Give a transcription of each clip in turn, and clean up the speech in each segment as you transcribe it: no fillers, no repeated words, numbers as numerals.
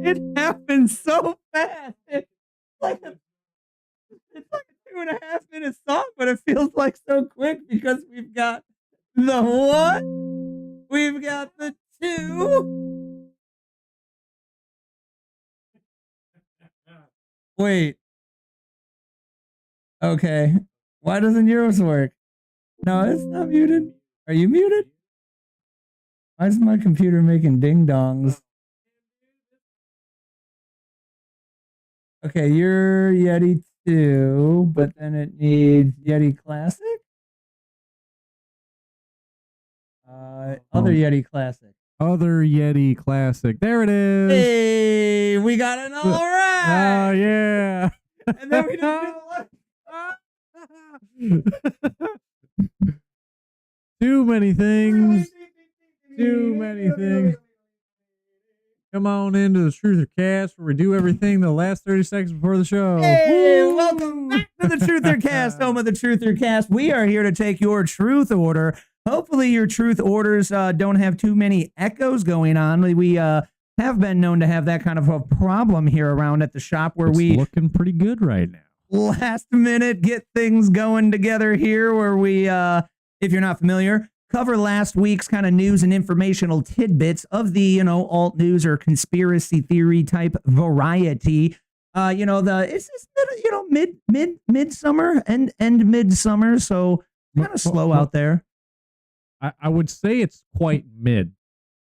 It happens so fast. It's like a 2.5 minute song, but it feels like so quick because we've got the one, we've got the two. Wait. Okay. Why doesn't yours work? No, it's not muted. Are you muted? Why is my computer making ding dongs? Okay, you're Yeti 2, but then it needs Yeti Classic? Other Yeti Classic. Other Yeti Classic. There it is. Hey, we got an all right. Oh, yeah. And then we didn't do the Too many things. Too many things. Come on into the Truther Cast where we do everything the last 30 seconds before the show. Hey, welcome back to the Truther Cast, home of the Truther Cast. We are here to take your truth order. Hopefully your truth orders don't have too many echoes going on. We have been known to have that kind of a problem here around at the shop where it's we looking pretty good right now. Last minute get things going together here where we, if you're not familiar, cover last week's kind of news and informational tidbits of the, alt news or conspiracy theory type variety. It's just, midsummer and midsummer. So kind of slow out there. I would say it's quite mid.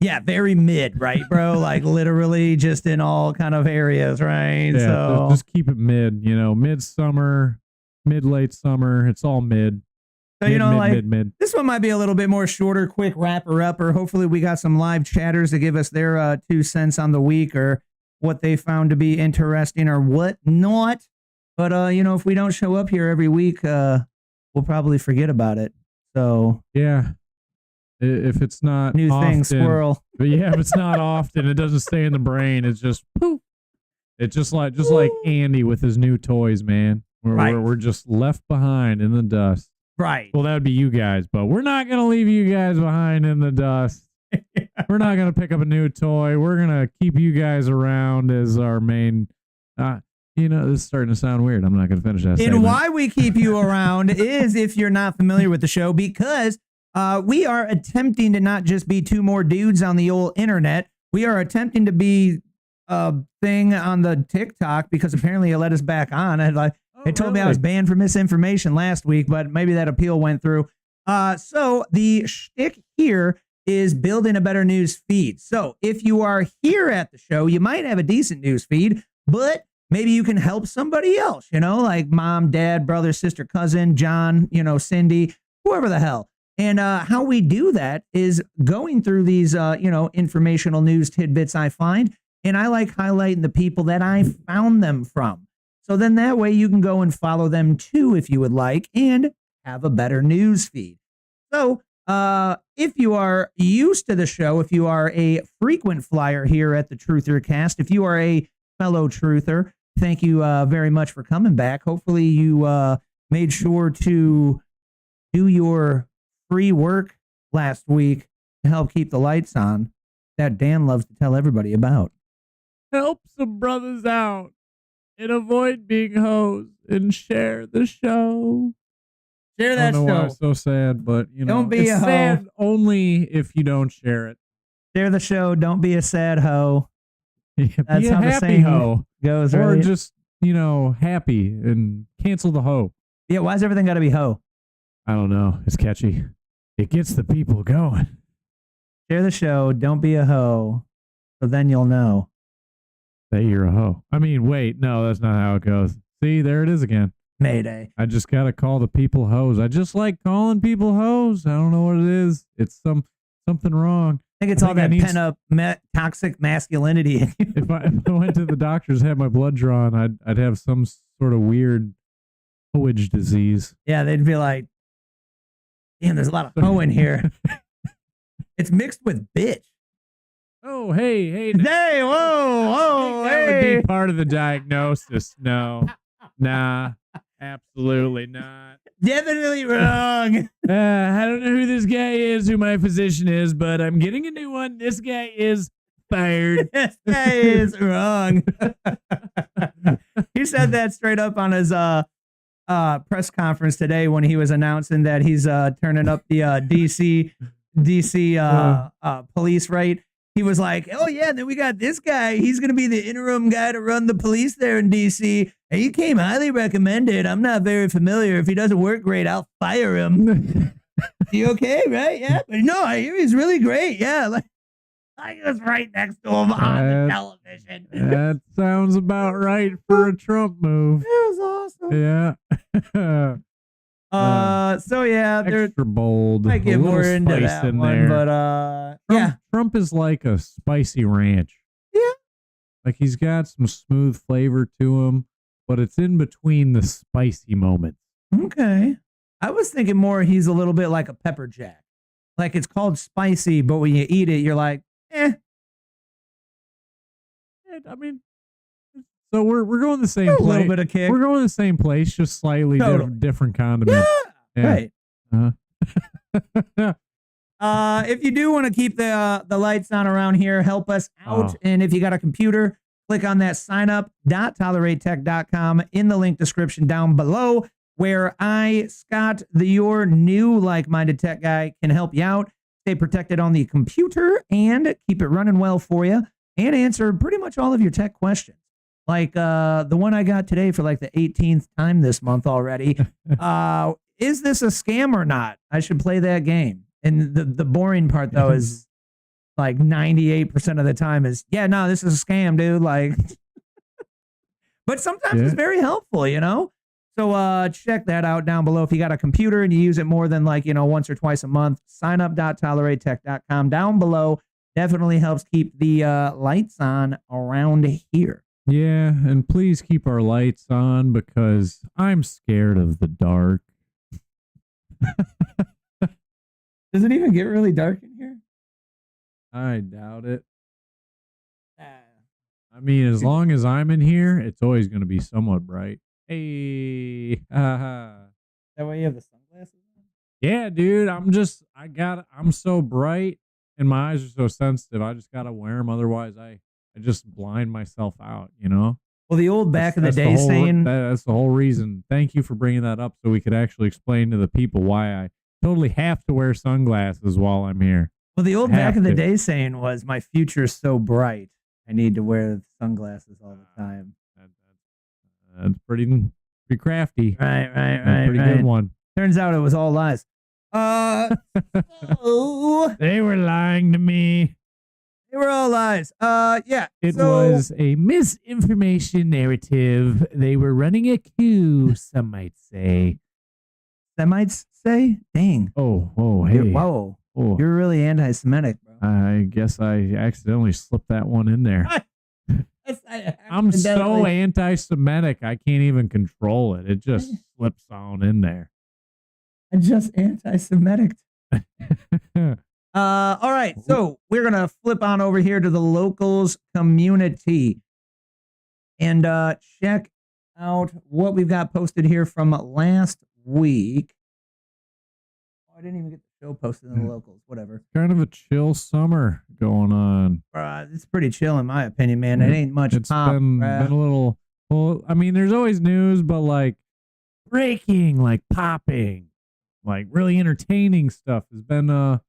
Yeah, very mid, right, bro? Like literally just in all kind of areas, right? Yeah, so just keep it mid, midsummer, mid-late summer. It's all mid. So, mid. This one might be a little bit more shorter, quick wrapper up, or hopefully we got some live chatters to give us their 2 cents on the week or what they found to be interesting or what not. But, if we don't show up here every week, we'll probably forget about it. So, yeah. If it's not new often, thing, squirrel. But yeah, if it's not often, it doesn't stay in the brain. It's just poof. It's just like Andy with his new toys, man. We're just left behind in the dust. Right. Well, that would be you guys, but we're not going to leave you guys behind in the dust. We're not going to pick up a new toy. We're going to keep you guys around as our main. This is starting to sound weird. I'm not going to finish that. And why we keep you around is if you're not familiar with the show, because we are attempting to not just be two more dudes on the old internet. We are attempting to be thing on the TikTok because apparently it let us back on. It told me I was banned for misinformation last week, but maybe that appeal went through. So the shtick here is building a better news feed. So if you are here at the show, you might have a decent news feed, but maybe you can help somebody else, like mom, dad, brother, sister, cousin, John, Cindy, whoever the hell. And how we do that is going through these, informational news tidbits I find, and I like highlighting the people that I found them from. So then that way you can go and follow them too, if you would like, and have a better news feed. So if you are used to the show, if you are a frequent flyer here at the Truther Cast, if you are a fellow truther, thank you very much for coming back. Hopefully you made sure to do your free work last week to help keep the lights on that Dan loves to tell everybody about. Help some brothers out and avoid being hoes and share the show. Share that show. I don't know why it's so sad, but don't be it's a hoe. Sad only if you don't share it. Share the show. Don't be a sad hoe. That's be how a the happy saying hoe goes, or right? just happy and cancel the hoe. Yeah, why's everything got to be hoe? I don't know. It's catchy. It gets the people going. Share the show. Don't be a hoe. So then you'll know that you're a hoe. I mean, wait, no, that's not how it goes. See, there it is again. Mayday. I just got to call the people hoes. I just like calling people hoes. I don't know what it is. It's something wrong. I think it's all that pent up toxic masculinity. If I went to the doctors, had my blood drawn, I'd have some sort of weird hoage disease. Yeah, they'd be like, damn, there's a lot of hoe in here. It's mixed with bitch. Oh, hey. Hey, whoa, that hey. would be part of the diagnosis. No. Nah, absolutely not. Definitely wrong. I don't know who this guy is, who my physician is, but I'm getting a new one. This guy is fired. This guy is wrong. He said that straight up on his press conference today when he was announcing that he's turning up the DC police rate. He was like, oh, yeah, then we got this guy. He's going to be the interim guy to run the police there in D.C. And he came highly recommended. I'm not very familiar. If he doesn't work great, I'll fire him. You okay, right? Yeah. But no, I hear he's really great. Yeah. I was right next to him on the television. That sounds about right for a Trump move. It was awesome. Yeah. So yeah, they're extra bold. might get more into that in one, there. but yeah, Trump is like a spicy ranch. Yeah, like he's got some smooth flavor to him, but it's in between the spicy moments. Okay, I was thinking more he's a little bit like a pepper jack. Like it's called spicy, but when you eat it, you're like, eh. I mean, so we're going the same place. A little bit of kick. We're going the same place, just slightly different condiment. Yeah. Right. If you do want to keep the lights on around here, help us out. And if you got a computer, click on that signup.toleratetech.com in the link description down below, where I, Scott, your new like-minded tech guy, can help you out. Stay protected on the computer and keep it running well for you, and answer pretty much all of your tech questions. Like the one I got today for like the 18th time this month already. Is this a scam or not? I should play that game. And the boring part, though, is like 98% of the time is, yeah, no, this is a scam, dude. Like, but sometimes it's very helpful, So check that out down below. If you got a computer and you use it more than once or twice a month, signup.toleratetech.com down below. Definitely helps keep the lights on around here. Yeah, and please keep our lights on because I'm scared of the dark. Does it even get really dark in here? I doubt it. I mean, as long as I'm in here, it's always going to be somewhat bright. Hey, that way you have the sunglasses on? Yeah, dude. I'm so bright and my eyes are so sensitive. I just got to wear them. Otherwise, I just blind myself out, Well, the old back in the day saying... That's the whole reason. Thank you for bringing that up so we could actually explain to the people why I totally have to wear sunglasses while I'm here. Well, the old back in the day saying was, my future's so bright. I need to wear sunglasses all the time. That's pretty crafty. Right. Pretty good one. Turns out it was all lies. So They were lying to me. they were all lies. Yeah. It so, was a misinformation narrative. They were running a coup, some might say. Semites say, "Dang, Oh, hey. whoa, Oh, you're really anti-Semitic, bro." I guess I accidentally slipped that one in there. I'm so anti-Semitic, I can't even control it. It just slips on in there. I'm just anti-Semitic. All right, so we're gonna flip on over here to the locals community and check out what we've got posted here from last week. Oh, I didn't even get the show posted in the locals. Whatever. Kind of a chill summer going on. It's pretty chill in my opinion, man. It ain't much. It's been a little. Well, I mean, there's always news, but like breaking, like popping, like really entertaining stuff has been a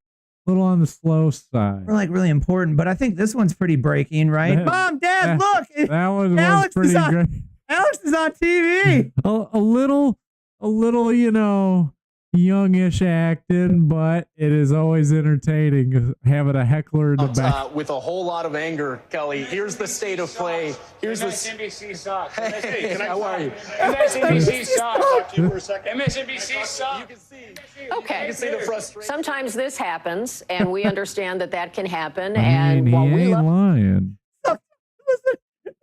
little on the slow side. We're like really important, but I think this one's pretty breaking, right? Mom, Dad, look! That was Alex pretty is on, great. Alex is on TV. A little, you know, youngish acting, but it is always entertaining having a heckler in the back. With a whole lot of anger, Kelly. Here's the state of play. Here's the MSNBC sucks. Hey, how are you? MSNBC sucks. Talk to you for a second. MSNBC sucks. You can see. Okay. You can see the frustration. Sometimes this happens, and we understand that can happen. I And mean, while he we ain't love lying.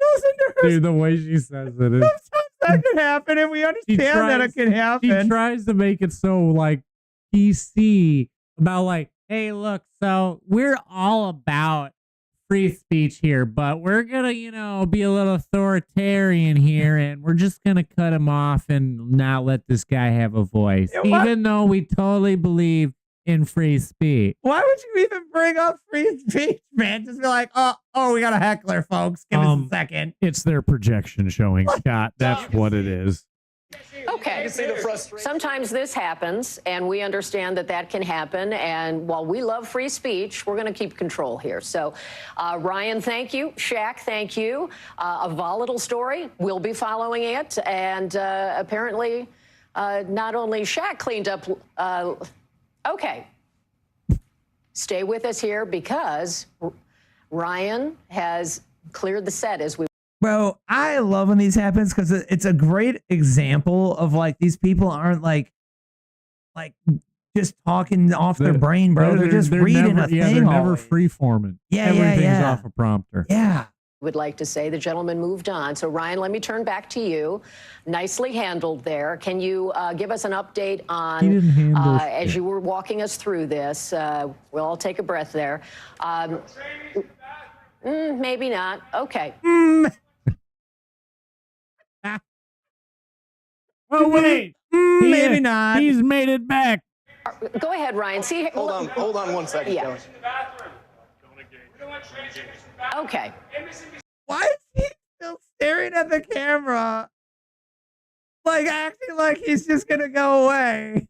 Listen to her. Dude, the way she says it is. Sometimes that can happen, and we understand that it can She happen. tries to make it so like PC about like, hey, look, so we're all about free speech here, but we're gonna, you know, be a little authoritarian here, and we're just gonna cut him off and not let this guy have a voice, even though we totally believe in free speech. Why would you even bring up free speech, man? Just be like, oh, we got a heckler, folks. Give us a second. It's their projection showing, Scott. That's what it is. Okay. You can see the frustration. Sometimes this happens, and we understand that can happen. And while we love free speech, we're going to keep control here. So, Ryan, thank you. Shaq, thank you. A volatile story. We'll be following it. And apparently, not only Shaq cleaned up. Okay. Stay with us here because Ryan has cleared the set as we. Bro, I love when these happens because it's a great example of like these people aren't like just talking off their brain, bro. They're just reading never, a thing. They're never always. free-forming. Yeah, Everything's off a prompter. Yeah. Would like to say the gentleman moved on. So, Ryan, let me turn back to you. Nicely handled there. Can you give us an update on, He didn't handle as you were walking us through this? We'll all take a breath there. Maybe not. Okay. Oh, wait. Maybe not. He's made it back. Go ahead, Ryan. See, Hold on 1 second, Yeah. Kelly. Okay. Why is he still staring at the camera? Like acting like he's just gonna go away.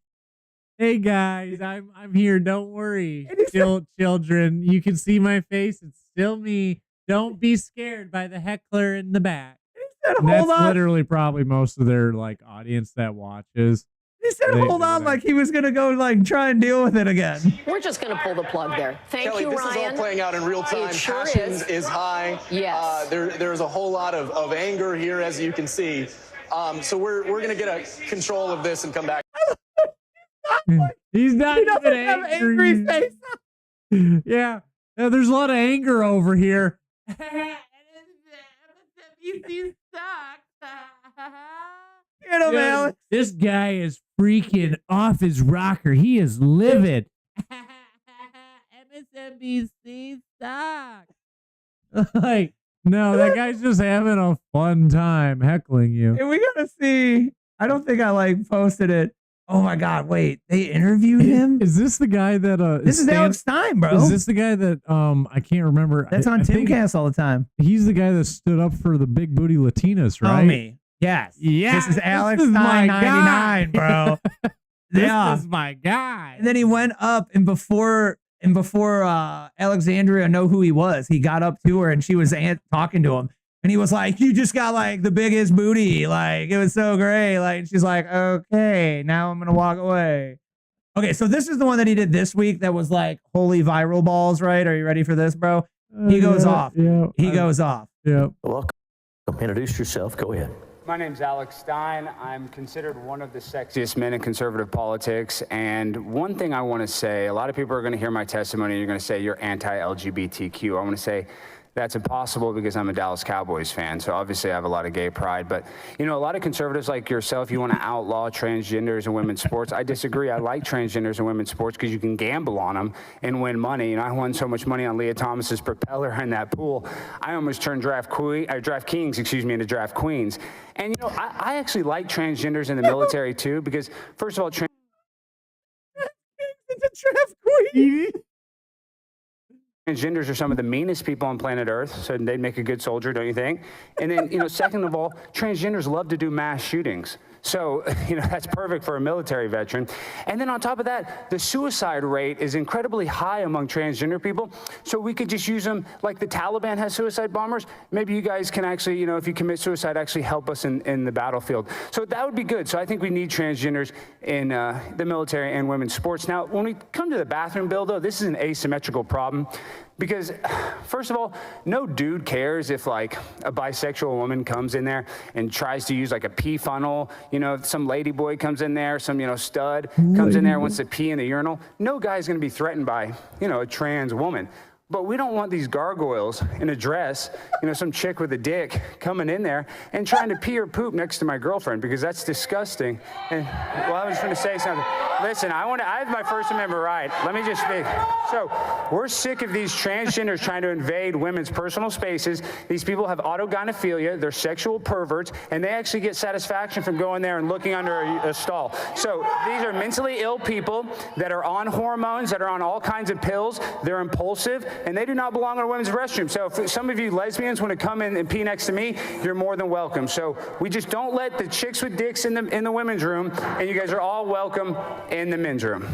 Hey guys, I'm here. Don't worry, And he said- children. You can see my face. It's still me. Don't be scared by the heckler in the back. He said, And that's hold on. literally probably most of their like audience that watches. He said, hold on, like he was gonna go like try and deal with it again. We're just going to pull the plug there. Thank Kelly, you, this Ryan. is all playing out in real time. It sure Passion is. high. Yes. There's a whole lot of anger here, as you can see. So we're going to get a control of this and come back. He's not He doesn't even have angry face. Yeah, there's a lot of anger over here. Get him, Dude, Alex. this guy is freaking off his rocker. He is livid. MSNBC sucks. Like, no, that guy's just having a fun time heckling you. Hey, we gotta see. I don't think I like posted it. Oh my God! Wait, they interviewed him. Is this the guy that This is Alex Stein, bro. Is this the guy that I can't remember? That's on I think Timcast all the time. He's the guy that stood up for the big booty Latinas, right? Homie. Yes. Yeah. This is Alex is my Stein guy. 99, bro. This Yeah. is my guy. And then he went up, and before And before Alexandria know who he was, he got up to her and she was talking to him. And he was like, you just got like the biggest booty. Like, it was so great. Like, she's like, okay, now I'm going to walk away. Okay, so this is the one that he did this week that was like holy viral balls, right? Are you ready for this, bro? He goes off. Yeah. He goes off. Yeah. Welcome. Introduce yourself. Go ahead. My name's Alex Stein. I'm considered one of the sexiest men in conservative politics. And one thing I want to say, a lot of people are going to hear my testimony and you're going to say you're anti-LGBTQ. I want to say that's impossible because I'm a Dallas Cowboys fan. So obviously I have a lot of gay pride. But, you know, a lot of conservatives like yourself, you want to outlaw transgenders in women's sports. I disagree. I like transgenders in women's sports because you can gamble on them and win money. And I won so much money on Leah Thomas's propeller in that pool. I almost turned draft kings into draft queens. And, you know, I actually like transgenders in the military, too, because, first of all, Draft queen. transgenders are some of the meanest people on planet Earth, so they'd make a good soldier, don't you think? And then, you know, second of all, transgenders love to do mass shootings. So, you know, that's perfect for a military veteran. And then on top of that, the suicide rate is incredibly high among transgender people. So we could just use them like the Taliban has suicide bombers. Maybe you guys can actually, you know, if you commit suicide, actually help us in the battlefield. So that would be good. So I think we need transgenders in the military and women's sports. Now, when we come to the bathroom bill, though, this is an asymmetrical problem. Because, first of all, no dude cares if, like, a bisexual woman comes in there and tries to use, like, a pee funnel. You know, if some lady boy comes in there, some, you know, stud comes in there and wants to pee in the urinal. No guy's going to be threatened by, you know, a trans woman. But we don't want these gargoyles in a dress, you know, some chick with a dick coming in there and trying to pee or poop next to my girlfriend, because that's disgusting. And, well, I was going to say something. Listen, I have my First Amendment right. Let me just speak. So we're sick of these transgenders trying to invade women's personal spaces. These people have autogynephilia. They're sexual perverts, and they actually get satisfaction from going there and looking under a stall. So these are mentally ill people that are on hormones, that are on all kinds of pills. They're impulsive, and they do not belong in a women's restroom. So if some of you lesbians want to come in and pee next to me, you're more than welcome. So we just don't let the chicks with dicks in the women's room, and you guys are all welcome in the men's room.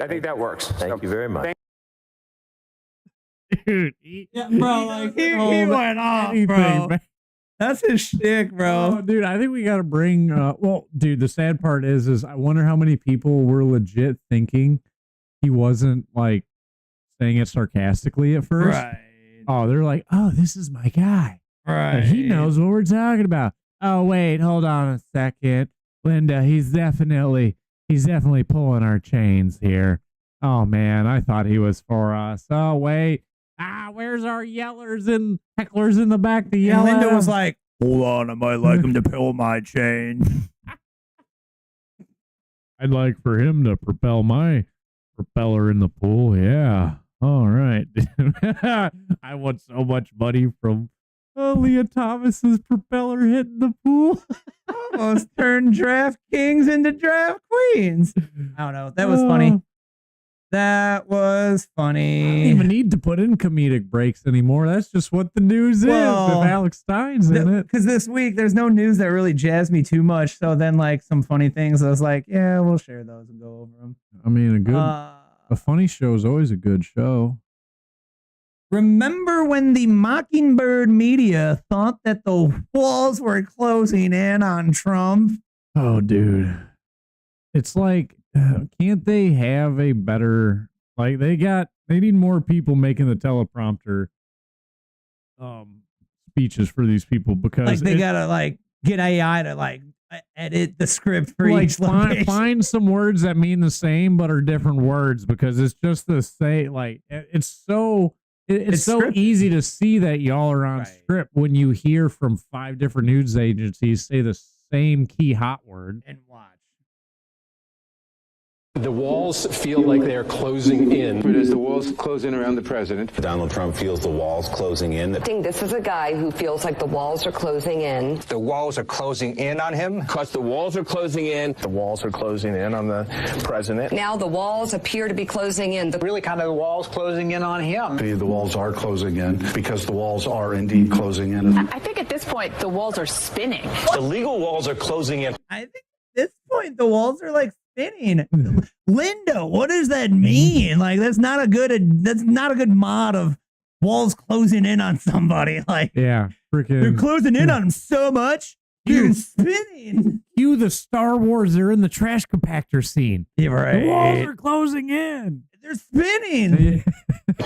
I think that works. Thank you very much. Dude, Bro, like, he went off, bro. That's his shtick, bro. Oh, dude, I think we got to bring, well, dude, the sad part is I wonder how many people were legit thinking he wasn't, like, saying it sarcastically at first. Right. Oh, they're like, oh, this is my guy. Right. He knows what we're talking about. Oh, wait, hold on a second. Linda, he's definitely pulling our chains here. Oh, man, I thought he was for us. Oh, wait. Where's our yellers and hecklers in the back to yell And Linda at was him? like, hold on, I might like him to pull my chain. I'd like for him to propel my propeller in the pool. Yeah. All right. I want so much money from Leah Thomas's propeller hitting the pool. Almost turned draft kings into draft queens. I don't know. That was funny. That was funny. I don't even need to put in comedic breaks anymore. That's just what the news is. If Alex Stein's in it. Because this week, there's no news that really jazzed me too much. So then, like, some funny things, I was like, yeah, we'll share those and go over them. I mean, a funny show is always a good show. Remember when the Mockingbird media thought that the walls were closing in on Trump? Oh, dude. It's like, can't they have a better, like, they need more people making the teleprompter speeches for these people, because like they gotta like get AI to like edit the script for each location. Find some words that mean the same but are different words, because it's just the same. Like, it's so scripted. Easy to see that y'all are on script when you hear from 5 different news agencies say the same key hot word. And watch. The walls feel like they're closing in. As the walls close in around the president. Donald Trump feels the walls closing in. I think this is a guy who feels like the walls are closing in. The walls are closing in on him? Because the walls are closing in. The walls are closing in on the president. Now the walls appear to be closing in. Really kind of the walls closing in on him. The walls are closing in because the walls are indeed closing in. I think at this point, the walls are spinning. The legal walls are closing in. I think at this point, the walls are like spinning. Linda, what does that mean? Like, that's not a good mod of walls closing in on somebody. Like, Yeah, freaking. they're closing in on him so much. You're spinning. Cue the Star Wars. They're in the trash compactor scene. Yeah, right. The walls are closing in. They're spinning.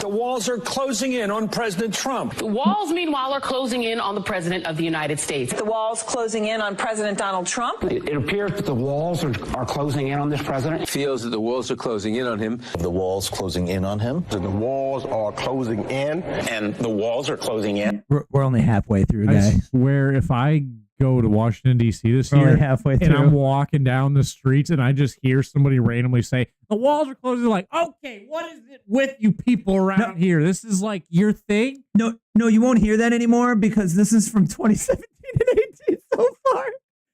The walls are closing in on President Trump. The walls, meanwhile, are closing in on the President of the United States. The walls closing in on President Donald Trump. It appears that the walls are closing in on this president. Feels that the walls are closing in on him. The walls closing in on him. The walls are closing in, and the walls are closing in. We're only halfway through, I guys. swear, if I go to Washington, D.C. this We're year, only halfway and through. I'm walking down the streets and I just hear somebody randomly say, the walls are closing, like, okay, what is it with you people around here? This is like your thing? No, you won't hear that anymore because this is from 2017 and 18 so far.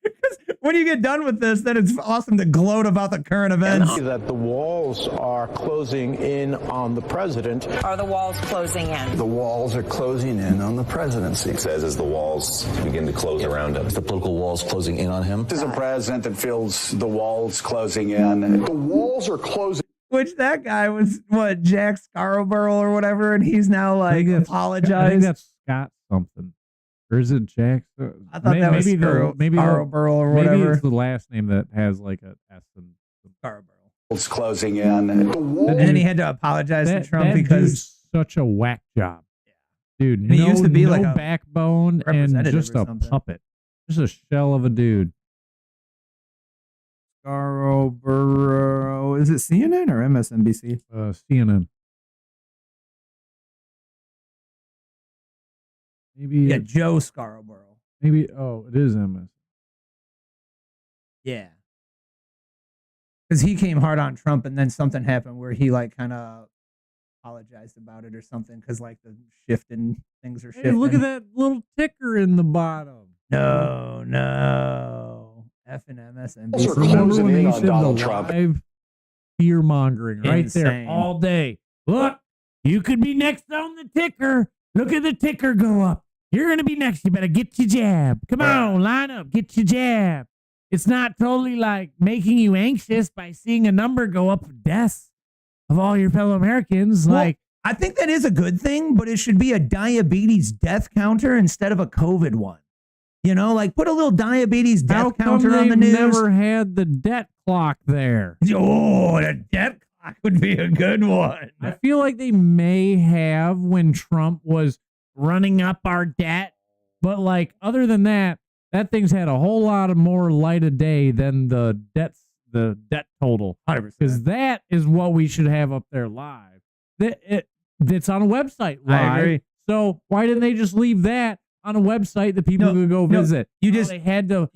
Because when you get done with this, then it's awesome to gloat about the current events. That the walls are closing in on the president. Are the walls closing in? The walls are closing in on the presidency. It says as the walls begin to close around him. The political walls closing in on him. This is a president that feels the walls closing in. The walls are closing. Which that guy was, what, Jack Scarborough or whatever, and he's now like apologized. I think that's Scott something. Or is it Jack? I thought that was Scarborough or whatever. Maybe it's the last name that has like a S in Scarborough. Walls closing in. And then he had to apologize to Trump that because dude's such a whack job. Dude, And he used to be like a backbone and representative just or a something. puppet. Just a shell of a dude. Scarborough. Is it CNN or MSNBC? CNN. Maybe Yeah, Joe Scarborough. maybe it is MS. Yeah. Because he came hard on Trump and then something happened where he like kind of apologized about it or something because like the things are Hey, shifting. look at that little ticker in the bottom. No. F and MSNBC. Remember when they used to have Donald the Trump. live fear mongering right there Insane. all day? Look, you could be next on the ticker. Look at the ticker go up. You're going to be next. You better get your jab. Come on, line up. Get your jab. It's not totally like making you anxious by seeing a number go up of deaths of all your fellow Americans. Well, Like, I think that is a good thing, but it should be a diabetes death counter instead of a COVID one. You know, like put a little diabetes how death come counter on the they've news. never had the debt clock there? Oh, the death clock would be a good one. I feel like they may have when Trump was running up our debt, but like other than that, that thing's had a whole lot of more light of day than the debt total. 100%. Because that is what we should have up there live. That's on a website live. I agree. So why didn't they just leave that on a website that people could go visit? They had to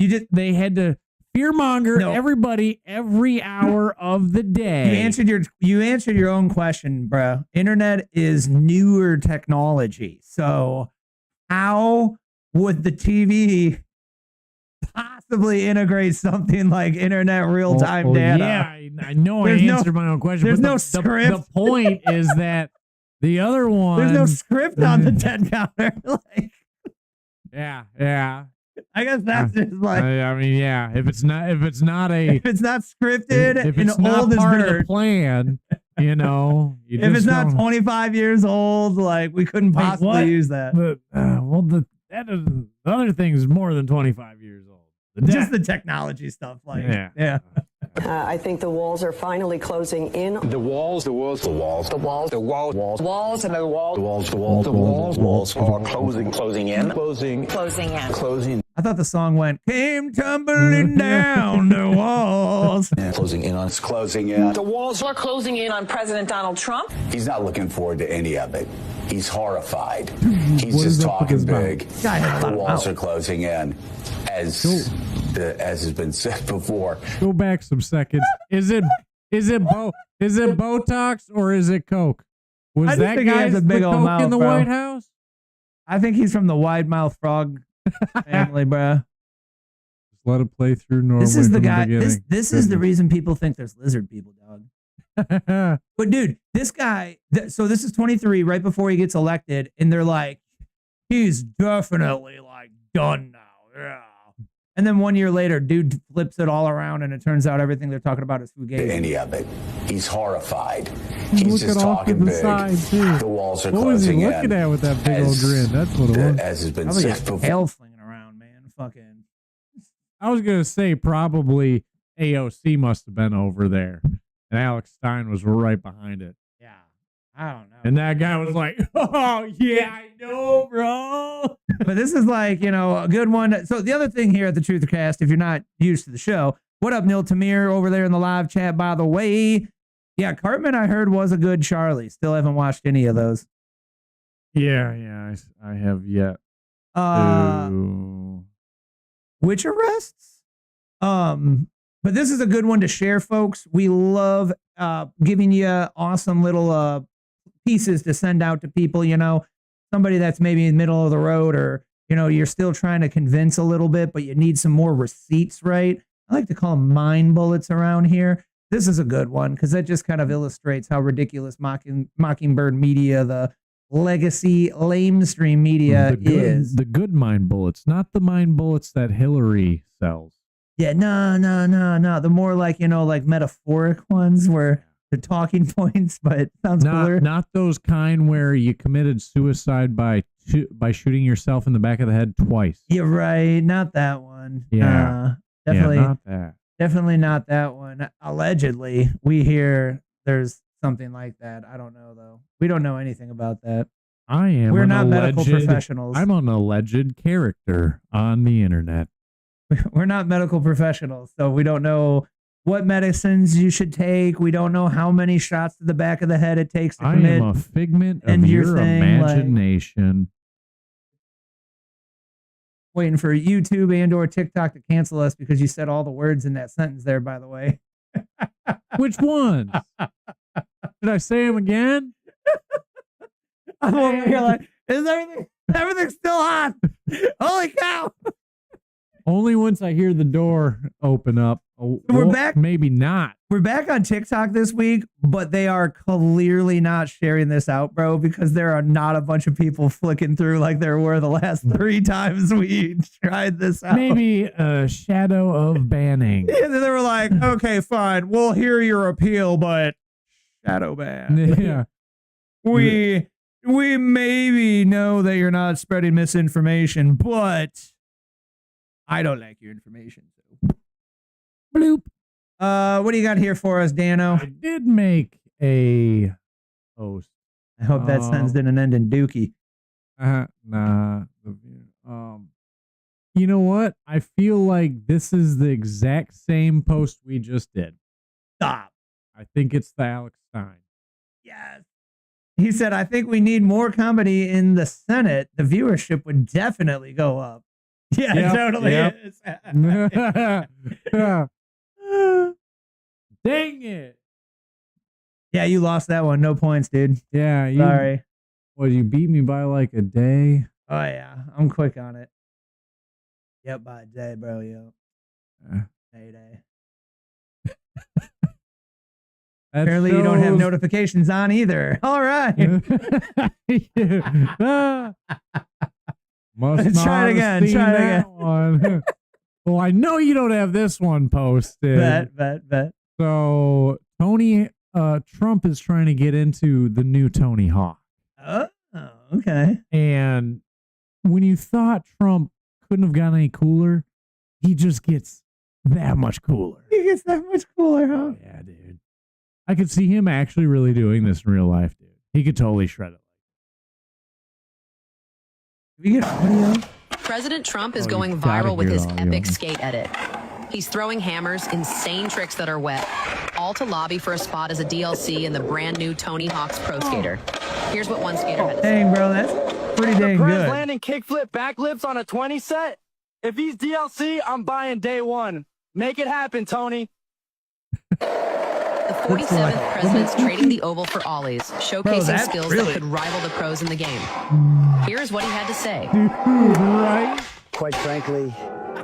fearmonger everybody every hour of the day. You answered your own question, bro. Internet is newer technology. So how would the TV possibly integrate something like internet real-time data? Yeah, I know I answered my own question. There's but no script. The point is that the other one. There's no script on the dead counter. Like, yeah. I guess that's just like. I mean, yeah. If it's not if it's not scripted if and it's not old as part of the dirt, plan, you know. You if it's just not don't- 25 years old, like we couldn't Wait, possibly what? use that. The other thing is more than 25 years old. Just the technology stuff, like yeah. I think the walls are finally closing in. The walls, the walls, the walls, the walls, the walls, Walls and the walls, The walls, the walls, the walls are closing in, closing in. closing. I thought the song went, came tumbling down the walls. Closing in on. It's closing in. The walls Are closing in on President Donald Trump. He's not looking forward to any of it. He's horrified. What He's is just up with talking his mouth? big. Guy had a lot The of walls mouth. are closing in, as has been said before. Go back some seconds. Is it Botox or is it Coke? I Was just that think he guy has a the big old Coke mouth, in the bro. White House? I think he's from the wide mouth frog family, bro. Just let it play through normally. This is the from guy. beginning. This is the reason people think there's lizard people, dog. But dude, this guy. So this is 23, right before he gets elected, and they're like, he's definitely like done now. Yeah. And then 1 year later, dude flips it all around, and it turns out everything they're talking about is fugazi. Any of it. He's horrified. He's He's just talking big. The walls are what was he closing in. looking at with that big old grin? That's what it was. As has been Probably said just before. tail flinging around, man. Fucking. I was gonna say probably AOC must have been over there, and Alex Stein was right behind it. Yeah, I don't know. And that guy was like, "Oh yeah, I know, bro." But this is like, you know, a good one. So the other thing here at the Truthercast, if you're not used to the show, what up, Neil Tamir over there in the live chat, by the way. Yeah, Cartman, I heard, was a good Charlie. Still haven't watched any of those. Yeah, I have yet. Which arrests? But this is a good one to share, folks. We love giving you awesome little pieces to send out to people, you know, somebody that's maybe in the middle of the road, or, you know, you're still trying to convince a little bit, but you need some more receipts, right? I like to call them mind bullets around here. This is a good one because that just kind of illustrates how ridiculous Mockingbird media, the legacy lamestream media is. The good mind bullets, not the mind bullets that Hillary sells. Yeah, no. The more like, you know, like metaphoric ones where the talking points, but it sounds cooler. Not those kind where you committed suicide by shooting yourself in the back of the head twice. You're right. Not that one. Yeah. Definitely not that. Definitely not that one. Allegedly, we hear there's something like that. I don't know, though. We don't know anything about that. We're not medical professionals. I'm an alleged character on the internet. We're not medical professionals, so we don't know what medicines you should take. We don't know how many shots to the back of the head it takes to commit. I am a figment of your imagination. Waiting for YouTube and or TikTok to cancel us because you said all the words in that sentence there, by the way. Which ones? Did I say them again? I'm over here like, is everything still on? Holy cow. Only once I hear the door open up. We're back. Maybe not. We're back on TikTok this week, but they are clearly not sharing this out, bro, because there are not a bunch of people flicking through like there were the last 3 times we tried this out. Maybe a shadow of banning. And then they were like, okay, fine, we'll hear your appeal, but shadow ban. Yeah. We maybe know that you're not spreading misinformation, but I don't like your information. So. Bloop. What do you got here for us, Dano? I did make a post. I hope that sentence didn't end in dookie. Nah. You know what? I feel like this is the exact same post we just did. Stop. I think it's the Alex Stein. Yes. He said, I think we need more comedy in the Senate. The viewership would definitely go up. Yeah, it totally is. Dang it. Yeah, you lost that one. No points, dude. Yeah. Sorry. Well, you beat me by like a day. Oh, yeah. I'm quick on it. Yep, by a day, bro. Yep. Day. Apparently, you don't have notifications on either. All right. Must try it again. One. Well, I know you don't have this one posted. Bet. So Tony Trump is trying to get into the new Tony Hawk. Oh, okay. And when you thought Trump couldn't have gotten any cooler, he just gets that much cooler. He gets that much cooler, huh? Oh, yeah, dude. I could see him actually really doing this in real life, dude. He could totally shred it. We get audio. President Trump is going viral with his epic skate edit. He's throwing hammers, insane tricks that are wet, all to lobby for a spot as a DLC in the brand new Tony Hawk's Pro Skater. Here's what one skater had to say. Dang, bro, that's pretty dang good. Landing kickflip backflips on a 20 set? If he's DLC, I'm buying day one. Make it happen, Tony. The 47th president's trading the oval for ollies, showcasing skills that could rival the pros in the game. Here's what he had to say. Right? Quite frankly,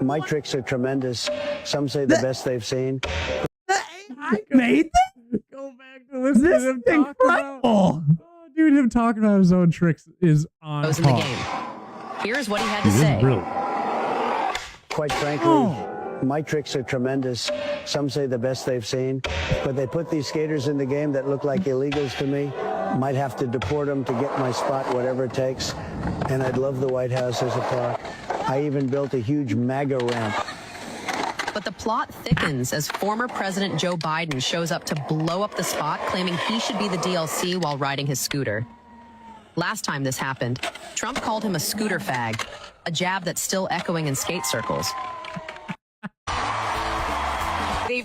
my tricks are tremendous. Some say the best they've seen. I made that? Go back to listen to him talk about. Oh, dude, him talking about his own tricks is on Pros in the game. Here's what he had to say. quite frankly, my tricks are tremendous. Some say the best they've seen, but they put these skaters in the game that look like illegals to me. Might have to deport them to get my spot, whatever it takes. And I'd love the White House as a park. I even built a huge MAGA ramp. But the plot thickens as former President Joe Biden shows up to blow up the spot, claiming he should be the DLC while riding his scooter. Last time this happened, Trump called him a scooter fag, a jab that's still echoing in skate circles.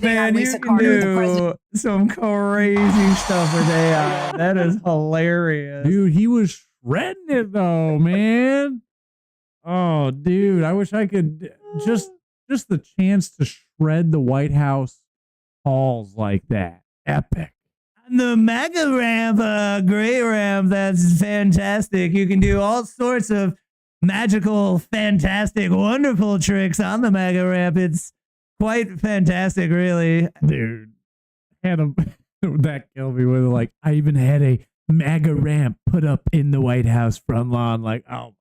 Man, you can do some crazy stuff with AI. That is hilarious. Dude, he was shredding it though, man. Oh, dude, I wish I could just the chance to shred the White House halls like that. Epic. The MAGA ramp, great ramp. That's fantastic. You can do all sorts of magical, fantastic, wonderful tricks on the MAGA ramp. It's quite fantastic, really. Dude, had him that killed me with like, I even had a MAGA ramp put up in the White House front lawn. Like, oh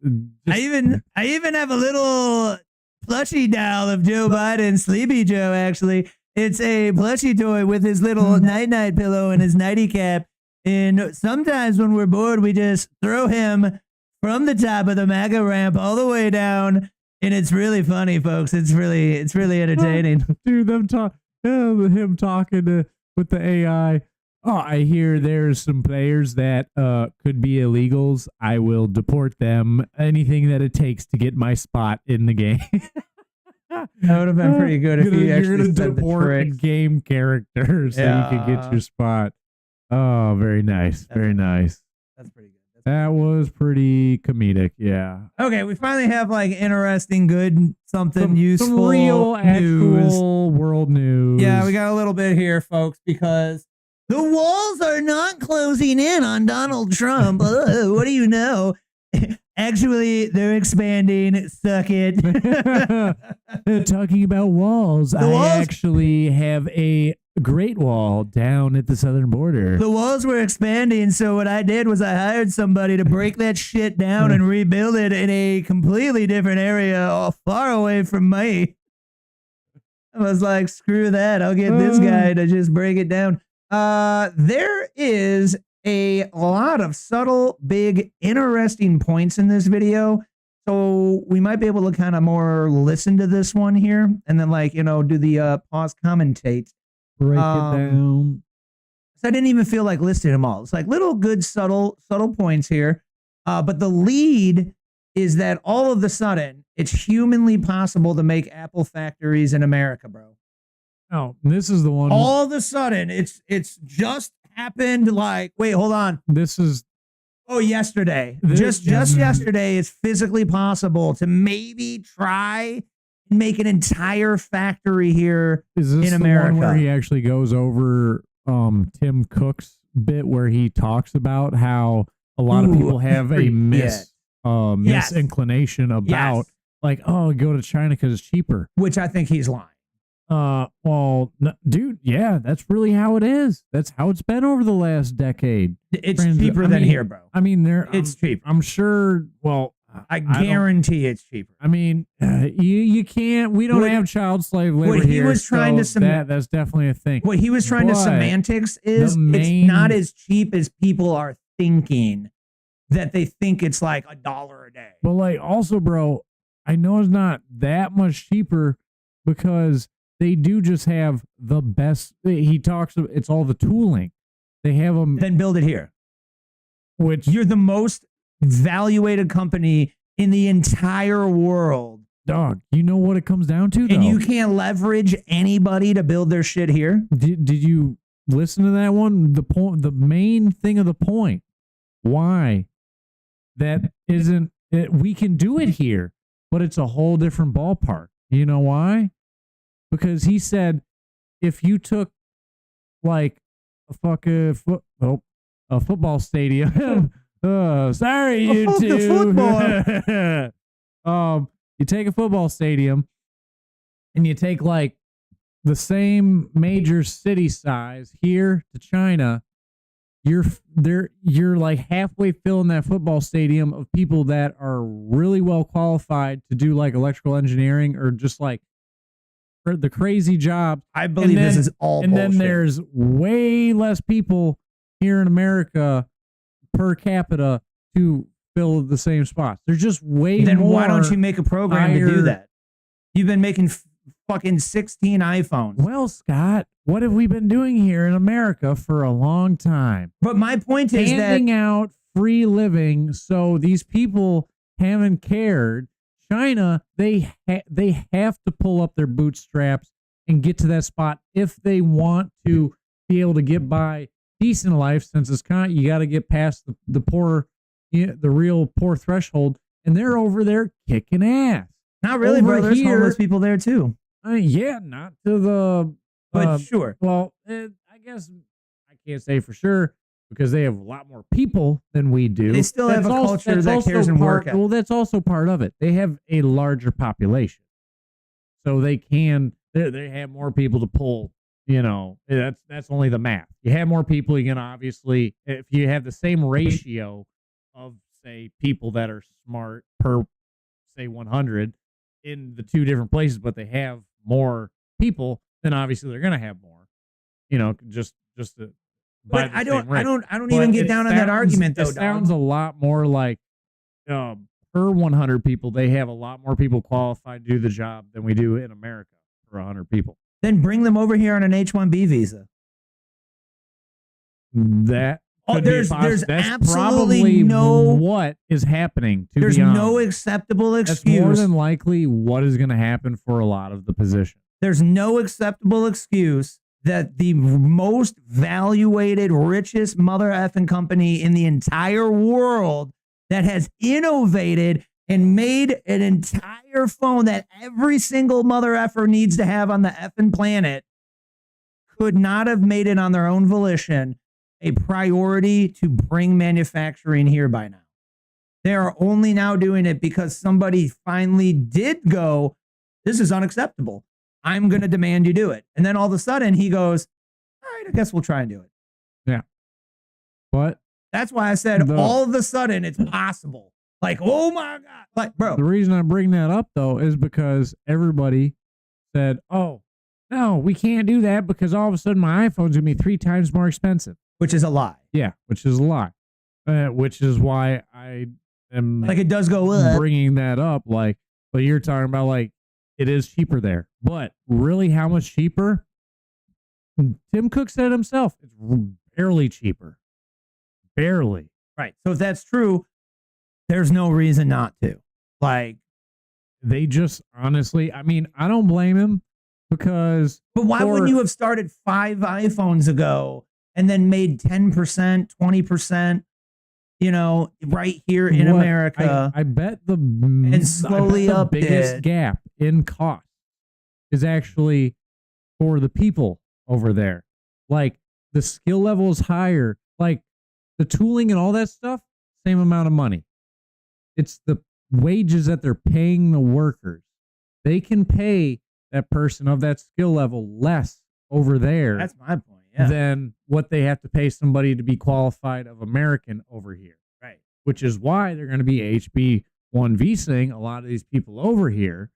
my goodness. I even have a little plushie doll of Joe Biden, Sleepy Joe, actually. It's a plushie toy with his little night-night pillow and his nighty cap. And sometimes when we're bored, we just throw him from the top of the MAGA ramp all the way down. And it's really funny, folks. It's really entertaining. Dude, him talking with the AI. Oh, I hear there's some players that could be illegals. I will deport them. Anything that it takes to get my spot in the game. That would have been pretty good if you actually said the trick. Game characters so you could get your spot. Oh, very nice. Very nice. That's pretty good. That was pretty comedic, yeah. Okay, we finally have like interesting, good, something useful, some real, news. Actual world news. Yeah, we got a little bit here, folks, because the walls are not closing in on Donald Trump. What do you know? Actually, they're expanding. Suck it. Talking about walls, I actually have a Great Wall down at the southern border. The walls were expanding, so what I did was I hired somebody to break that shit down and rebuild it in a completely different area, far away from me. I was like, screw that. I'll get this guy to just break it down. There is a lot of subtle, big, interesting points in this video. So we might be able to kind of more listen to this one here and then do the pause commentate. Break it down. So I didn't even feel like listing them all. It's like little good, subtle points here. But the lead is that all of a sudden it's humanly possible to make Apple factories in America, bro. Oh, this is the one. All of a sudden it's just happened. Like, wait, hold on. This is yesterday. Just yesterday, it's physically possible to maybe try and make an entire factory here in America. The one where he actually goes over Tim Cook's bit where he talks about how a lot of people have a misinclination about go to China because it's cheaper. Which I think he's lying. Well, dude, yeah, that's really how it is. That's how it's been over the last decade. It's cheaper than here, bro. I mean, it's cheaper. I'm sure. Well, I guarantee it's cheaper. I mean, you can't. We don't have child slave labor what he here. Was trying to that's definitely a thing. What he was trying to semantics is it's not as cheap as people are thinking. That they think it's like $1 a day. But also, bro, I know it's not that much cheaper because they do just have the best. He talks. It's all the tooling. They have them. Then build it here. Which you're the most valuated company in the entire world. Dog, you know what it comes down to, though? And you can't leverage anybody to build their shit here. Did you listen to that one? The point, the main thing of the point. Why that isn't it? We can do it here, but it's a whole different ballpark. You know why? Because he said, if you took like a football stadium, sorry, you two. You take a football stadium and you take like the same major city size here to China, you're like halfway filling that football stadium of people that are really well qualified to do like electrical engineering or just like for the crazy job. I believe this is all and bullshit. then there's way less people here in America per capita to fill the same spots. There's just way then more. Why don't you make a program to do that? You've been making fucking 16 iPhones. Well, Scott, what have we been doing here in America for a long time? But my point is handing out free living, so these people haven't cared. China, they have to pull up their bootstraps and get to that spot if they want to be able to get by decent life. Since it's you got to get past the poor, the real poor threshold, and they're over there kicking ass. Not really, over bro. There's here, homeless people there too. Yeah, not to the. But sure. Well, I guess I can't say for sure because they have a lot more people than we do. They still have a culture that cares and work ethic. Well, that's also part of it. They have a larger population, so they have more people to pull. You know, that's only the math. You have more people, you can obviously, if you have the same ratio of say people that are smart per say 100 in the two different places, but they have more people, then obviously they're going to have more. You know, just to. But I don't even get down on that argument though. It sounds a lot more like per 100 people, they have a lot more people qualified to do the job than we do in America for 100 people. Then bring them over here on an H-1B visa. That there's that's absolutely no what is happening. There's no acceptable excuse. That's more than likely what is going to happen for a lot of the positions. There's no acceptable excuse that the most valuated, richest mother effing company in the entire world that has innovated and made an entire phone that every single mother effer needs to have on the effing planet could not have made it on their own volition a priority to bring manufacturing here by now. They are only now doing it because somebody finally did go, this is unacceptable. I'm going to demand you do it. And then all of a sudden he goes, all right, I guess we'll try and do it. Yeah. But that's why I said all of a sudden it's possible. Like, oh my God. Like, bro. The reason I bring that up though is because everybody said, oh, no, we can't do that because all of a sudden my iPhone's going to be 3 times more expensive. Which is a lie. Yeah, which is a lie. Which is why I am like it does go up. Bringing that up. Like, but you're talking about like it is cheaper there. But really, how much cheaper? Tim Cook said himself, it's barely cheaper. Barely. Right. So if that's true, there's no reason not to. Like, they just honestly, I mean, I don't blame him because. But why wouldn't you have started 5 iPhones ago and then made 10%, 20%, you know, right here in America? I bet the biggest gap in cost is actually for the people over there. Like the skill level is higher, like the tooling and all that stuff, same amount of money. It's the wages that they're paying the workers. They can pay that person of that skill level less over there. That's my point. Yeah. Than what they have to pay somebody to be qualified of American over here. Right. Which is why they're going to be HB1 visaing a lot of these people over here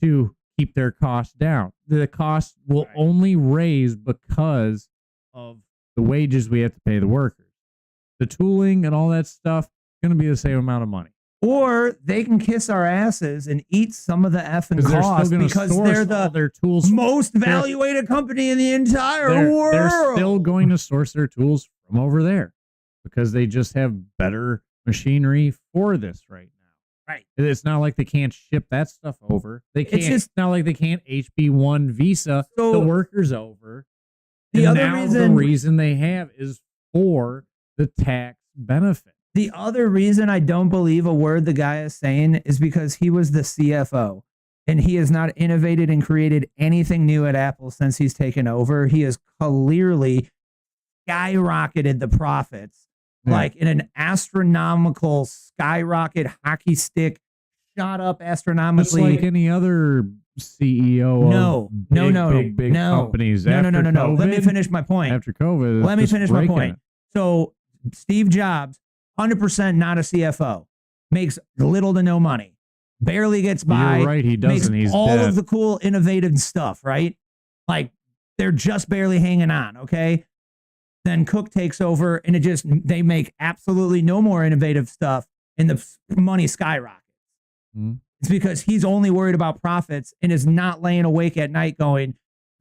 to keep their costs down. The costs will only raise because of the wages we have to pay the workers. The tooling and all that stuff is going to be the same amount of money. Or they can kiss our asses and eat some of the effing cost because they're their tools most valuated company in the entire world. They're still going to source their tools from over there because they just have better machinery for this right now. Right. It's not like they can't ship that stuff over. They can't. It's not like they can't HB1 visa the workers over. The and other now reason, the reason they have is for the tax benefit. The other reason I don't believe a word the guy is saying is because he was the CFO and he has not innovated and created anything new at Apple since he's taken over. He has clearly skyrocketed the profits like in an astronomical skyrocket hockey stick, shot up astronomically. Just like any other CEO of big companies. No. Let me finish my point. After COVID. Let me finish my point. So Steve Jobs, 100% not a CFO, makes little to no money, barely gets by. You're right, he doesn't. Makes He's all dead. of the cool, innovative stuff, right? Like they're just barely hanging on, okay? Then Cook takes over and they make absolutely no more innovative stuff and the money skyrockets. Mm-hmm. It's because he's only worried about profits and is not laying awake at night going,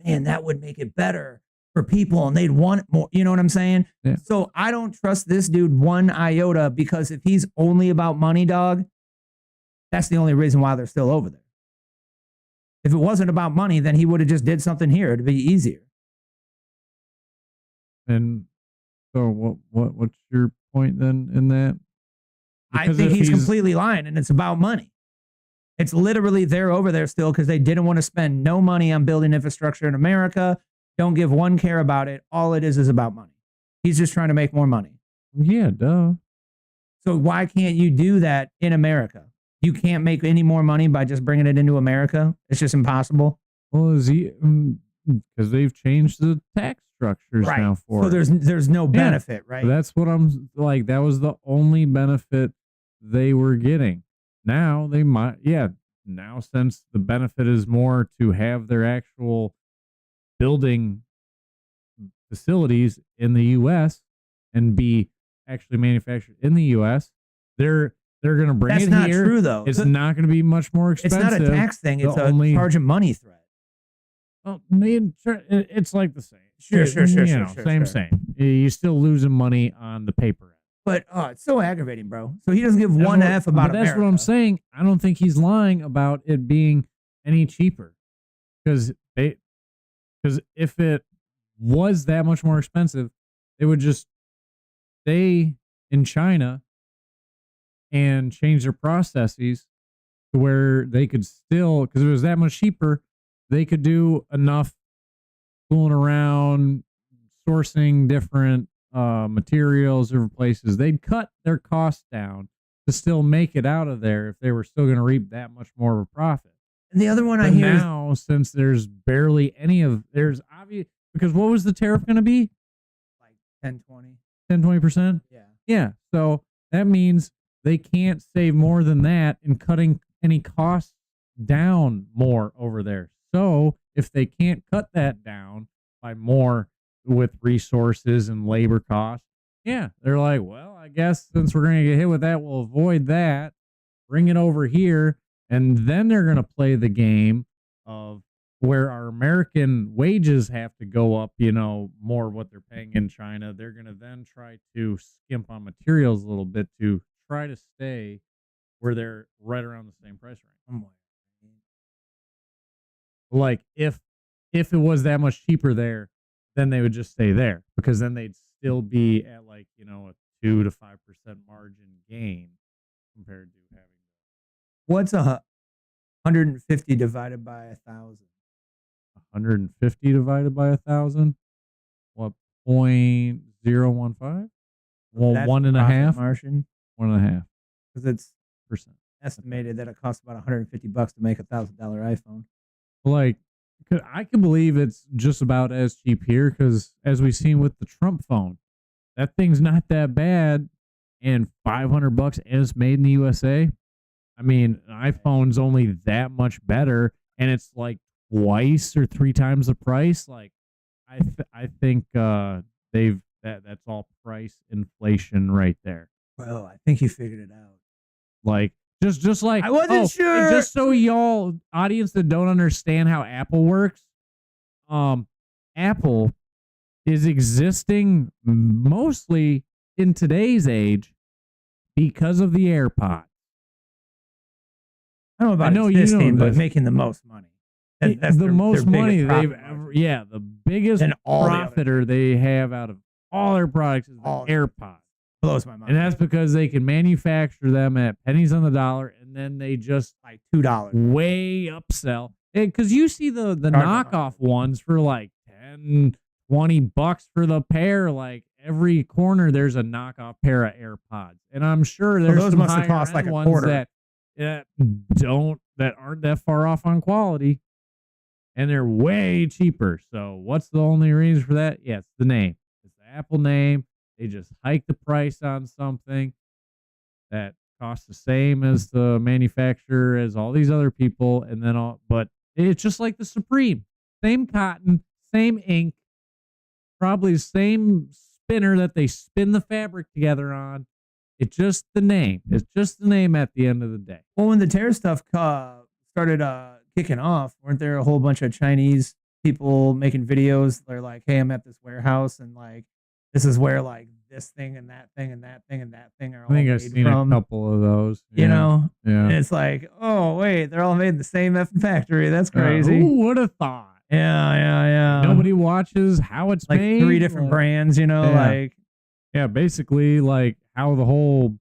man, that would make it better for people and they'd want more. You know what I'm saying? Yeah. So I don't trust this dude one iota, because if he's only about money, dog, that's the only reason why they're still over there. If it wasn't about money, then he would have just did something here. It'd be easier. And so what's your point then in that? I think he's completely lying, and it's about money. It's literally they're over there still because they didn't want to spend no money on building infrastructure in America. Don't give one care about it. All it is about money. He's just trying to make more money. Yeah, duh. So why can't you do that in America? You can't make any more money by just bringing it into America. It's just impossible. Well, because they've changed the tax structures now for so there's no benefit, right? That's what I'm like. That was the only benefit they were getting. Now they might, now since the benefit is more to have their actual building facilities in the U.S. and be actually manufactured in the U.S., they're going to bring That's it not here. true, though. It's not going to be much more expensive. It's not a tax thing. It's a charge of money threat. Well, it's like the same. Sure. Same. You're still losing money on the paper. But it's so aggravating, bro. So he doesn't give one F about But that's America. what I'm saying. I don't think he's lying about it being any cheaper, because if it was that much more expensive, they would just stay in China and change their processes to where they could still, because if it was that much cheaper, they could do enough fooling around, sourcing different materials, different places. They'd cut their costs down to still make it out of there if they were still going to reap that much more of a profit. And the other one but I hear now, since there's barely any of, there's obvious, because what was the tariff going to be? Like 10, 20. 10, 20%? Yeah. Yeah. So that means they can't save more than that in cutting any costs down more over there. So if they can't cut that down by more with resources and labor costs, they're like, well, I guess since we're going to get hit with that, we'll avoid that, bring it over here, and then they're going to play the game of where our American wages have to go up, more what they're paying in China. They're going to then try to skimp on materials a little bit to try to stay where they're right around the same price range. Like if it was that much cheaper there, then they would just stay there, because then they'd still be at a 2 to 5% margin gain compared to having. What's 150 divided by 1,000? 150 divided by 1,000? What, 0.015? Well, That's 1.5 margin. 1.5. Because it's percent estimated that it costs about $150 to make a $1,000 iPhone. Like, I can believe it's just about as cheap here, because as we've seen with the Trump phone, that thing's not that bad, and $500 and it's made in the USA. I mean, an iPhone's only that much better, and it's like twice or 3 times the price. Like, I think that's all price inflation right there. Well, I think you figured it out. Like, just like I wasn't sure. and just so y'all audience that don't understand how Apple works, Apple is existing mostly in today's age because of the AirPods. I don't know about existing, but making the most money. That's the most money biggest they've profit ever. Yeah, the biggest And all the profiter they have out of all their products is the AirPods. Blows my mind. And that's because they can manufacture them at pennies on the dollar, and then they just like $2 way upsell. Because you see the knockoff ones for like $10, $20 for the pair. Like every corner, there's a knockoff pair of AirPods, and I'm sure there's those some must have cost higher-end like a ones quarter. that aren't that far off on quality, and they're way cheaper. So what's the only reason for that? Yeah, it's the name. It's the Apple name. They just hike the price on something that costs the same as the manufacturer, as all these other people, and then but it's just like the Supreme. Same cotton, same ink, probably the same spinner that they spin the fabric together on. It's just the name. It's just the name at the end of the day. Well, when the tariff stuff started kicking off, weren't there a whole bunch of Chinese people making videos? They're like, hey, I'm at this warehouse, and like, this is where like this thing and that thing and that thing and that thing are all I think made I've seen from. a couple of those. You know? Yeah. And it's like, oh, wait, they're all made in the same effing factory. That's crazy. Who would have thought? Yeah. Nobody watches how it's like made. 3 different brands, you know, like. Yeah, basically like how the whole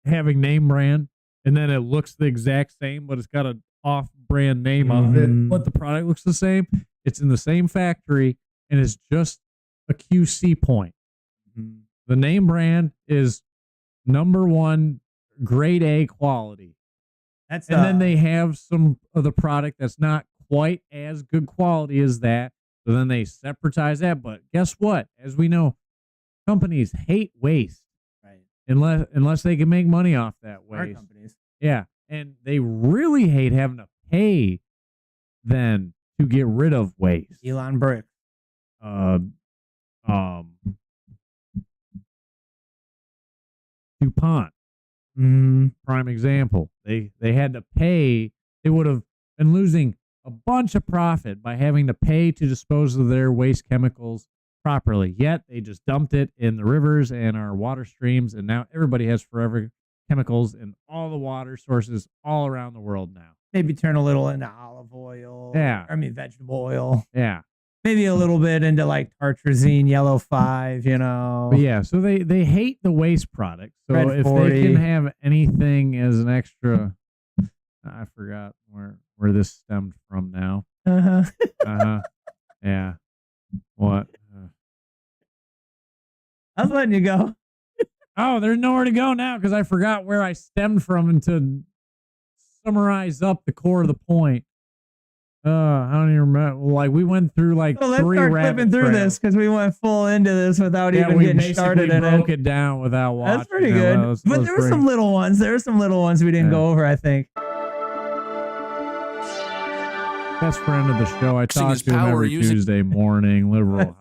having name brand, and then it looks the exact same, but it's got an off-brand name on it, but the product looks the same. It's in the same factory, and it's just a QC point. The name brand is #1 grade A quality. And then they have some of the product that's not quite as good quality as that. So then they separatize that. But guess what? As we know, companies hate waste. Right. Unless they can make money off that Our waste. companies. Yeah. And they really hate having to pay then to get rid of waste. Elon Brick. DuPont. Prime example. They had to pay. They would have been losing a bunch of profit by having to pay to dispose of their waste chemicals properly. Yet they just dumped it in the rivers and our water streams, and now everybody has forever chemicals in all the water sources all around the world now. Maybe turn a little into olive oil. Yeah. Vegetable oil. Yeah. Maybe a little bit into like tartrazine, yellow 5, you know. But yeah, so they hate the waste product. So Red if 40. they can have anything as an extra, I forgot where this stemmed from now. Yeah. What? I was letting you go. Oh, there's nowhere to go now because I forgot where I stemmed from, and to summarize up the core of the point. I don't even remember. Like, we went through like Let's 3 start rabbit flipping through trails. this because we went full into this without even we getting started in broke it. it down without watching. That's pretty it. good. That was But there were some little ones. There were some little ones we didn't go over, I think. Best friend of the show. I talk to him every Tuesday morning. Liberal.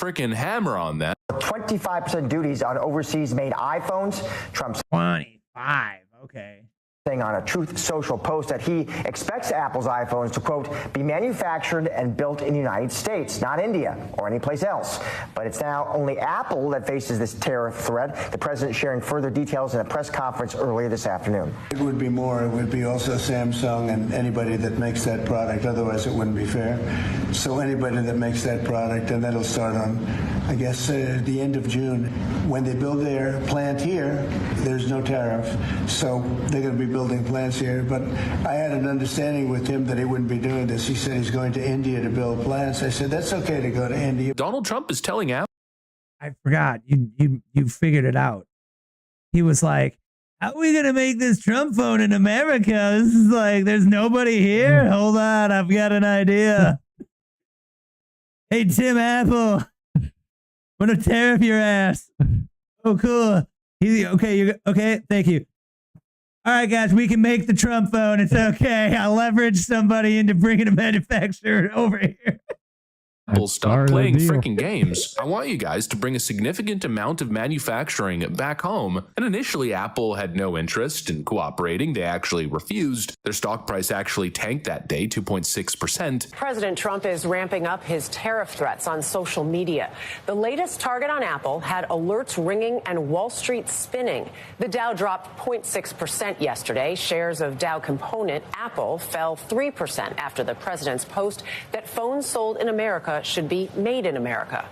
Freaking hammer on that. 25% duties on overseas made iPhones. Trump's 25. Okay. On a Truth Social post that he expects Apple's iPhones to, quote, be manufactured and built in the United States, not India or anyplace else. But it's now only Apple that faces this tariff threat. The president sharing further details in a press conference earlier this afternoon. It would be more. It would be also Samsung and anybody that makes that product. Otherwise, it wouldn't be fair. So anybody that makes that product, and that'll start on, I guess, the end of June. When they build their plant here, there's no tariff. So they're going to be building plants here, but I had an understanding with him that he wouldn't be doing this. He said he's going to India to build plants. I said, that's okay to go to India. Donald Trump is telling Apple. I forgot. You figured it out. He was like, how are we going to make this Trump phone in America? This is like, there's nobody here. Hold on. I've got an idea. Hey, Tim Apple. I'm going to tariff your ass. Oh, cool. Okay. Thank you. All right, guys, we can make the Trump phone. It's okay. I'll leverage somebody into bringing a manufacturer over here. Apple stop playing freaking games. I want you guys to bring a significant amount of manufacturing back home. And initially, Apple had no interest in cooperating. They actually refused. Their stock price actually tanked that day, 2.6%. President Trump is ramping up his tariff threats on social media. The latest target on Apple had alerts ringing and Wall Street spinning. The Dow dropped 0.6% yesterday. Shares of Dow component Apple fell 3% after the president's post that phones sold in America should be made in America.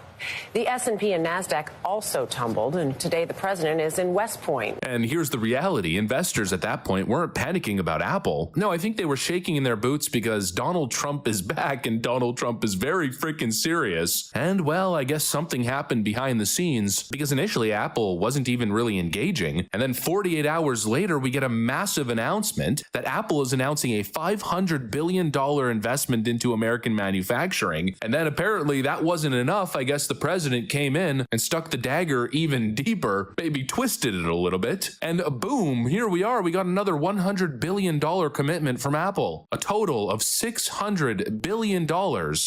The S&P and NASDAQ also tumbled, and today the president is in West Point. And here's the reality. Investors at that point weren't panicking about Apple. No, I think they were shaking in their boots because Donald Trump is back and Donald Trump is very freaking serious. And well, I guess something happened behind the scenes because initially Apple wasn't even really engaging. And then 48 hours later, we get a massive announcement that Apple is announcing a $500 billion investment into American manufacturing. And then apparently that wasn't enough. I guess the president came in and stuck the dagger even deeper, maybe twisted it a little bit. And boom, here we are. We got another $100 billion commitment from Apple. A total of $600 billion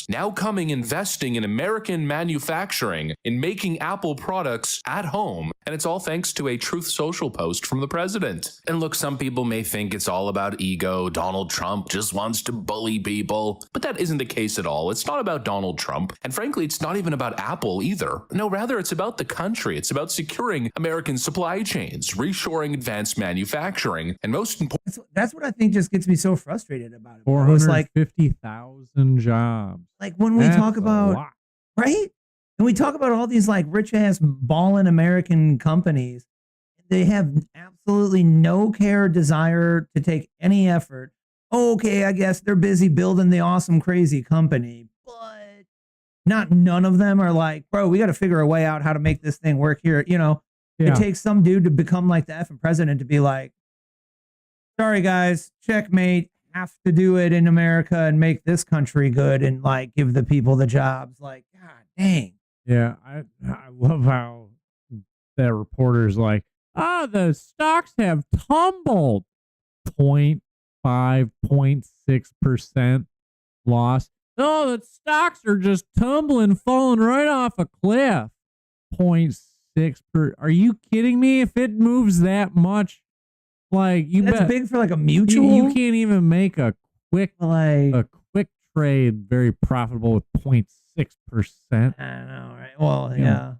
now coming investing in American manufacturing, in making Apple products at home. And it's all thanks to a Truth Social post from the president. And look, some people may think it's all about ego. Donald Trump just wants to bully people. But that isn't the case at all. It's not about Donald Trump. And frankly, it's not even about Apple either. No, rather, it's about the country. It's about securing American supply chains, reshoring advanced manufacturing, and most important. That's what I think just gets me so frustrated about it. 450,000 jobs. Like when we talk about, right? And we talk about all these like rich ass ballin' American companies, they have absolutely no care or desire to take any effort. Okay, I guess they're busy building the awesome, crazy company, but none of them are like, bro, we got to figure a way out how to make this thing work here. You know, It takes some dude to become like the effing president to be like, sorry guys, checkmate, have to do it in America and make this country good and like give the people the jobs. Like, God dang. Yeah, I love how that reporter's like, the stocks have tumbled 0.5, 0.6% loss. No, the stocks are just tumbling, falling right off a cliff. 0.6%. Are you kidding me? If it moves that much, like that's big for like a mutual. You can't even make a quick trade very profitable with 0.6%. I know, right? Well, yeah.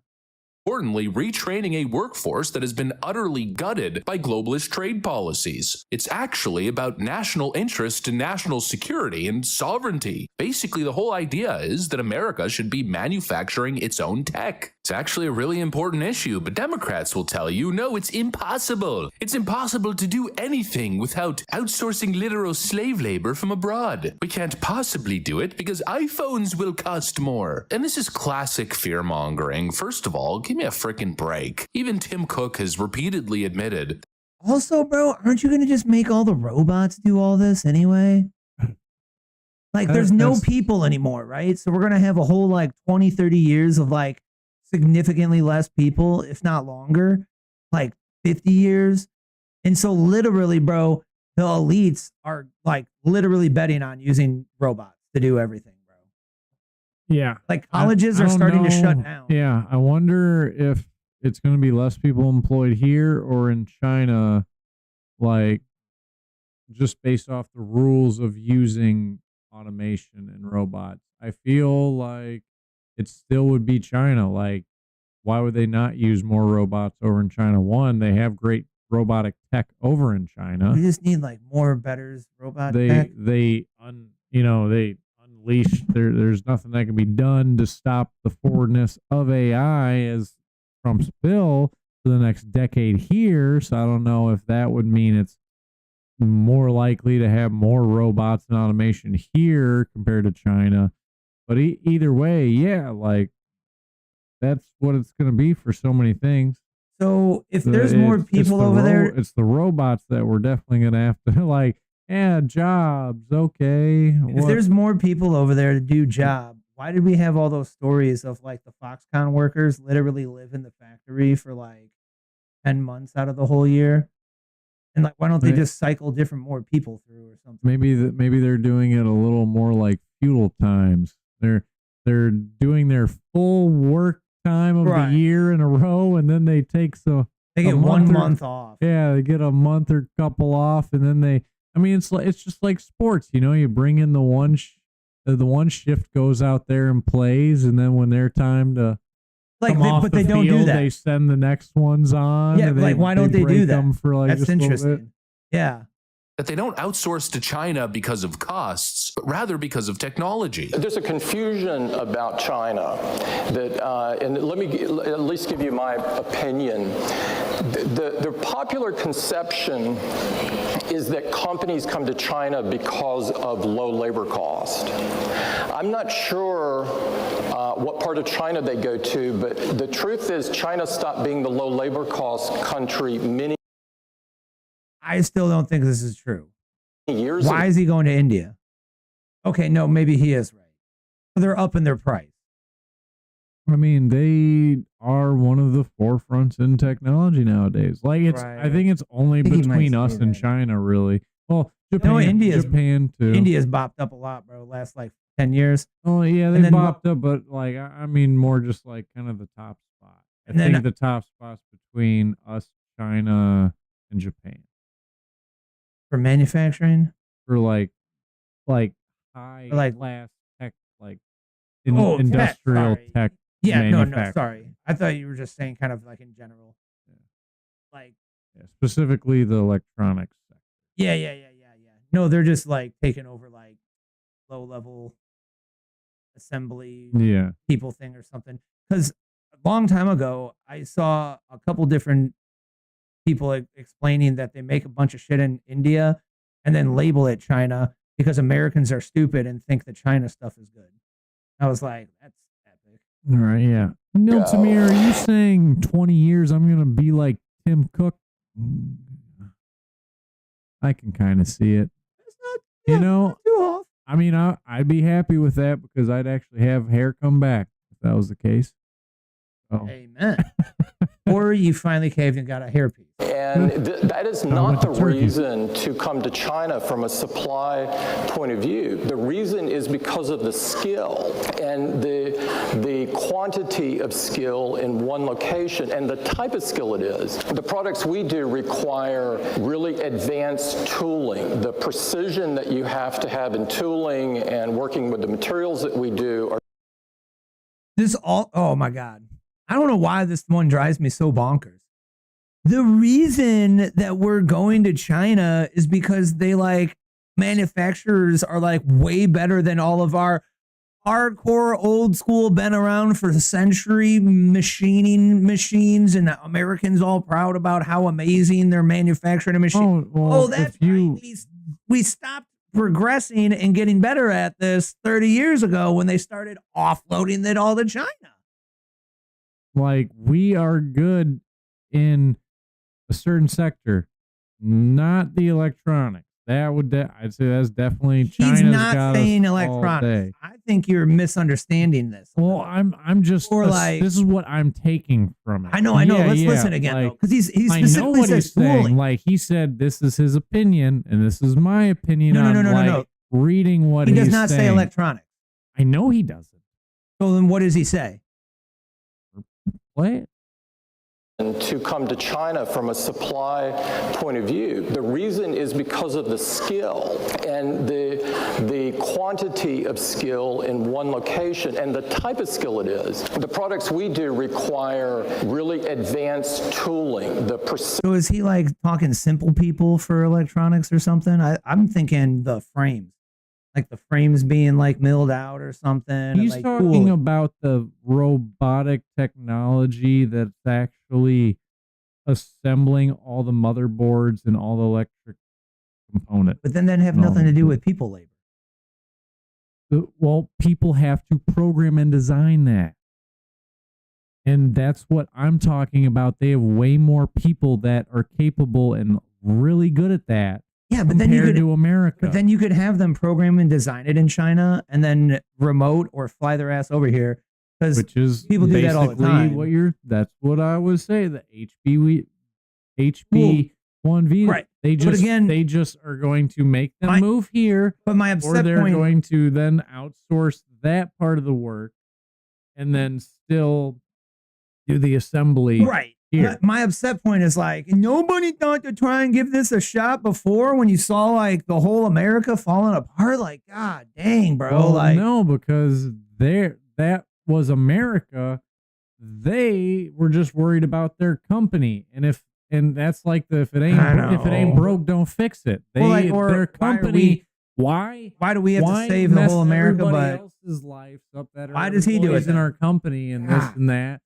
Importantly, retraining a workforce that has been utterly gutted by globalist trade policies. It's actually about national interest and national security and sovereignty. Basically, the whole idea is that America should be manufacturing its own tech. It's actually a really important issue, but Democrats will tell you, no, it's impossible. It's impossible to do anything without outsourcing literal slave labor from abroad. We can't possibly do it because iPhones will cost more. And this is classic fear-mongering. First of all, give me a freaking break. Even Tim Cook has repeatedly admitted. Also, bro, aren't you going to just make all the robots do all this anyway? Like, there's no people anymore, right? So we're going to have a whole, like, 20, 30 years of, like, significantly less people, if not longer, like 50 years. And so literally, bro, the elites are, like, literally betting on using robots to do everything. Yeah. Like colleges are starting to shut down. Yeah. I wonder if it's going to be less people employed here or in China, like just based off the rules of using automation and robots. I feel like it still would be China. Like, why would they not use more robots over in China? One, they have great robotic tech over in China. We just need like more better robot tech. They unleash. There's nothing that can be done to stop the forwardness of AI as Trump's bill for the next decade here. So I don't know if that would mean it's more likely to have more robots and automation here compared to China. But either way, yeah, like that's what it's going to be for so many things. So if there's more people over there, it's the robots that we're definitely going to have to like, yeah, jobs. Okay. If there's more people over there to do jobs, why did we have all those stories of like the Foxconn workers literally live in the factory for like 10 months out of the whole year? And like, why don't they just cycle more people through or something? Maybe they're doing it a little more like feudal times. They're doing their full work time of the year in a row, and then they take they get 1 month off. Yeah, they get a month or couple off, and then they. I mean, it's just like sports, you know. You bring in the one shift goes out there and plays, and then when their time to come off the field, don't do that. They send the next ones on. Yeah, like why don't they do that? For like that's just interesting. Yeah, that they don't outsource to China because of costs, but rather because of technology. There's a confusion about China that, and let me at least give you my opinion. The popular conception is that companies come to China because of low labor cost. I'm not sure what part of China they go to, but the truth is China stopped being the low labor cost country many I still don't think this is true. years Why ago. is he going to India? Okay, no, maybe he is right. They're up in their price. I mean, they are one of the forefronts in technology nowadays. Like it's, I think it's only between us and China, really. Well, Japan, Japan too. India's bopped up a lot, bro. Last like 10 years. Oh yeah, they bopped up, but like I mean, more just like kind of the top spot. I think the top spots between us, China, and Japan for manufacturing, for like high class tech, like industrial tech. Yeah, no, sorry. I thought you were just saying kind of like in general. Like specifically the electronics sector. Yeah. No, they're just like taking over like low level assembly people thing or something. Because a long time ago, I saw a couple different people explaining that they make a bunch of shit in India and then label it China because Americans are stupid and think that China stuff is good. I was like, that's epic. All right, yeah. Neil Tamir, are you saying 20 years I'm going to be like Tim Cook? I can kind of see it. You know, I mean, I'd be happy with that because I'd actually have hair come back if that was the case. Oh. Amen. Or you finally caved and got a hairpiece. And that is not the reason to come to China from a supply point of view. The reason is because of the skill and the quantity of skill in one location and the type of skill it is. The products we do require really advanced tooling. The precision that you have to have in tooling and working with the materials that we do are oh my God. I don't know why this one drives me so bonkers. The reason that we're going to China is because they like manufacturers are like way better than all of our hardcore old school been around for a century machining machines, and Americans all proud about how amazing they're manufacturing a machine. That's right. We stopped progressing and getting better at this 30 years ago when they started offloading it all to China. Like we are good in a certain sector, not the electronics. That would I'd say that's definitely China's. He's not saying electronics. I think you're misunderstanding this. Well, I'm just this is what I'm taking from it. I know. Let's listen again though, because he's I know what he's saying. Like he said, this is his opinion, and this is my opinion. No. Reading what he does not say electronics. I know he doesn't. So then, what does he say? What? And to come to China from a supply point of view. The reason is because of the skill and the quantity of skill in one location and the type of skill it is. The products we do require really advanced tooling. So is he like talking simple people for electronics or something? I'm thinking the frames. Like the frames being like milled out or something. He's like talking about the robotic technology that's actually assembling all the motherboards and all the electric components. But then that have nothing to do with people labor. Well, people have to program and design that. And that's what I'm talking about. They have way more people that are capable and really good at that. Yeah, but then you could to America. But then you could have them program and design it in China and then remote or fly their ass over here, because people do that all the time. That's what I would say. The HP 1V. Right. They just are going to make them move here. But my upset or they're point, going to then outsource that part of the work and then still do the assembly. Right. Here. My upset point is like, nobody thought to try and give this a shot before when you saw like the whole America falling apart. Like, God dang, bro. Well, no, because that was America. They were just worried about their company. And if and that's like the if it ain't broke, don't fix it. Their company. Why do we have to save the whole America? But else's lives up that why does he do it in our company and this and that?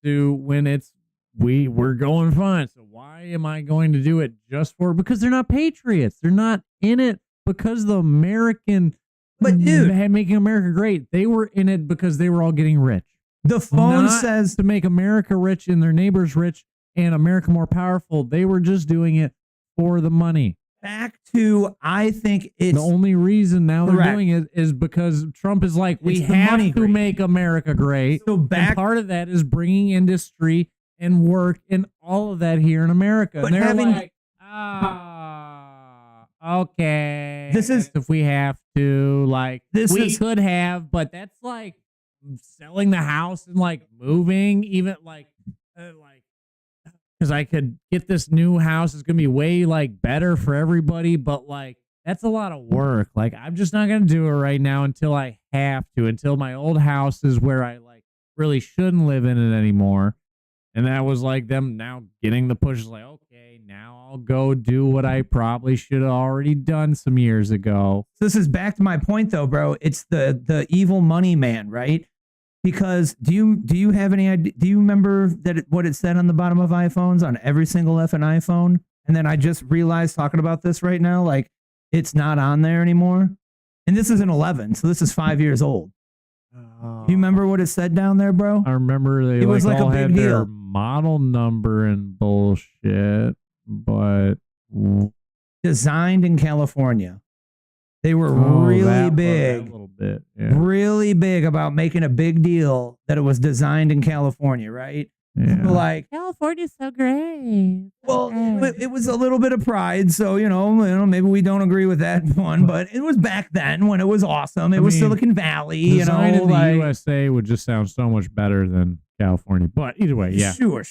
To when it's we're going fine. So why am I going to do it just for? Because they're not patriots. They're not in it because the American. But dude, making America great. They were in it because they were all getting rich. The phone says to make America rich and their neighbors rich and America more powerful. They were just doing it for the money. Back to, I think it's the only reason now they're doing it is because Trump is like, we have to make America great. So and part of that is bringing industry and work and all of that here in America. But and they're like, okay. This is if we have to, like, we could have, but that's like selling the house and like moving, even like because I could get this new house. It's gonna be way like better for everybody, but like that's a lot of work. Like I'm just not gonna do it right now until I have to, until my old house is where I like really shouldn't live in it anymore. And that was like them now getting the push. Like, okay, now I'll go do what I probably should have already done some years ago. So this is back to my point though, bro. It's the evil money man, right? Because do you have any idea? Do you remember what it said on the bottom of iPhones on every single effing iPhone? And then I just realized talking about this right now, like it's not on there anymore. And this is an 11, so this is 5 years old. Do you remember what it said down there, bro? I remember it was like all a big deal. Their model number and bullshit, but designed in California. They were really big, a little bit, really big about making a big deal that it was designed in California, right? Yeah. Like California's so great. Well, it was a little bit of pride, so you know, maybe we don't agree with that one, but it was back then when it was awesome. It was Silicon Valley, you know. In the USA would just sound so much better than California, but either way, yeah, sure.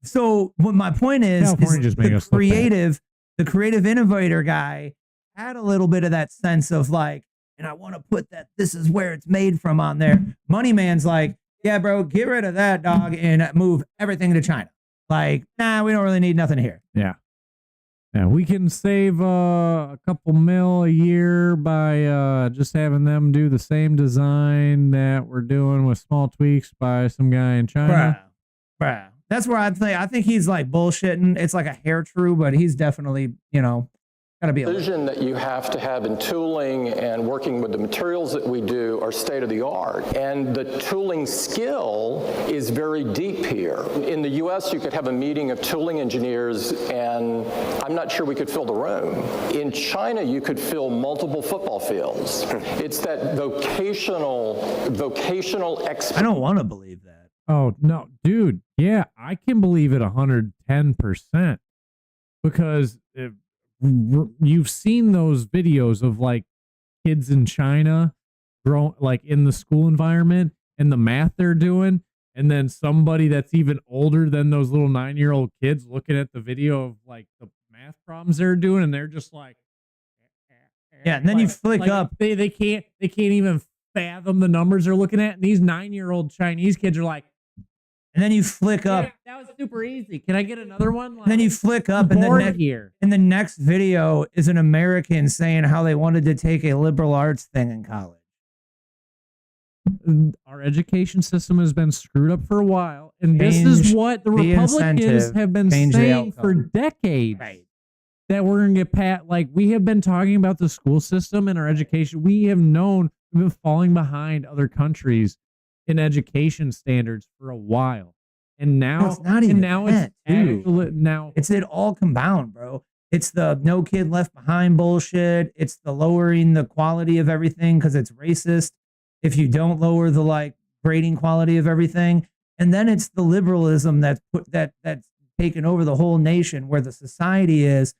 So, what my point is just made us the creative innovator guy had a little bit of that sense of like, and I want to put that this is where it's made from on there. Money man's like, yeah, bro, get rid of that dog and move everything to China. Like, nah, we don't really need nothing here. Yeah. Yeah, we can save a couple mil a year by just having them do the same design that we're doing with small tweaks by some guy in China. Bruh. That's where I think he's like bullshitting. It's like a hair true, but he's definitely, you know, gotta be a vision that you have to have in tooling and working with the materials that we do are state of the art. And the tooling skill is very deep here. In the US, you could have a meeting of tooling engineers and I'm not sure we could fill the room. In China, you could fill multiple football fields. It's that vocational expertise. I don't want to believe that. Oh, no, dude. Yeah, I can believe it 110% because you've seen those videos of like kids in China grow like in the school environment and the math they're doing, and then somebody that's even older than those little 9-year-old kids looking at the video of like the math problems they're doing, and they're just like, yeah. And then you flick up, they can't even fathom the numbers they're looking at, and these 9-year-old Chinese kids are like. And then you flick up. Yeah, that was super easy. Can I get another one? Like, then you flick up, and the next video is an American saying how they wanted to take a liberal arts thing in college. Our education system has been screwed up for a while, and this is what the Republicans have been saying for decades. Right. That we're going to get like we have been talking about the school system and our education. We have known we've been falling behind other countries in education standards for a while, and now it's not even it's it all compound, bro. It's the no kid left behind bullshit. It's the lowering the quality of everything because it's racist if you don't lower the like grading quality of everything, and then it's the liberalism that's taken over the whole nation where the society is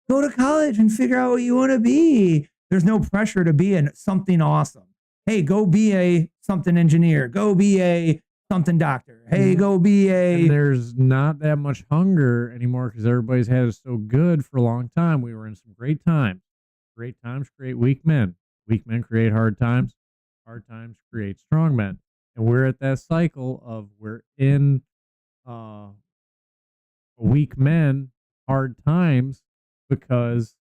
go to college and figure out what you want to be. There's no pressure to be something awesome. Hey, go be a something engineer. Go be a something doctor. Hey, go be a... And there's not that much hunger anymore because everybody's had it so good for a long time. We were in some great times. Great times create weak men. Weak men create hard times. Hard times create strong men. And we're at that cycle of we're in weak men hard times because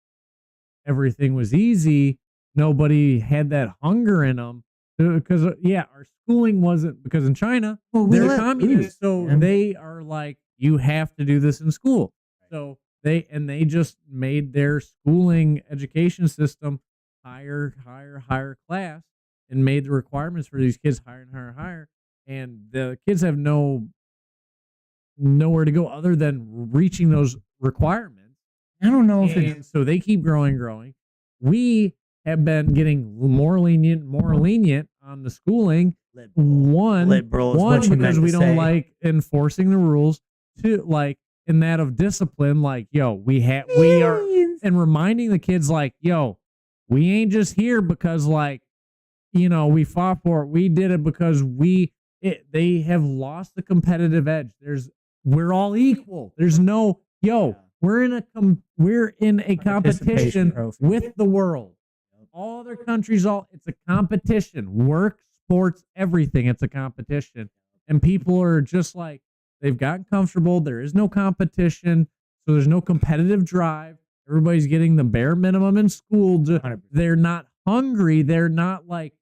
everything was easy. Nobody had that hunger in them because our schooling wasn't, because in China they're communists, so they are like, you have to do this in school. So they just made their schooling education system higher class, and made the requirements for these kids higher and higher, and the kids have nowhere to go other than reaching those requirements. I don't know if so they keep growing. We have been getting more lenient on the schooling. One, because we don't like enforcing the rules. Two, like in that of discipline, like, yo, we are, and reminding the kids, like, yo, we ain't just here because, like, we fought for it. We did it because they have lost the competitive edge. We're all equal. There's no, we're in a competition with the world. All other countries, it's a competition. Work, sports, everything. It's a competition. And people are just like, they've gotten comfortable. There is no competition. So there's no competitive drive. Everybody's getting the bare minimum in school. They're not hungry. They're not like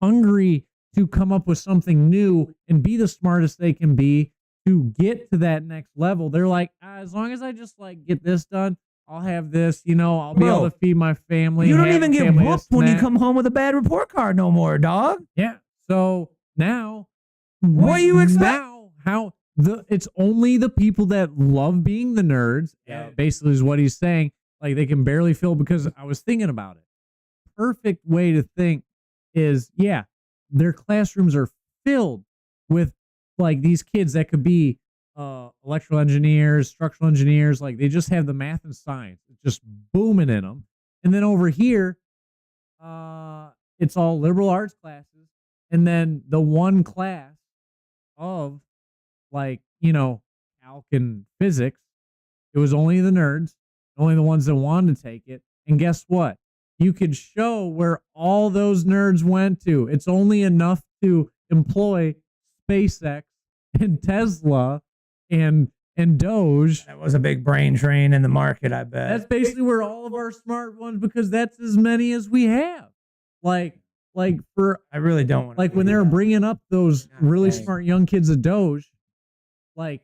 hungry to come up with something new and be the smartest they can be to get to that next level. They're like, as long as I just like get this done, I'll have this, I'll be able to feed my family. You don't even get whooped when you come home with a bad report card no more, dog. Yeah. So now, what do you expect? It's only the people that love being the nerds, basically is what he's saying. Like, they can barely fill, because I was thinking about it. Perfect way to think is, their classrooms are filled with like these kids that could be electrical engineers, structural engineers. Like, they just have the math and science. It's just booming in them. And then over here, it's all liberal arts classes. And then the one class of, like, calc and physics, it was only the nerds, only the ones that wanted to take it. And guess what? You could show where all those nerds went to. It's only enough to employ SpaceX and Tesla and Doge. That was a big brain drain in the market, I bet. That's basically where all of our smart ones, because that's as many as we have. I really don't want to. Like, when they were bringing up those really smart young kids at Doge, like,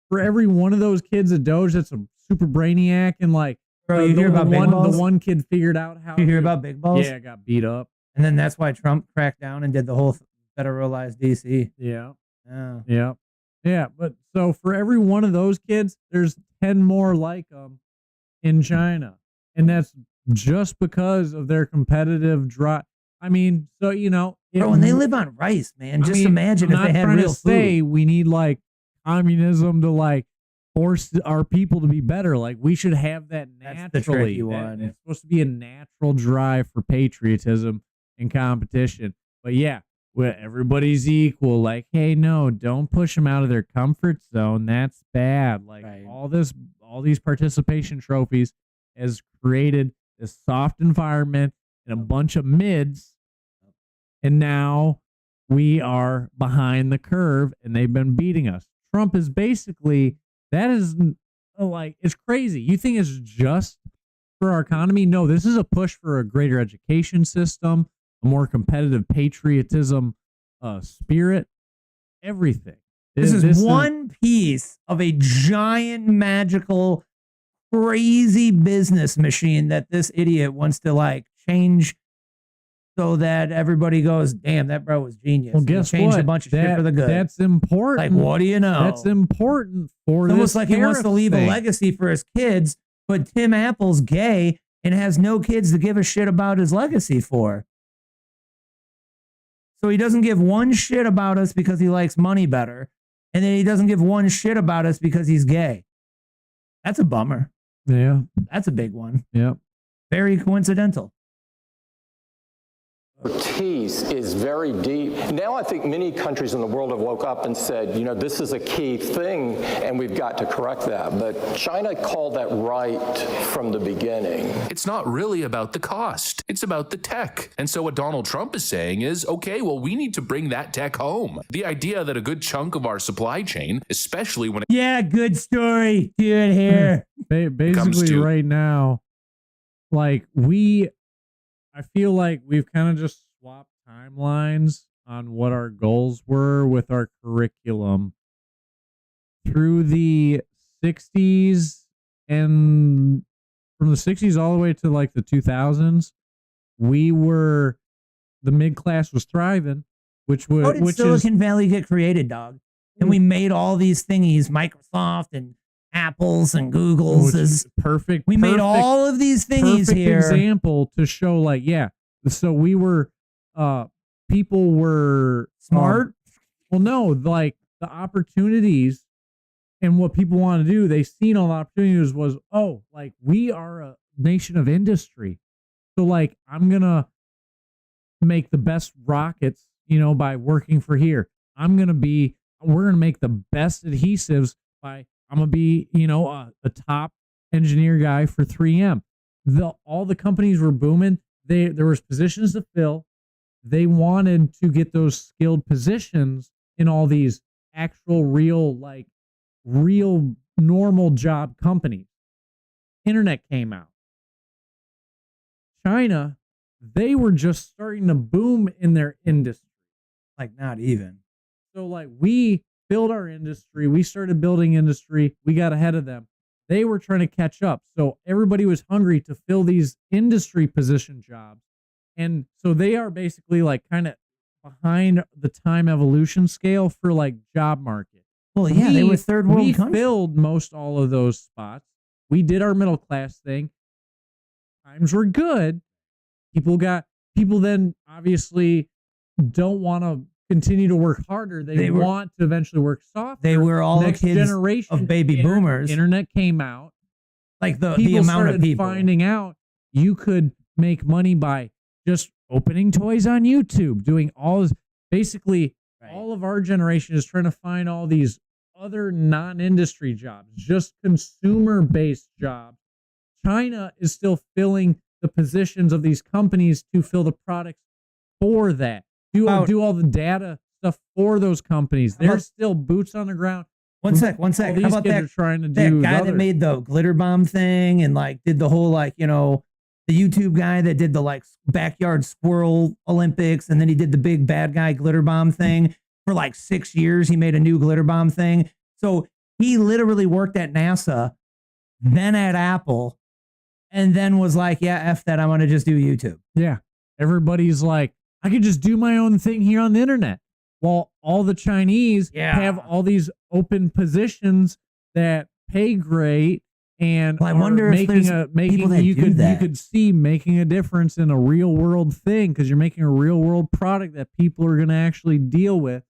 for every one of those kids at Doge that's a super brainiac, and like, bro, you hear about big balls? The one kid figured out how. You hear about big balls? Yeah, got beat up, and then that's why Trump cracked down and did the whole federalized DC. Yeah. But so for every one of those kids, there's 10 more like them in China, and that's just because of their competitive drive. I mean, so bro, when they live on rice, man, just imagine if they had real food. We need like communism to like force our people to be better. Like, we should have that naturally. That's the tricky one. It's supposed to be a natural drive for patriotism and competition. But where everybody's equal. Like, hey, no, don't push them out of their comfort zone. That's bad. Like, all these participation trophies has created this soft environment and a bunch of mids. And now we are behind the curve, and they've been beating us. Trump is basically, it's crazy. You think it's just for our economy? No, this is a push for a greater education system, a more competitive patriotism spirit, everything. This is one piece of a giant, magical, crazy business machine that this idiot wants to like change so that everybody goes, damn, that bro was genius. Well, guess changed what? A bunch of shit for the good. That's important. Like, what do you know? That's important for it's this. Almost like he wants to leave a legacy for his kids, but Tim Apple's gay and has no kids to give a shit about his legacy for. So he doesn't give one shit about us because he likes money better, and then he doesn't give one shit about us because he's gay. That's a bummer. Yeah. That's a big one. Yeah. Very coincidental. expertise is very deep. Now I think many countries in the world have woke up and said, you know, this is a key thing and we've got to correct that. But China called that right from the beginning. It's not really about the cost. It's about the tech. And so what Donald Trump is saying is, okay, well, we need to bring that tech home. The idea that a good chunk of our supply chain, especially when it Yeah, good story. Do it here. Basically right now, like I feel like we've kind of just swapped timelines on what our goals were with our curriculum through the 60s, and from the 60s all the way to like the 2000s, the mid-class was thriving, which was, How did Silicon Valley get created, dog? And we made all these thingies, Microsoft and Apples and Googles is perfect. We made all of these thingies here. Example to show, like, yeah. So we were, people were smart. Well, no, like the opportunities and what people want to do. They seen all the opportunities was, oh, like we are a nation of industry. So like, I'm gonna make the best rockets, you know, by working for here. We're gonna make the best adhesives by. I'm going to be, you know, a top engineer guy for 3M. All the companies were booming. There was positions to fill. They wanted to get those skilled positions in all these actual real normal job companies. Internet came out. China, they were just starting to boom in their industry. Like not even. So like we build our industry. We started building industry. We got ahead of them. They were trying to catch up. So everybody was hungry to fill these industry position jobs. And so they are basically like kind of behind the time evolution scale for like job market. Well, yeah, they were third world country. We filled most all of those spots. We did our middle class thing. Times were good. People then obviously don't want to continue to work harder. They want to eventually work softer. They were all next kids generation of baby boomers. Internet came out. Like the People amount of started people finding out you could make money by just opening toys on YouTube, doing all this. Basically, all of our generation is trying to find all these other non-industry jobs, just consumer-based jobs. China is still filling the positions of these companies to fill the products for that. Do all the data stuff for those companies. There's still boots on the ground. One sec. All How these about kids that? are trying to do That guy that made the glitter bomb thing and like did the whole like, you know, the YouTube guy that did the like backyard squirrel Olympics, and then he did the big bad guy glitter bomb thing for like 6 years. He made a new glitter bomb thing. So he literally worked at NASA, then at Apple, and then was like, yeah, F that, I'm going to just do YouTube. Yeah. Everybody's like, I could just do my own thing here on the internet. Well, all the Chinese have all these open positions that pay great, and I wonder if there's people that you do could see making a difference in a real world thing, because you're making a real world product that people are going to actually deal with.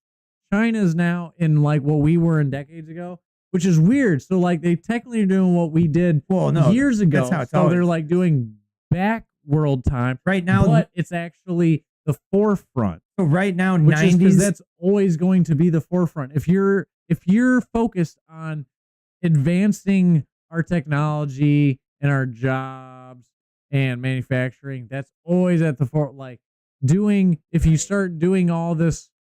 China's now in like what we were in decades ago, which is weird. So like they technically are doing what we did years ago. That's how it's so always. they're like doing back world time right now, but it's actually the forefront. So right now, Which 90s. is that's always going to be the forefront. If you're focused on advancing our technology and our jobs and manufacturing, that's always at the forefront. Like if you start doing all this,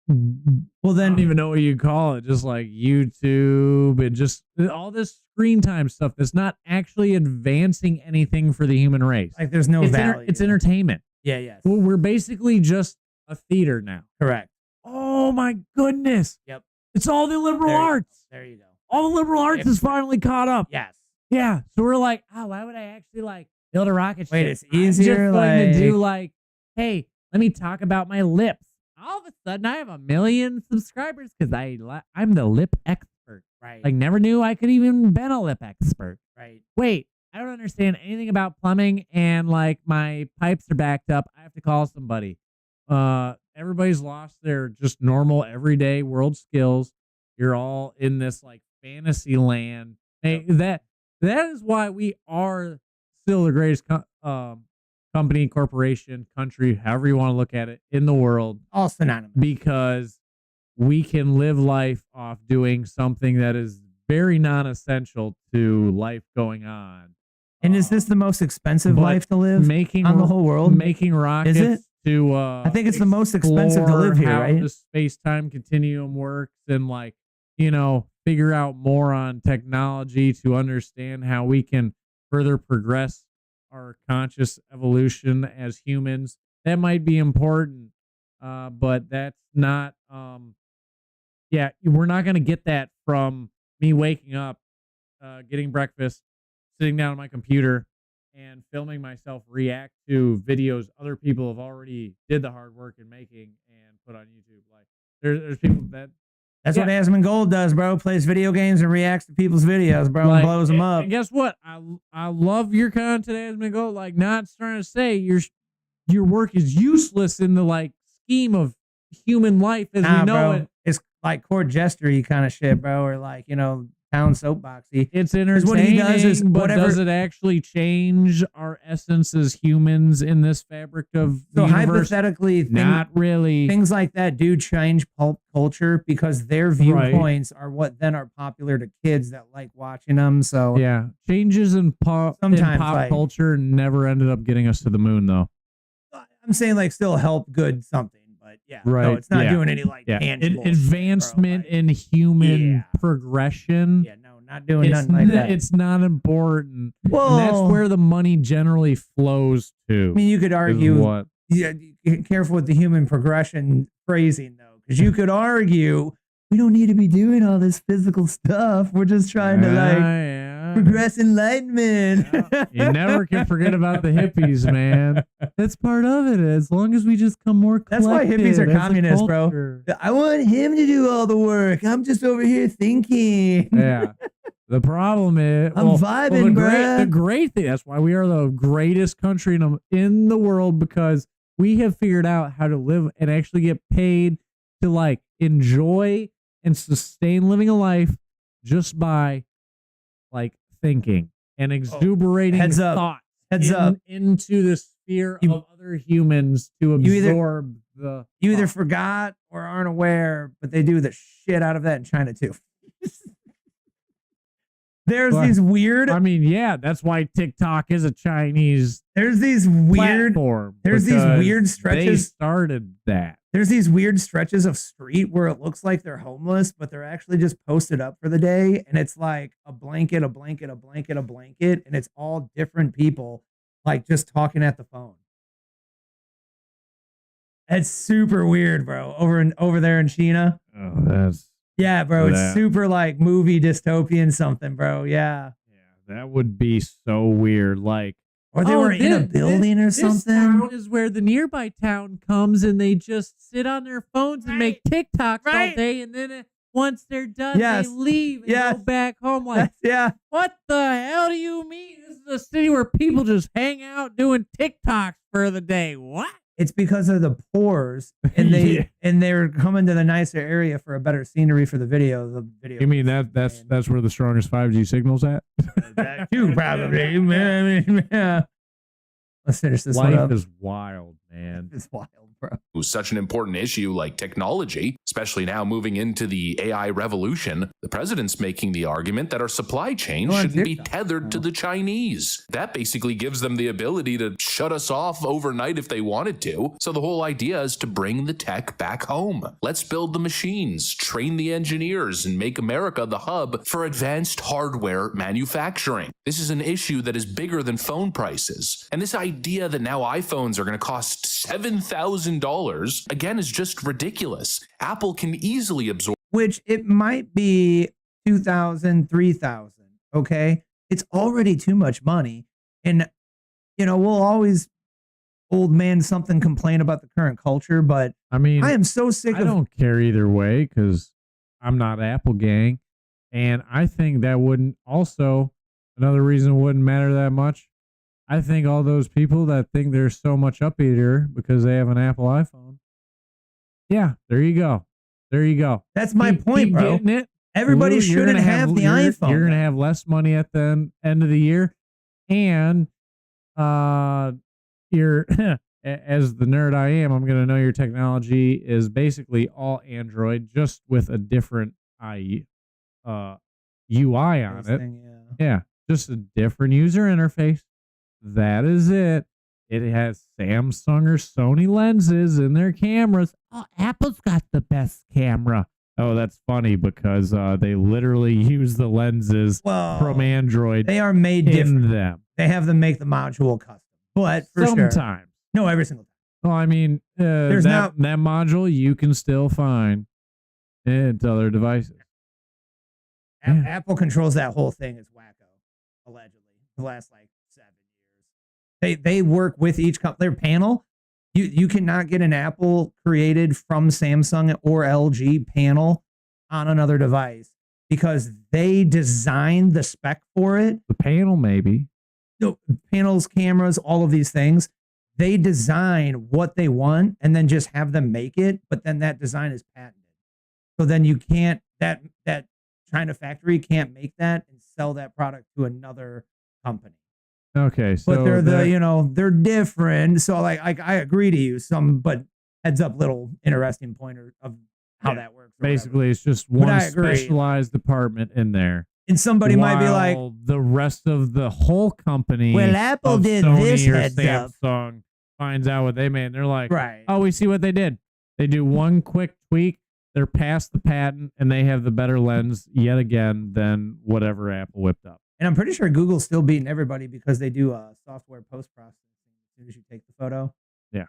well, then I don't even know what you call it, just like YouTube and just all this screen time stuff that's not actually advancing anything for the human race. Like there's no value. It's entertainment. Yeah, yes. Well, we're basically just a theater now. Correct. Oh my goodness. Yep. It's all the liberal arts. There you go. All the liberal arts is finally caught up. Yes. Yeah. So we're like, oh, why would I actually like build a rocket ship? Wait, it's I'm easier just going to do like- like, hey, let me talk about my lips. All of a sudden, I have 1 million subscribers because I'm the lip expert. Right. Like, never knew I could even been a lip expert. Right. Wait, I don't understand anything about plumbing, and like my pipes are backed up. I have to call somebody. Everybody's lost their just normal everyday world skills. You're all in this like fantasy land. Hey, that is why we are still the greatest company, corporation, country, however you want to look at it, in the world. All synonymous. Because we can live life off doing something that is very non-essential to life going on. And is this the most expensive life to live on the whole world? Making rockets. Is it? To I think it's the most expensive to live here, how right? the space-time continuum works and like, you know, figure out more on technology to understand how we can further progress our conscious evolution as humans. That might be important, but that's not, we're not going to get that from me waking up, getting breakfast, sitting down on my computer, and filming myself react to videos other people have already did the hard work in making and put on YouTube. Like there's people that that's what Asmund Gold does, bro. Plays video games and reacts to people's videos, bro, and blows them up. And guess what? I love your content, Asmund Gold. Like, not trying to say your work is useless in the like scheme of human life as we know it. It's like court jester-y kind of shit, bro, or like, you know, town soapboxy. It's entertaining, what he does is but whatever. Does it actually change our essence as humans in this fabric of the So universe? Hypothetically, not really. Things like that do change pulp culture because their viewpoints are what then are popular to kids that like watching them. So yeah, changes in pop like, culture never ended up getting us to the moon, though. I'm saying like still help good something, but yeah, right. no, it's not doing any like tangible advancement in human progression. Yeah, no, not doing nothing like that. It's not important. Well, and that's where the money generally flows to. I mean, you could argue. Yeah, careful with the human progression phrasing though, because you could argue we don't need to be doing all this physical stuff. We're just trying to like progress enlightenment. You never can forget about the hippies, man. That's part of it. As long as we just come more collected. That's why hippies are communists, bro. culture. I want him to do all the work. I'm just over here thinking. Yeah. The problem is, I'm vibing, bro. The great thing, that's why we are the greatest country in the world, because we have figured out how to live and actually get paid to like enjoy and sustain living a life just by like thinking and exuberating thoughts into the sphere of other humans to absorb the. You either forgot or aren't aware, but they do the shit out of that in China too. There's these weird. I mean, yeah, that's why TikTok is a Chinese. There's these weird. Platform. There's these weird stretches. They started that. There's these weird stretches of street where it looks like they're homeless, but they're actually just posted up for the day, and it's like a blanket, a blanket, a blanket, a blanket, and it's all different people, like just talking at the phone. It's super weird, bro. Over there in China. Oh, that's. Yeah, bro, it's super like movie dystopian something, bro. Yeah. Yeah, that would be so weird. Like, or they were in a building or something. This town is where the nearby town comes and they just sit on their phones and make TikToks all day, and then once they're done, they leave and go back home. Like, what the hell do you mean? This is a city where people just hang out doing TikToks for the day. What? It's because of the pores, and they're coming to the nicer area for a better scenery for the video. You mean that's where the strongest 5G signal's at? That too, probably. Yeah. Let's finish this one up. Life is wild, man. It's wild, bro. Such an important issue like technology, especially now moving into the AI revolution, the president's making the argument that our supply chain shouldn't be tethered to the Chinese. That basically gives them the ability to shut us off overnight if they wanted to. So the whole idea is to bring the tech back home. Let's build the machines, train the engineers, and make America the hub for advanced hardware manufacturing. This is an issue that is bigger than phone prices. And this idea that now iPhones are going to cost $7,000 again is just ridiculous. Apple can easily absorb. Which it might be 2,000, 3,000. Okay. It's already too much money. And, you know, we'll always old man something complain about the current culture, but I mean, I am so sick I don't care either way because I'm not Apple gang. And I think that wouldn't also, another reason it wouldn't matter that much. I think all those people that think they're so much up eater because they have an Apple iPhone. Yeah, there you go. There you go. That's my point, bro. Getting it. Everybody shouldn't have the iPhone. You're going to have less money at the end of the year. And, your as the nerd I am, I'm going to know your technology is basically all Android, just with a different UI on it. Yeah, just a different user interface. That is it. It has Samsung or Sony lenses in their cameras. Oh, Apple's got the best camera. Oh, that's funny because they literally use the lenses from Android. They are made in different. them. They have them make the module custom, but for sure. Sometimes. No, every single time. Well, I mean, that module you can still find in other devices. Apple controls that whole thing as wacko, allegedly, the last like 7 years. They work with each their panel. You cannot get an Apple created from Samsung or LG panel on another device because they designed the spec for it. The panel, maybe. No, panels, cameras, all of these things. They design what they want and then just have them make it, but then that design is patented. So then you can't that China factory can't make that and sell that product to another company. Okay, so but they're they're different. So like I agree to you but heads up little interesting pointer of how that works. Basically, it's just one specialized department in there. And somebody might be like, the rest of the whole company. Well, Apple did Sony this. Or Heads Samsung up. Finds out what they made. And they're like, right. Oh, we see what they did. They do one quick tweak. They're past the patent, and they have the better lens yet again than whatever Apple whipped up. And I'm pretty sure Google's still beating everybody because they do software post-processing as soon as you take the photo. Yeah.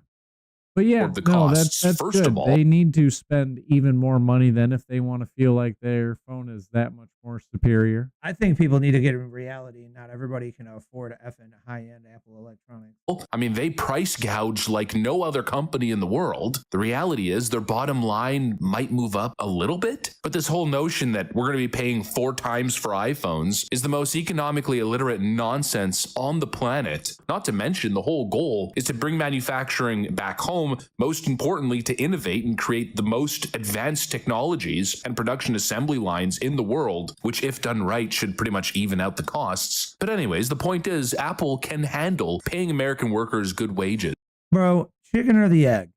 But yeah, the no, costs, that's first good. of all. They need to spend even more money than if they want to feel like their phone is that much more superior. I think people need to get in reality. Not everybody can afford a effing high-end Apple electronics. I mean, they price gouge like no other company in the world. The reality is their bottom line might move up a little bit, but this whole notion that we're going to be paying 4 times for iPhones is the most economically illiterate nonsense on the planet. Not to mention the whole goal is to bring manufacturing back home, most importantly to innovate and create the most advanced technologies and production assembly lines in the world, which if done right should pretty much even out the costs. But anyways, the point is Apple can handle paying American workers good wages. Bro, chicken or the egg?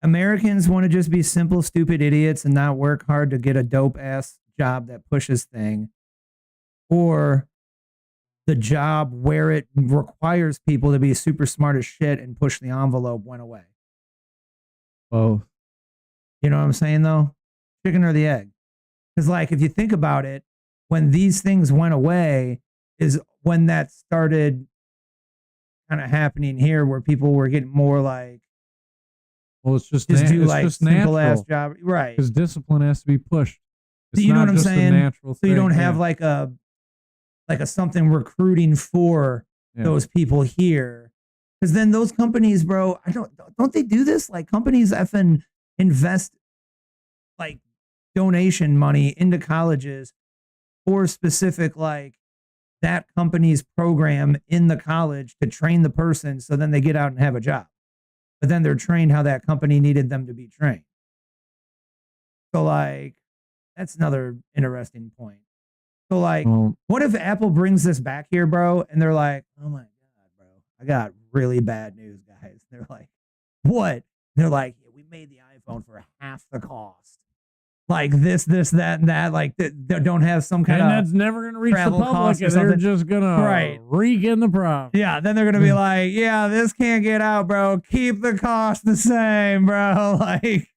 Americans want to just be simple, stupid idiots and not work hard to get a dope ass job that pushes thing, or the job where it requires people to be super smart as shit and push the envelope went away. Oh, you know what I'm saying though? Chicken or the egg? Because like, if you think about it, when these things went away is when that started kind of happening here, where people were getting more like, well, it's just do it's like just simple ass natural. job, right? Because discipline has to be pushed. It's You know not what I'm just a saying? natural So you thing, don't have yeah. like a something recruiting for those people here. Because then those companies, bro, don't they do this? Like companies effing invest like donation money into colleges for specific like that company's program in the college to train the person so then they get out and have a job. But then they're trained how that company needed them to be trained. So like that's another interesting point. So like, what if Apple brings this back here, bro? And they're like, oh my God, bro, I got really bad news, guys. They're like, what? And they're like, yeah, we made the iPhone for half the cost. Like this, that, and that. Like they don't have some kind of. And that's never going to reach the travel public. costs or And they're something. just going to reek in the profit. Yeah, then they're gonna be like, yeah, this can't get out, bro. Keep the cost the same, bro. Like,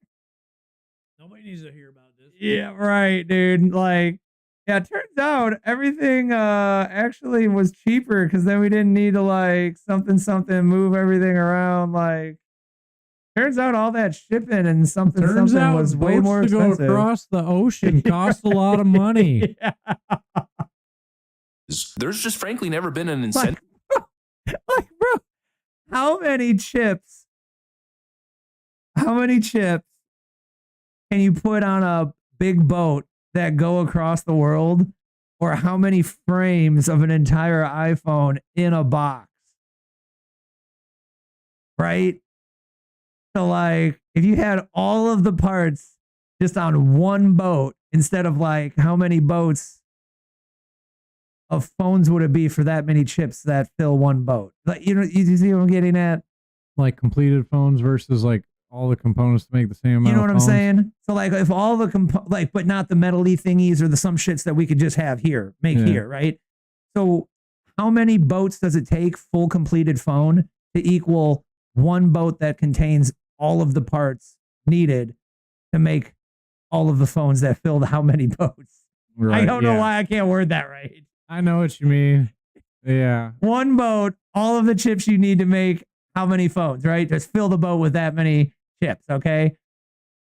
Nobody needs to hear about this. yeah, right, dude. Like, yeah, it turns out everything actually was cheaper because then we didn't need to like something move everything around. Like, turns out all that shipping and something was way more to expensive. go across the ocean cost a lot of money. Yeah. There's just frankly never been an incentive. Like, bro, how many chips can you put on a big boat that go across the world? Or how many frames of an entire iPhone in a box? Right? So like, if you had all of the parts just on one boat instead of like how many boats of phones would it be for that many chips that fill one boat? Like, you see what I'm getting at? Like completed phones versus like all the components to make the same amount. You know what of I'm phones? saying? So like, if all the but not the metal-y thingies or some shits that we could just have here, make here, right? So how many boats does it take full completed phone to equal one boat that contains all of the parts needed to make all of the phones that fill how many boats? Right, I don't know why I can't word that right. I know what you mean. Yeah. One boat, all of the chips you need to make how many phones, right? Just fill the boat with that many chips, okay?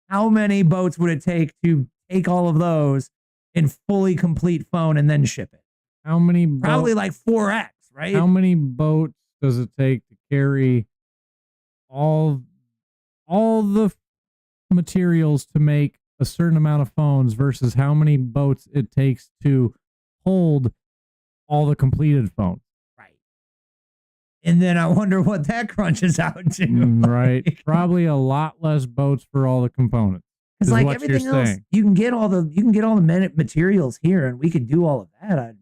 How many boats would it take to take all of those in fully complete phone and then ship it? How many? Probably like 4x, right? How many boats does it take to carry all the materials to make a certain amount of phones versus how many boats it takes to hold all the completed phones? Right. And then I wonder what that crunches out to. Right. Probably a lot less boats for all the components. Because like everything else, you can get all the materials here, and we could do all of that.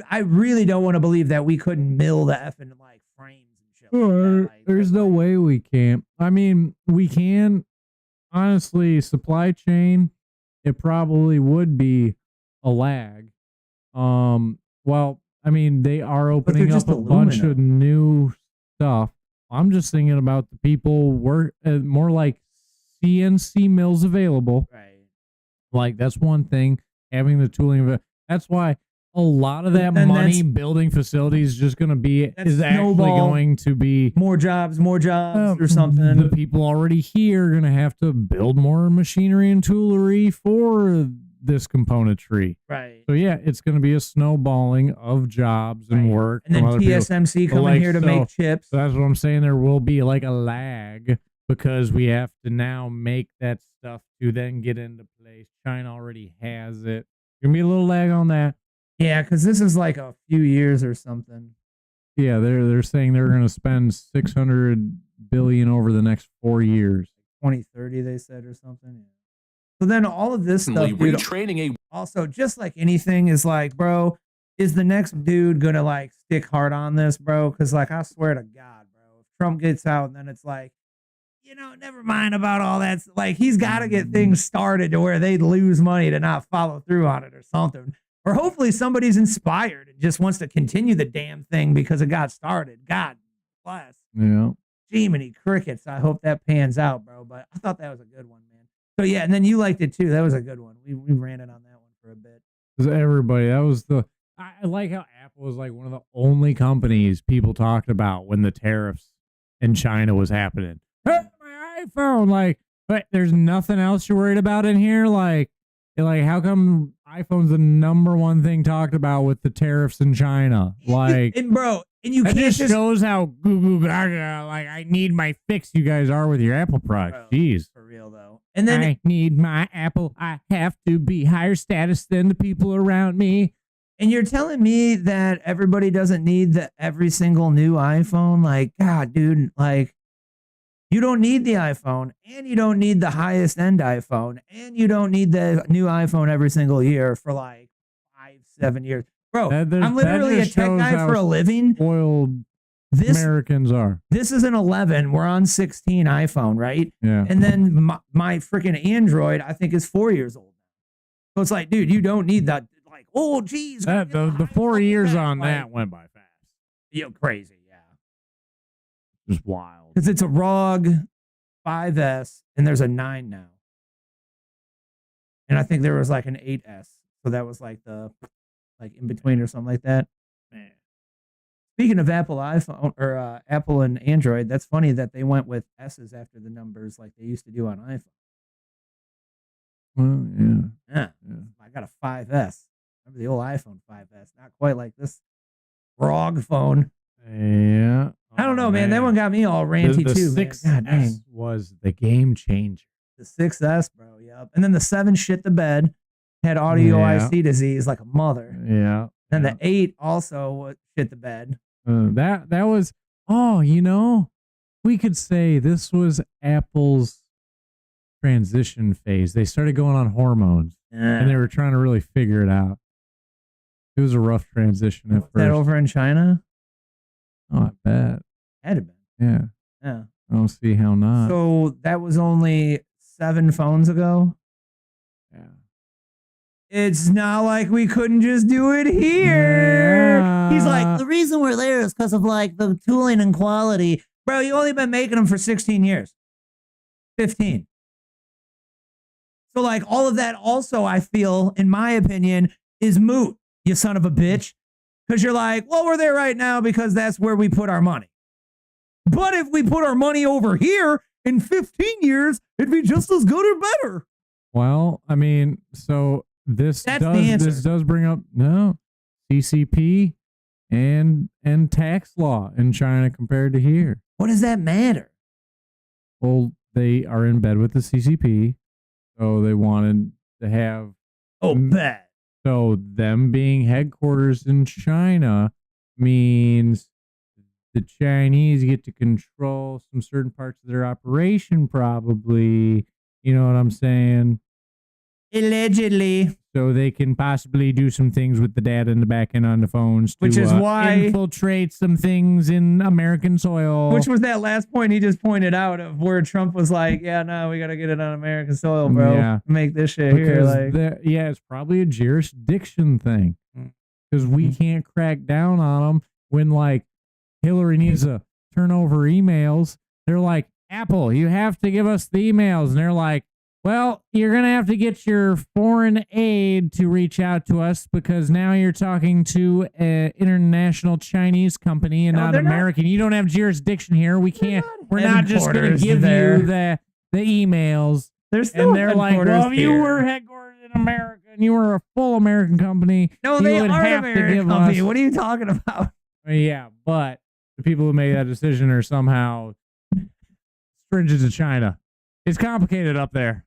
I really don't want to believe that we couldn't mill the effing like frames and shit. Like that. Like, there's no way we can't. I mean, we can. Honestly, supply chain, it probably would be a lag. Well, I mean, they are opening up a bunch of new stuff. I'm just thinking about the people more like CNC mills available. Right. Like that's one thing. Having the tooling of it. That's why a lot of that money building facilities is just going to be actually going to be more jobs or something. The people already here are going to have to build more machinery and toolery for this componentry. Right. So yeah, it's going to be a snowballing of jobs and work. And then TSMC coming here to make chips. So that's what I'm saying. There will be like a lag because we have to now make that stuff to then get into place. China already has it. Gonna be a little lag on that. Yeah, because this is like a few years or something. Yeah, they're saying they're going to spend $600 billion over the next 4 years. 2030, they said, or something. Yeah. So then all of this stuff, dude, retraining also just like anything is like, bro, is the next dude gonna like stick hard on this, bro? Because like I swear to God, bro, if Trump gets out and then it's like, never mind about all that. Like he's got to get things started to where they lose money to not follow through on it or something. Or hopefully somebody's inspired and just wants to continue the damn thing because it got started. God bless. Yeah. Jiminy crickets. I hope that pans out, bro. But I thought that was a good one, man. So yeah, and then you liked it too. That was a good one. We ran it on that one for a bit. Everybody, that was I like how Apple was like one of the only companies people talked about when the tariffs in China was happening. Hey, my iPhone, like, but there's nothing else you're worried about in here, like how come iPhone's the number one thing talked about with the tariffs in China? Like, and bro, and you it can't just shows how goo gaga, like I need my fix you guys are with your Apple products. Jeez, for real though. And then I need my Apple. I have to be higher status than the people around me. And you're telling me that everybody doesn't need every single new iPhone? Like, God, dude, like. You don't need the iPhone, and you don't need the highest end iPhone, and you don't need the new iPhone every single year for like 5-7 years. Bro, I'm literally a tech guy for a living. Spoiled Americans are. This is an 11. We're on 16 iPhone, right? Yeah. And then my freaking Android, I think, is 4 years old. So it's like, dude, you don't need that. Like, oh, geez. The 4 years on that went by fast. Crazy. Just wild. Because it's a ROG 5S and there's a 9 now. And I think there was like an 8S. So that was like the in between or something like that. Man. Speaking of Apple iPhone or Apple and Android, that's funny that they went with S's after the numbers like they used to do on iPhone. Well, yeah. I got a 5S. Remember the old iPhone 5S? Not quite like this ROG phone. Yeah. I don't know, man. That one got me all ranty too. The 6S was the game changer. The 6S, bro. Yep. And then the 7 shit the bed, had audio IC disease like a mother. Yeah. And the 8 also shit the bed. That was, we could say this was Apple's transition phase. They started going on hormones and they were trying to really figure it out. It was a rough transition at first. That over in China? Oh, I bet. Had to been. Yeah. Yeah. I don't see how not. So that was only 7 phones ago. Yeah. It's not like we couldn't just do it here. Yeah. He's like, the reason we're there is because of like the tooling and quality. Bro, you only been making them for 16 years. 15. So like all of that also, I feel, in my opinion, is moot, you son of a bitch. Because you're like, well, we're there right now because that's where we put our money. But if we put our money over here in 15 years, it'd be just as good or better. Well, I mean, so this does bring up CCP and tax law in China compared to here. What does that matter? Well, they are in bed with the CCP, so they wanted to have. Oh, bad. So them being headquarters in China means the Chinese get to control some certain parts of their operation, probably. You know what I'm saying? Allegedly. So they can possibly do some things with the data in the back end on the phones. Which is why infiltrate some things in American soil. Which was that last point he just pointed out of where Trump was like, yeah, no, we got to get it on American soil, bro. Yeah. Make this shit here. Like, it's probably a jurisdiction thing. Because we can't crack down on them when, like, Hillary needs to turn over emails. They're like, Apple, you have to give us the emails. And they're like, well, you're going to have to get your foreign aid to reach out to us because now you're talking to an international Chinese company and not American. You don't have jurisdiction here. We can't. We're not just going to give you the emails. And they're like, well, if you were headquartered in America and you were a full American company, no, they are an American company. What are you talking about? Yeah, but the people who made that decision are somehow stringent to China. It's complicated up there.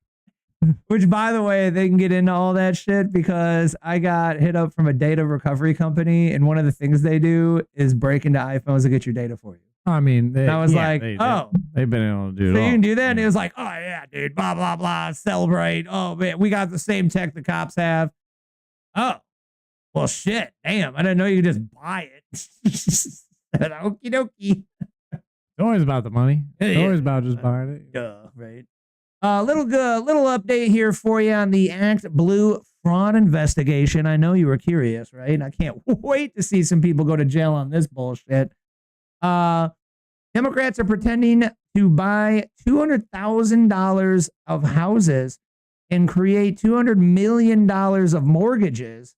Which, by the way, they can get into all that shit because I got hit up from a data recovery company, and one of the things they do is break into iPhones to get your data for you. I mean, they've been able to do it. So all. you can do that, and it was like, oh yeah, dude, blah blah blah, celebrate. Oh man, we got the same tech the cops have. Oh, well, shit, damn, I didn't know you could just buy it. Okie dokie. It's always about the money. It's always about just buying it. Yeah, right. Little update here for you on the Act Blue fraud investigation. I know you were curious, right? And I can't wait to see some people go to jail on this bullshit. Democrats are pretending to buy $200,000 of houses and create $200 million of mortgages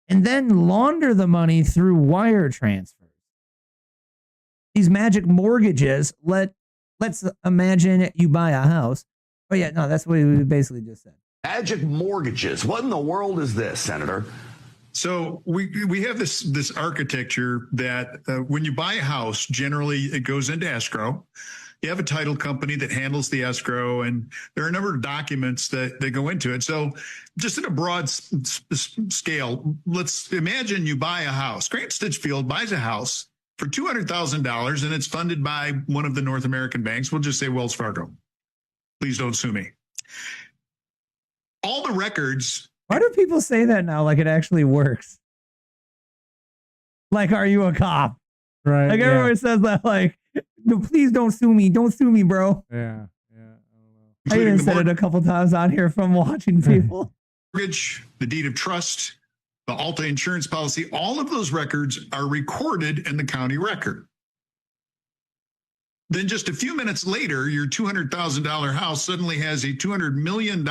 and then launder the money through wire transfers. These magic mortgages, let's imagine you buy a house. Oh, yeah, no, that's what we basically just said. Magic mortgages. What in the world is this, Senator? So we have this architecture that when you buy a house, generally it goes into escrow. You have a title company that handles the escrow, and there are a number of documents that go into it. So just at a broad scale, let's imagine you buy a house. Grant Stinchfield buys a house for $200,000, and it's funded by one of the North American banks. We'll just say Wells Fargo. Please don't sue me. All the records. Why do people say that now like it actually works? Like, are you a cop? Right. Like, everyone says that, like, no, please don't sue me. Don't sue me, bro. Yeah. I even said it a couple times out here from watching people. Mortgage, the deed of trust, the Alta insurance policy, all of those records are recorded in the county record. Then just a few minutes later, your $200,000 house suddenly has a $200 million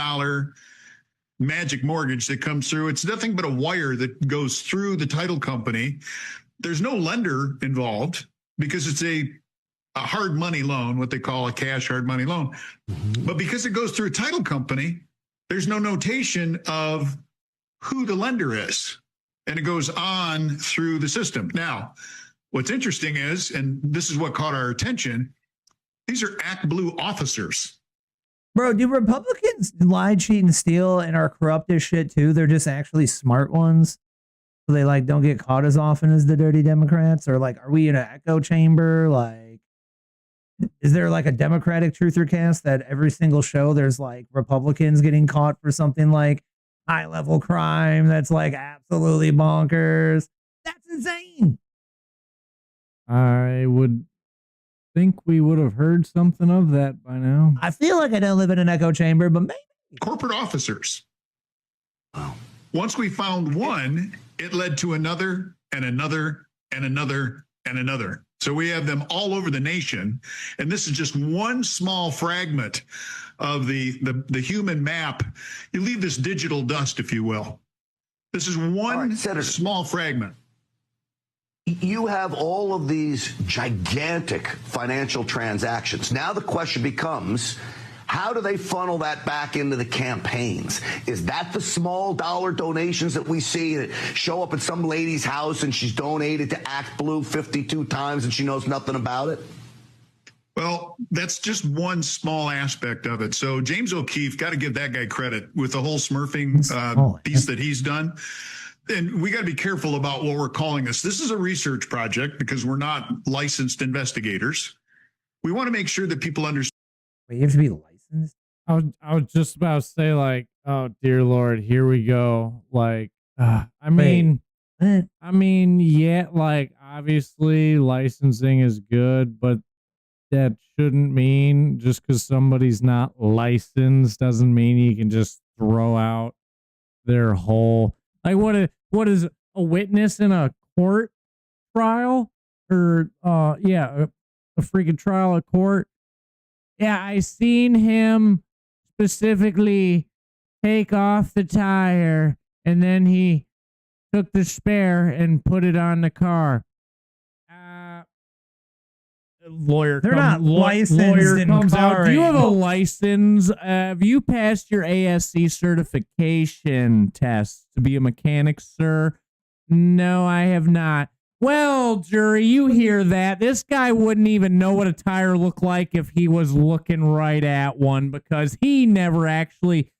magic mortgage that comes through. It's nothing but a wire that goes through the title company. There's no lender involved because it's a hard money loan, what they call a cash hard money loan. But because it goes through a title company, there's no notation of who the lender is. And it goes on through the system. Now, what's interesting is, and this is what caught our attention, these are Act Blue officers. Bro, do Republicans lie, cheat, and steal and are corrupt as shit too? They're just actually smart ones. So they like don't get caught as often as the dirty Democrats? Or like, are we in an echo chamber? Like, is there like a Democratic truther cast that every single show there's like Republicans getting caught for something like high-level crime that's like absolutely bonkers. That's insane. I would think we would have heard something of that by now. I feel like I don't live in an echo chamber, but maybe. Corporate officers. Once we found one, it led to another and another and another and another. So we have them all over the nation. And this is just one small fragment of the human map. You leave this digital dust, if you will. This is one small fragment. You have all of these gigantic financial transactions. Now the question becomes, how do they funnel that back into the campaigns? Is that the small dollar donations that we see that show up at some lady's house and she's donated to Act Blue 52 times and she knows nothing about it? Well, that's just one small aspect of it. So James O'Keefe, got to give that guy credit with the whole smurfing piece that he's done. And we got to be careful about what we're calling this. This is a research project because we're not licensed investigators. We want to make sure that people understand. Wait, you have to be licensed? I was just about to say, like, oh dear Lord, here we go. Like, I mean, yeah, like obviously licensing is good, but that shouldn't mean just because somebody's not licensed doesn't mean you can just throw out their whole. Like, what is a witness in a court trial or a freaking trial at court? Yeah, I seen him specifically take off the tire and then he took the spare and put it on the car. Lawyer, they're not licensed. Lawyer comes out. Do you have a carring. license? Have you passed your ASC certification test to be a mechanic, sir? No, I have not. Well, jury, you hear that. This guy wouldn't even know what a tire looked like if he was looking right at one because he never actually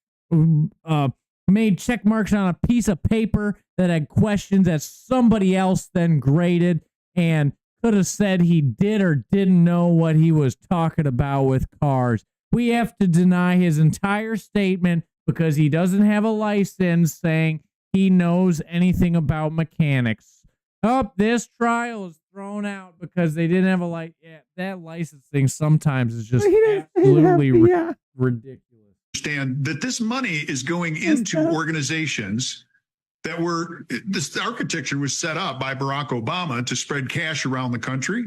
made check marks on a piece of paper that had questions that somebody else then graded and could have said he did or didn't know what he was talking about with cars. We have to deny his entire statement because he doesn't have a license saying he knows anything about mechanics. Oh, this trial is thrown out because they didn't have a license. Yeah, that licensing sometimes is just absolutely ridiculous. Understand that this money is going into organizations that were, this architecture was set up by Barack Obama to spread cash around the country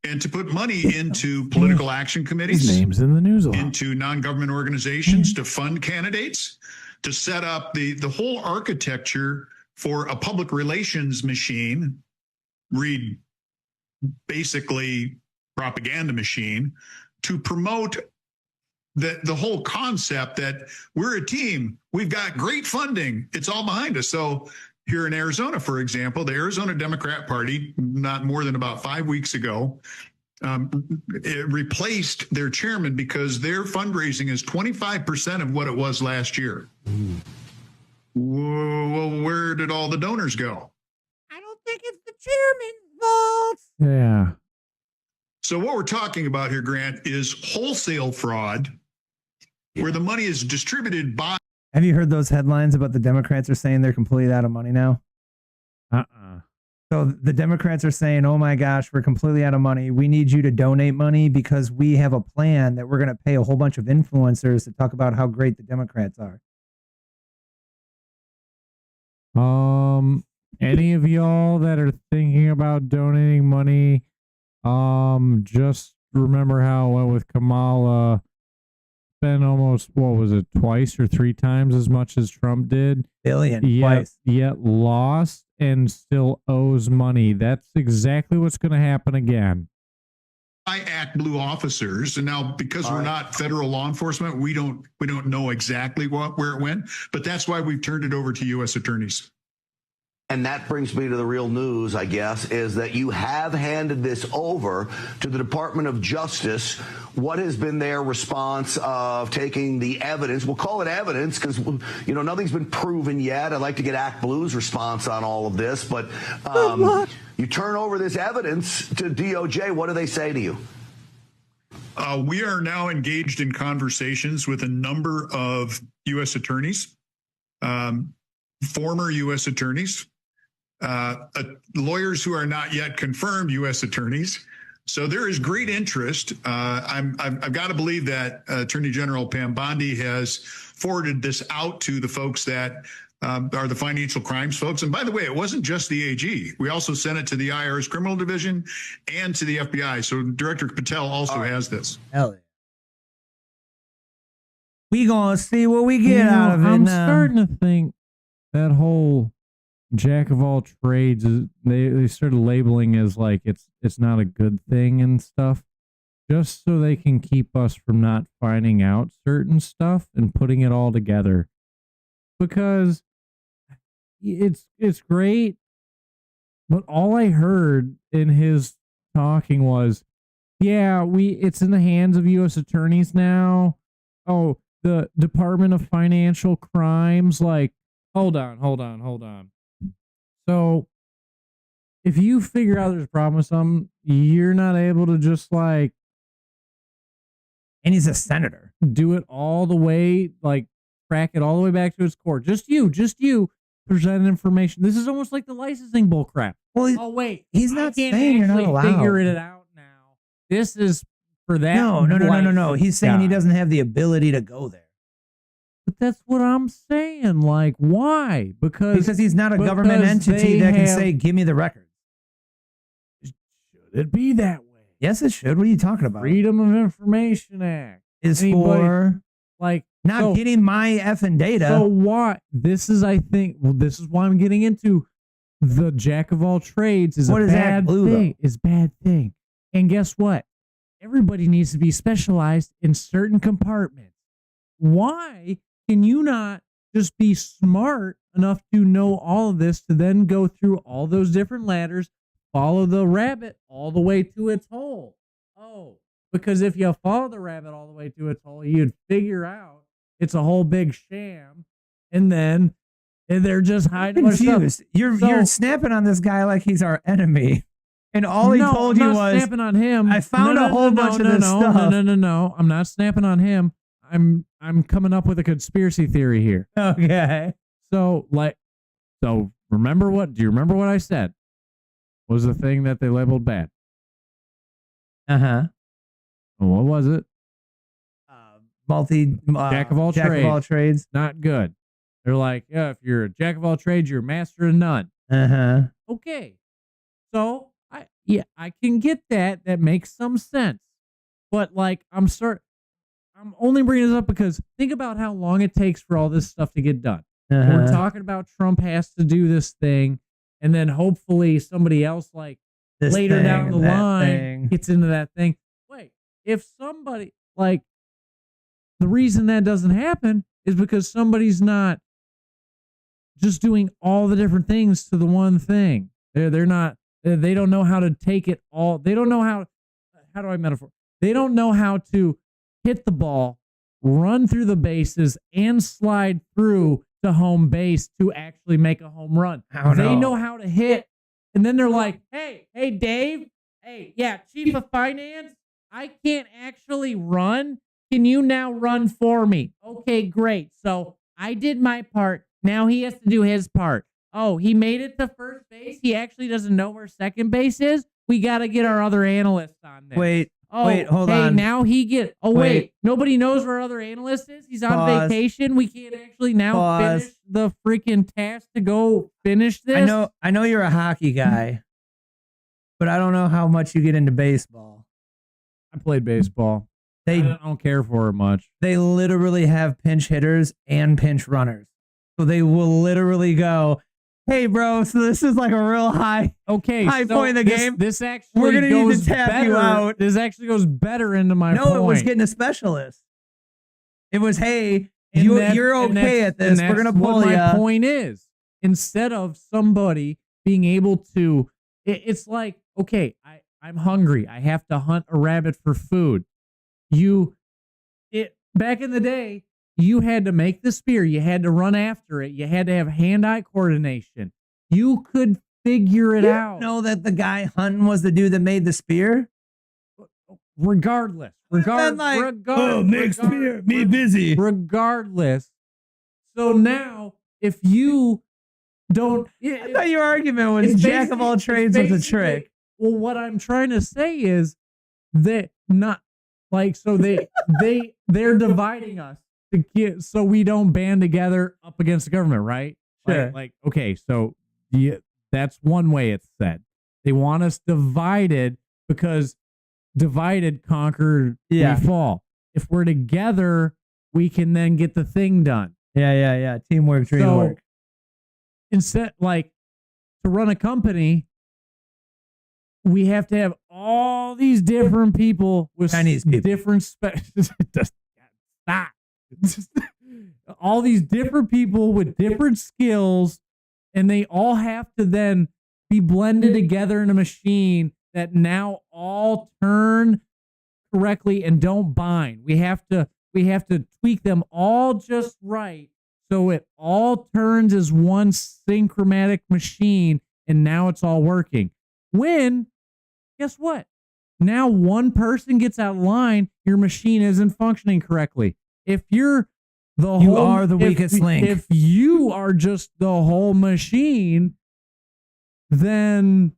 and to put money into political action committees. His name's in the news a lot. Into non-government organizations to fund candidates, to set up the whole architecture for a public relations machine, read basically propaganda machine, to promote the whole concept that we're a team. We've got great funding. It's all behind us. So here in Arizona, for example, the Arizona Democrat Party, not more than about 5 weeks ago, it replaced their chairman because their fundraising is 25% of what it was last year. Well, where did all the donors go? I don't think it's the chairman's fault. Yeah. So what we're talking about here, Grant, is wholesale fraud, where the money is distributed by. Have you heard those headlines about the Democrats are saying they're completely out of money now? So the Democrats are saying, oh my gosh, we're completely out of money. We need you to donate money because we have a plan that we're going to pay a whole bunch of influencers to talk about how great the Democrats are. Any of y'all that are thinking about donating money, just remember how it went with Kamala. Spent almost, what was it, twice or three times as much as Trump did? Twice. Yet lost and still owes money. That's exactly what's going to happen again. I Act Blue officers, and now because we're not federal law enforcement, we don't know exactly where it went, but that's why we've turned it over to U.S. attorneys. And that brings me to the real news, I guess, is that you have handed this over to the Department of Justice. What has been their response of taking the evidence? We'll call it evidence because, you know, nothing's been proven yet. I'd like to get Act Blue's response on all of this. But you turn over this evidence to DOJ. What do they say to you? We are now engaged in conversations with a number of U.S. attorneys former U.S. attorneys, lawyers who are not yet confirmed U.S. attorneys. So there is great interest. I've got to believe that Attorney General Pam Bondi has forwarded this out to the folks that are the financial crimes folks. And by the way, it wasn't just the AG. We also sent it to the IRS Criminal Division and to the FBI. So Director Patel also has this. Hell yeah. We gonna see what we get out of it. I'm now. starting to think that whole jack of all trades is they started labeling as like it's not a good thing and stuff, just so they can keep us from not finding out certain stuff and putting it all together. Because it's great, but all I heard in his talking was, yeah, it's in the hands of U.S. attorneys now. Oh, the Department of Financial Crimes, like, hold on. So if you figure out there's a problem with something, you're not able to just like, and he's a senator, do it all the way, like crack it all the way back to its core. Just you present information. This is almost like the licensing bullcrap. Well, oh wait, he's not saying you're not allowed. Figure it out now. This is for that. No. He's saying he doesn't have the ability to go there. But that's what I'm saying. Like, why? Because he's not a government entity that can say, "Give me the records." Should it be that way? Yes, it should. What are you talking about? Freedom of Information Act is for like not getting my effing data. So why? This is why I'm getting into the jack of all trades is a bad thing. Is bad thing. And guess what? Everybody needs to be specialized in certain compartments. Why can you not just be smart enough to know all of this to then go through all those different ladders, follow the rabbit all the way to its hole? Oh, because if you follow the rabbit all the way to its hole, you'd figure out it's a whole big sham, and then they're just hiding. Confused. You're snapping on this guy like he's our enemy. And all he told you was snapping on him. I found a whole bunch of this stuff. No. I'm not snapping on him. I'm coming up with a conspiracy theory here. Okay. So do you remember what I said? Was the thing that they labeled bad? Uh-huh. What was it? Jack of all trades. Not good. They're like, yeah, if you're a jack of all trades, you're a master of none. Uh-huh. Okay. So I can get that. That makes some sense. But like, I'm only bringing this up because think about how long it takes for all this stuff to get done. Uh-huh. We're talking about Trump has to do this thing, and then hopefully somebody else like this later down the line gets into that thing. Wait, if somebody like the reason that doesn't happen is because somebody's not just doing all the different things to the one thing. They're not. They don't know how to take it all. They don't know how do I metaphor? They don't know how to hit the ball, run through the bases, and slide through to home base to actually make a home run. They know how to hit. And then they're like, hey, Dave, chief of finance, I can't actually run. Can you now run for me? Okay, great. So I did my part. Now he has to do his part. Oh, he made it to first base. He actually doesn't know where second base is. We got to get our other analysts on there. Wait, hold on. Now wait, nobody knows where our other analyst is. He's on vacation. We can't actually now finish the freaking task to go finish this. I know you're a hockey guy, but I don't know how much you get into baseball. I played baseball. I don't care for it much. They literally have pinch hitters and pinch runners. So they will literally go, hey, bro, so this is like a real high point in the game. This actually we're gonna goes need to tap better. You out. This actually goes better into my point. No, it was getting a specialist. It was, hey, you're okay at this. We're going to pull you. My point is, instead of somebody being able to, it's like, okay, I'm hungry. I have to hunt a rabbit for food. Back in the day, you had to make the spear. You had to run after it. You had to have hand-eye coordination. You could figure it out. Know that the guy hunting was the dude that made the spear? Regardless. Make spear, me busy. Regardless. So now, if you don't, I thought your argument was jack of all trades with a trick. Well, what I'm trying to say is that not like so they're dividing us to get so we don't band together up against the government, right? Sure. Like okay, so that's one way it's said. They want us divided because divided conquer we fall. If we're together, we can then get the thing done. Yeah. Teamwork, dreamwork. So, instead, like to run a company, we have to have all these different people with Chinese people. different all these different people with different skills, and they all have to then be blended together in a machine that now all turn correctly and don't bind. We have to tweak them all just right so it all turns as one synchromatic machine, and now it's all working. When, guess what? Now one person gets out of line, your machine isn't functioning correctly. If you're you are the weakest link. If you are just the whole machine, then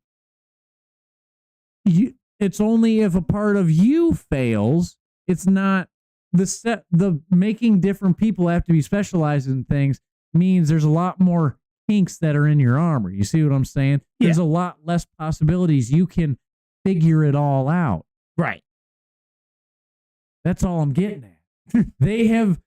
it's only if a part of you fails. It's not the making different people have to be specialized in things means there's a lot more kinks that are in your armor. You see what I'm saying? Yeah. There's a lot less possibilities. You can figure it all out. Right. That's all I'm getting at. They have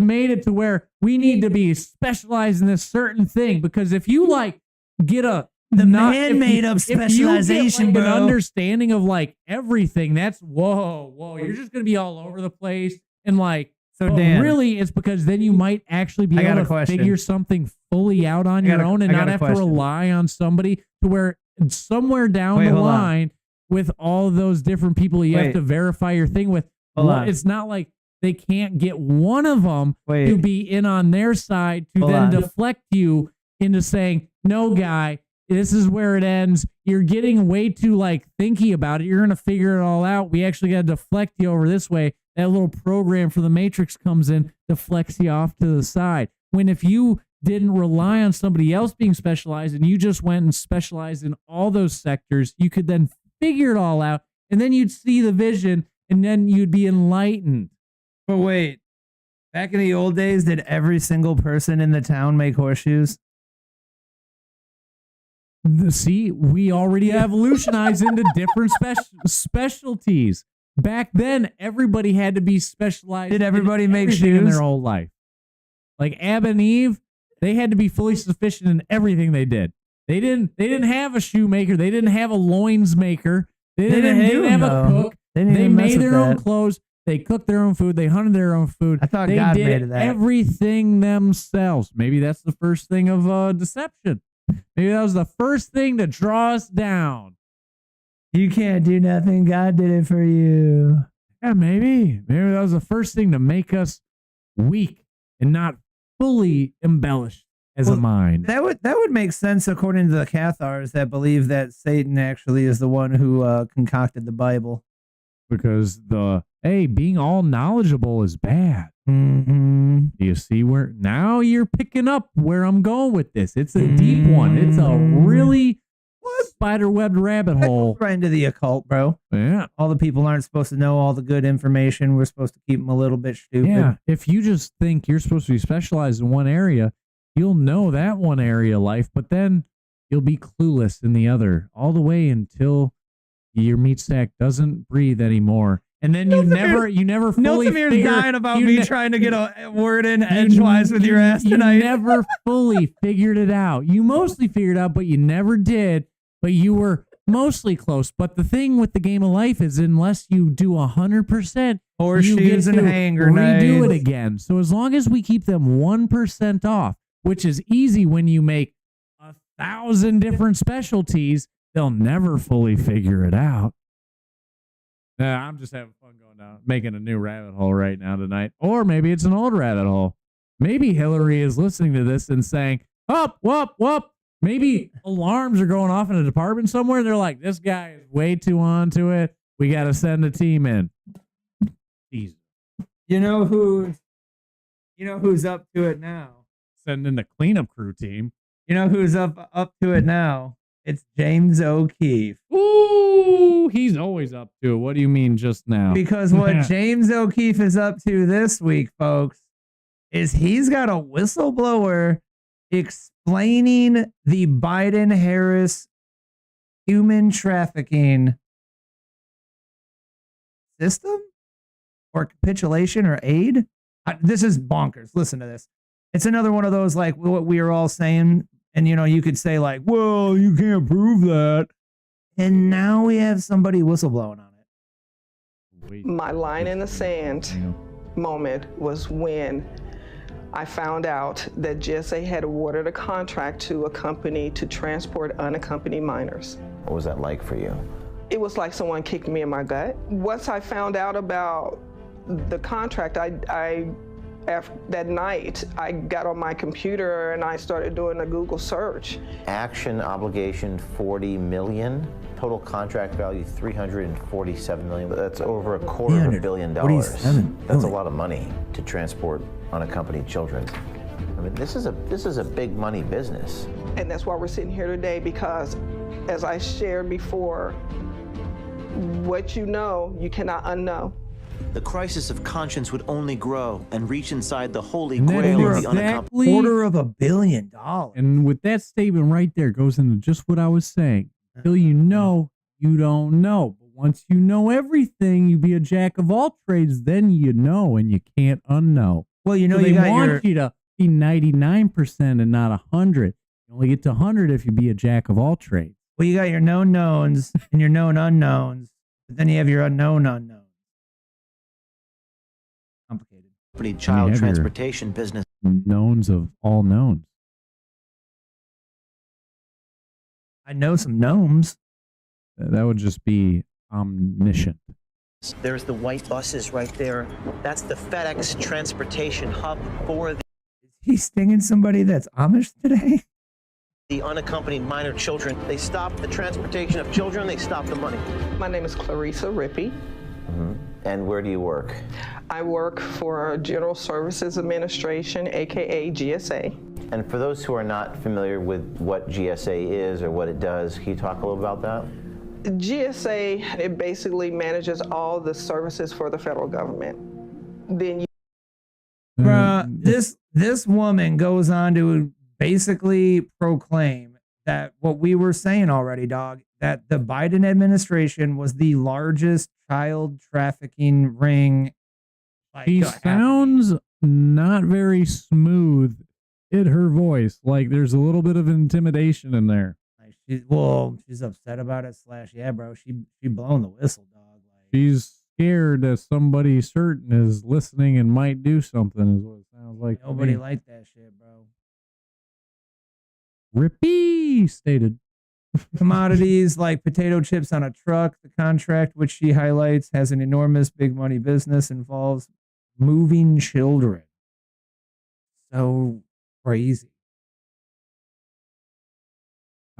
made it to where we need to be specialized in this certain thing, because if you like get man made up specialization, if you get, bro. an understanding of like everything, that's whoa, you're just gonna be all over the place. And like, so Dan, really, it's because then you might actually be able to figure something fully out on your own and not have to rely on somebody to where somewhere down the line with all those different people you have to verify your thing with. It's not like they can't get one of them to be in on their side to then deflect you into saying, no, guy, this is where it ends. You're getting way too like thinky about it. You're going to figure it all out. We actually got to deflect you over this way. That little program for the Matrix comes in, deflects you off to the side. When if you didn't rely on somebody else being specialized and you just went and specialized in all those sectors, you could then figure it all out, and then you'd see the vision, and then you'd be enlightened. But wait, back in the old days, did every single person in the town make horseshoes? See, we already evolutionized into different specialties. Back then, everybody had to be specialized. Did everybody make shoes in their whole life? Like Adam and Eve, they had to be fully sufficient in everything they did. They didn't have a shoemaker. They didn't have a loins maker. They didn't have a cook. They made their own clothes. They cooked their own food. They hunted their own food. I thought they God did made that. Everything themselves. Maybe that's the first thing of deception. Maybe that was the first thing to draw us down. You can't do nothing. God did it for you. Yeah, maybe. Maybe that was the first thing to make us weak and not fully embellished as a mind. That would make sense according to the Cathars that believe that Satan actually is the one who concocted the Bible. Because being all knowledgeable is bad. Mm-hmm. You see where now you're picking up where I'm going with this. It's a deep one. It's a really spider-webbed rabbit hole. Right into the occult, bro. Yeah. All the people aren't supposed to know all the good information. We're supposed to keep them a little bit stupid. Yeah. If you just think you're supposed to be specialized in one area, you'll know that one area of life, but then you'll be clueless in the other all the way until your meat sack doesn't breathe anymore. And then you never fully Nilsamir's dying about me trying to get a word in edgewise with your ass tonight. You never fully figured it out. You mostly figured it out, but you never did. But you were mostly close. But the thing with the game of life is unless you do 100%, horseshoes and hand grenades. Redo it again. So as long as we keep them 1% off, which is easy when you make 1,000 different specialties, they'll never fully figure it out. I'm just having fun going down, making a new rabbit hole right now tonight. Or maybe it's an old rabbit hole. Maybe Hillary is listening to this and saying, up, whoop, whoop. Maybe alarms are going off in a department somewhere. They're like, this guy is way too on to it. We got to send a team in. Jesus. You know who's up to it now? send in the cleanup crew team. You know who's up to it now? It's James O'Keefe. Ooh, he's always up to it. What do you mean just now? Because what James O'Keefe is up to this week, folks, is he's got a whistleblower explaining the Biden-Harris human trafficking system or capitulation or aid. This is bonkers. Listen to this. It's another one of those, like what we are all saying. And, you know, you could say like, well, you can't prove that. And now we have somebody whistleblowing on it. My line in the sand moment was when I found out that GSA had awarded a contract to a company to transport unaccompanied minors. What was that like for you? It was like someone kicked me in my gut. Once I found out about the contract, that night, I got on my computer and I started doing a Google search. Action obligation 40 million, total contract value 347 million. That's over a $250 million. That's a lot of money to transport unaccompanied children. I mean, this is a big money business. And that's why we're sitting here today, because as I shared before, what you know, you cannot unknow. The crisis of conscience would only grow and reach inside the holy grail of the unaccompanied. $250 million. And with that statement right there goes into just what I was saying. Until you know, you don't know. But once you know everything, you be a jack of all trades, then you know, and you can't unknow. Well, you know, so you they got want you to be 99% and not 100. You only get to 100 if you be a jack of all trades. Well, you got your known knowns and your known unknowns, but then you have your unknown unknowns. Complicated. Child transportation business. Knowns of all knowns. I know some gnomes. That would just be omniscient. There's the white buses right there. That's the FedEx transportation hub for Is he stinging somebody that's Amish today? the unaccompanied minor children. They stop the transportation of children. They stop the money. My name is Clarissa Rippey. Mm-hmm. And where do you work? I work for General Services Administration, aka GSA. And for those who are not familiar with what GSA is or what it does, can you talk a little about that? GSA, it basically manages all the services for the federal government. Then this woman goes on to basically proclaim that what we were saying already, dog, that the Biden administration was the largest child trafficking ring. She sounds not very smooth in her voice. Like there's a little bit of intimidation in there. She's upset about it. Yeah, bro, she blown the whistle, dog. She's scared that somebody certain is listening and might do something. Is what it sounds like. Nobody liked that shit, bro. Rippy stated. Commodities like potato chips on a truck. The contract, which she highlights, has an enormous big money business, involves moving children. So crazy.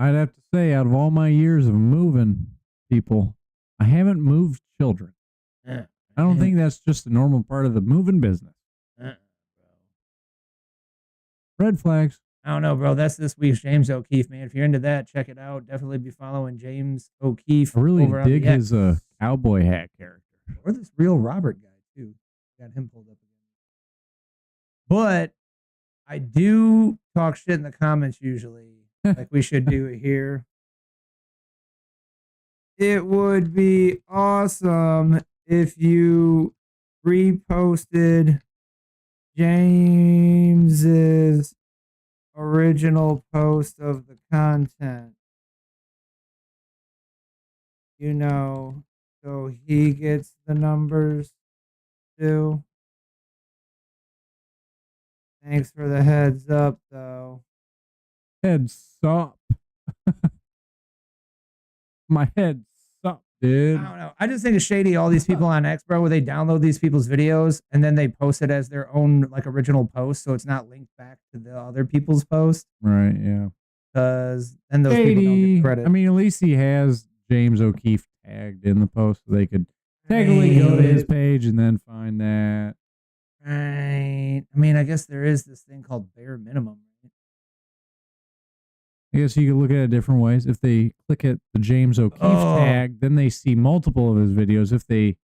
I'd have to say, out of all my years of moving people, I haven't moved children. I don't think that's just a normal part of the moving business. Red flags. I don't know, bro. That's this week's James O'Keefe, man. If you're into that, check it out. Definitely be following James O'Keefe. I really over dig on his cowboy hat character. Or this real Robert guy, too. Got him pulled up again. But I do talk shit in the comments usually, like we should do it here. It would be awesome if you reposted James's original post of the content. You know, so he gets the numbers too. Thanks for the heads up, though. Heads up. My head sucked, dude. I don't know. I just think it's shady. All these people on X, bro, where they download these people's videos and then they post it as their own like original post, so it's not linked back to the other people's post. Right? Yeah. Because then those people don't get credit. I mean, at least he has James O'Keefe tagged in the post, so they could technically go to his page and then find that. I mean, I guess there is this thing called bare minimum. I guess you could look at it different ways. If they click at the James O'Keefe tag, then they see multiple of his videos. If they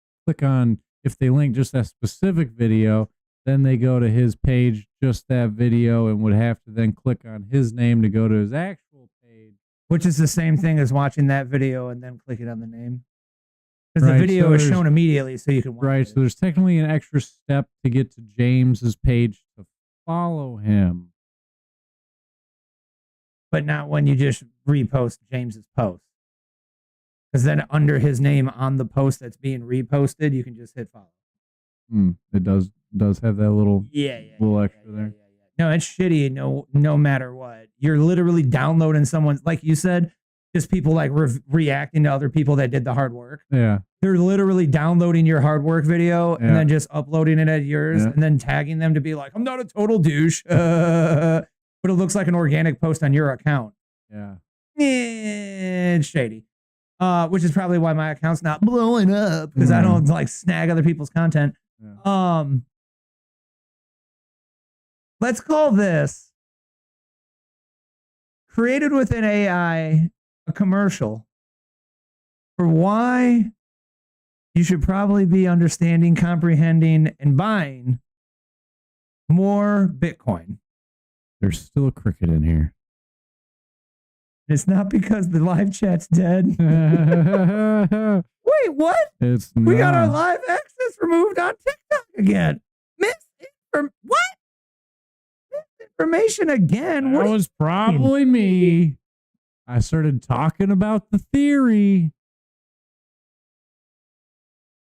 link just that specific video, then they go to his page, just that video, and would have to then click on his name to go to his actual page. Which is the same thing as watching that video and then clicking on the name. Because the video is shown immediately, so you can watch it. So there's technically an extra step to get to James's page to follow him. But not when you just repost James's post. Because then under his name on the post that's being reposted, you can just hit follow. It does have that little extra there. No, it's shitty. No matter what, you're literally downloading someone's, like you said, just people like reacting to other people that did the hard work. Yeah, they're literally downloading your hard work video and then just uploading it as yours and then tagging them to be like, I'm not a total douche, but it looks like an organic post on your account. Yeah, it's shady. Which is probably why my account's not blowing up, because I don't like snag other people's content. Yeah. Let's call this created with an AI a commercial for why you should probably be understanding, comprehending, and buying more Bitcoin. There's still a cricket in here. It's not because the live chat's dead. Wait, what? We got our live access removed on TikTok again. What? Misinformation again? That was probably me. I started talking about the theory.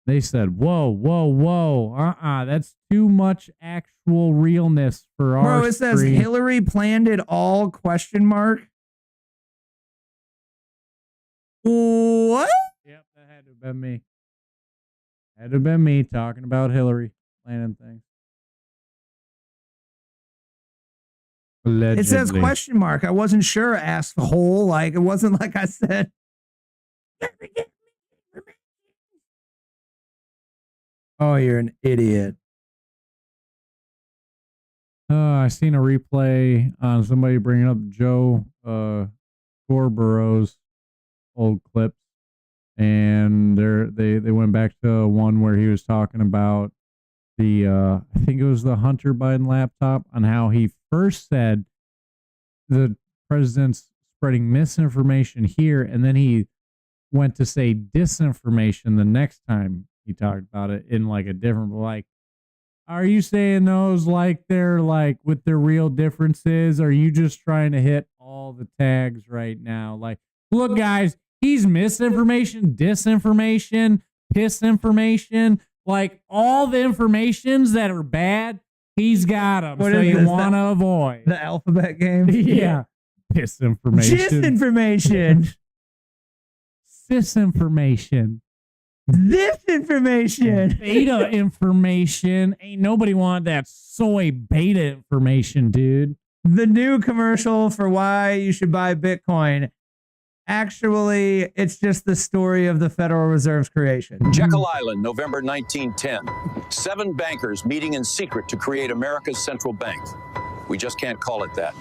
They said, whoa. That's too much actual realness for our Bro, it says stream. Hillary planned it all, question mark. What? Yep, that had to have been me. Had to have been me talking about Hillary planning things. Allegedly. It says question mark. I wasn't sure, asshole. Like, it wasn't like I said. Oh, you're an idiot. I seen a replay on somebody bringing up Joe Scorborough's old clips, and they went back to one where he was talking about the I think it was the Hunter Biden laptop, on how he first said the president's spreading misinformation here, and then he went to say disinformation the next time he talked about it in like a different, like, are you saying those like they're like with their real differences? Or are you just trying to hit all the tags right now? Like, look, guys, he's misinformation, disinformation, piss-information, like all the informations that are bad, he's got them. What so is you this, want to avoid. The alphabet game? Yeah. Piss-information. Disinformation. Cis-information. This information. Beta information. Ain't nobody want that soy beta information, dude. The new commercial for why you should buy Bitcoin. Actually, it's just the story of the Federal Reserve's creation. Jekyll Island, November 1910. 7 bankers meeting in secret to create America's central bank. We just can't call it that.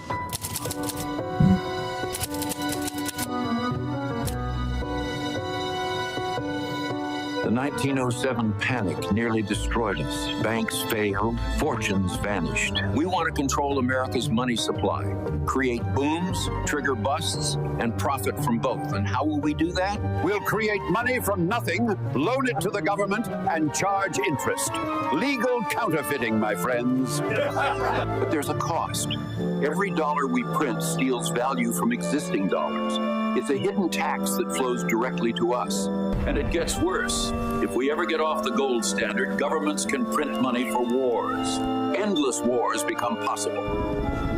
The 1907 panic nearly destroyed us. Banks failed, fortunes vanished. We want to control America's money supply, create booms, trigger busts, and profit from both. And how will we do that? We'll create money from nothing, loan it to the government, and charge interest. Legal counterfeiting, my friends. But there's a cost. Every dollar we print steals value from existing dollars. It's a hidden tax that flows directly to us. And it gets worse. If we ever get off the gold standard, governments can print money for wars. Endless wars become possible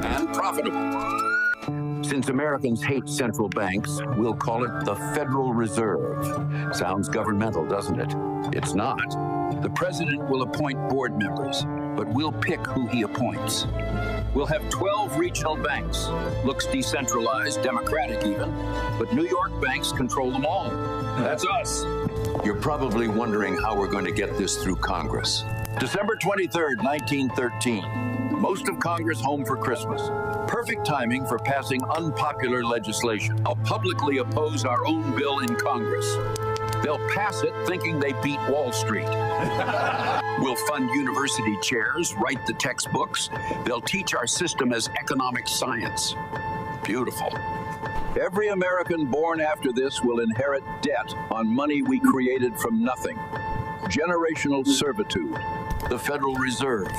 and profitable. Since Americans hate central banks, we'll call it the Federal Reserve. Sounds governmental, doesn't it? It's not. The president will appoint board members, but we'll pick who he appoints. We'll have 12 regional banks. Looks decentralized, democratic even, but New York banks control them all. That's us. You're probably wondering how we're going to get this through Congress. December 23rd, 1913. Most of Congress home for Christmas. Perfect timing for passing unpopular legislation. I'll publicly oppose our own bill in Congress. They'll pass it thinking they beat Wall Street. We'll fund university chairs, write the textbooks. They'll teach our system as economic science. Beautiful. Every American born after this will inherit debt on money we created from nothing. Generational servitude. The Federal Reserve.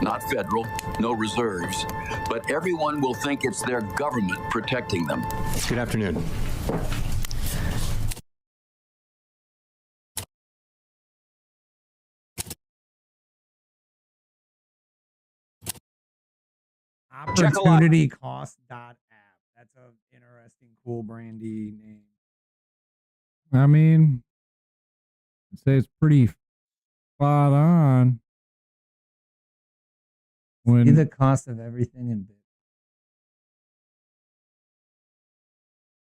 Not federal, no reserves, but everyone will think it's their government protecting them. Good afternoon. Opportunity cost app. That's an interesting, cool, brandy name. I mean, I'd say it's pretty spot on. See the cost of everything in Bitcoin.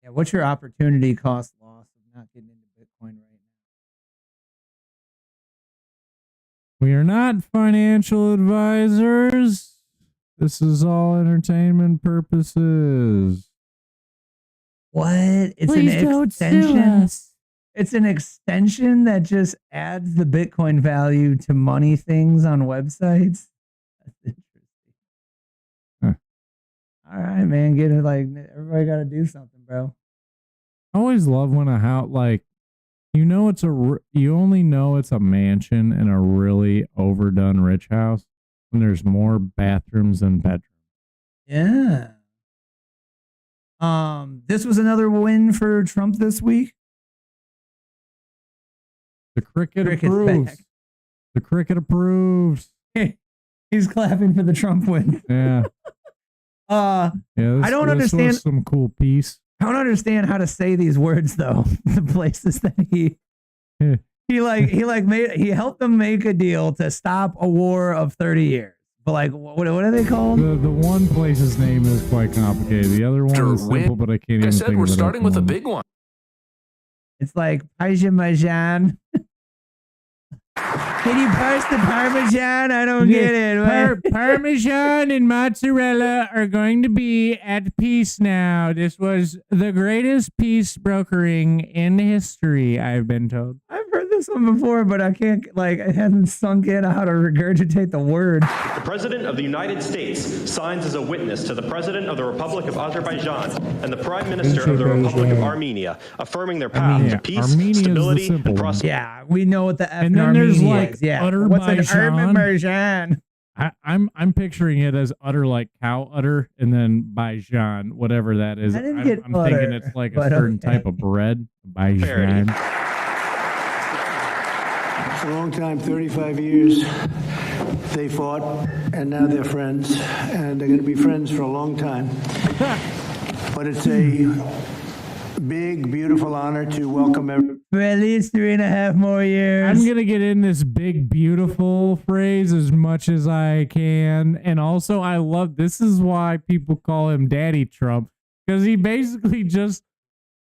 Yeah, what's your opportunity cost loss of not getting into Bitcoin right now? We are not financial advisors. This is all entertainment purposes. What? It's Please an don't sue extension. us. It's an extension that just adds the Bitcoin value to money things on websites. That's interesting. All right, man. Get it. Like everybody got to do something, bro. I always love when a house, like, you only know it's a mansion in a really overdone rich house when there's more bathrooms than bedrooms. Yeah. This was another win for Trump this week. The cricket Cricket's approves. back. The cricket approves. He's clapping for the Trump win. Yeah. I don't this understand was some cool piece. I don't understand how to say these words though. The places that he helped them make a deal to stop a war of 30 years. But like, what are they called? The one place's name is quite complicated. The other one is simple, but I can't even think of it. We're starting with a big one. It's like Parmesan. Can you parse the Parmesan? I don't get it. Parmesan and mozzarella are going to be at peace now. This was the greatest peace brokering in history, I've been told. I've heard this one before, but I can't, it hasn't sunk in how to regurgitate the word. The President of the United States signs as a witness to the President of the Republic of Azerbaijan and the Prime Minister of the Republic of Armenia, affirming their path to peace, stability, and prosperity. Yeah, we know what the F And in then there's Armenia like is. Yeah. utter What's an Bajan. Armenian? I'm picturing it as utter, like cow udder, and then Bajan, whatever that is. I didn't I'm get thinking utter, it's like a but certain okay. type of bread. Bajan. For a long time, 35 years, they fought, and now they're friends, and they're going to be friends for a long time. But it's a big, beautiful honor to welcome everyone. For at least 3.5 more years. I'm going to get in this big, beautiful phrase as much as I can. And also, I love, this is why people call him Daddy Trump, because he basically just,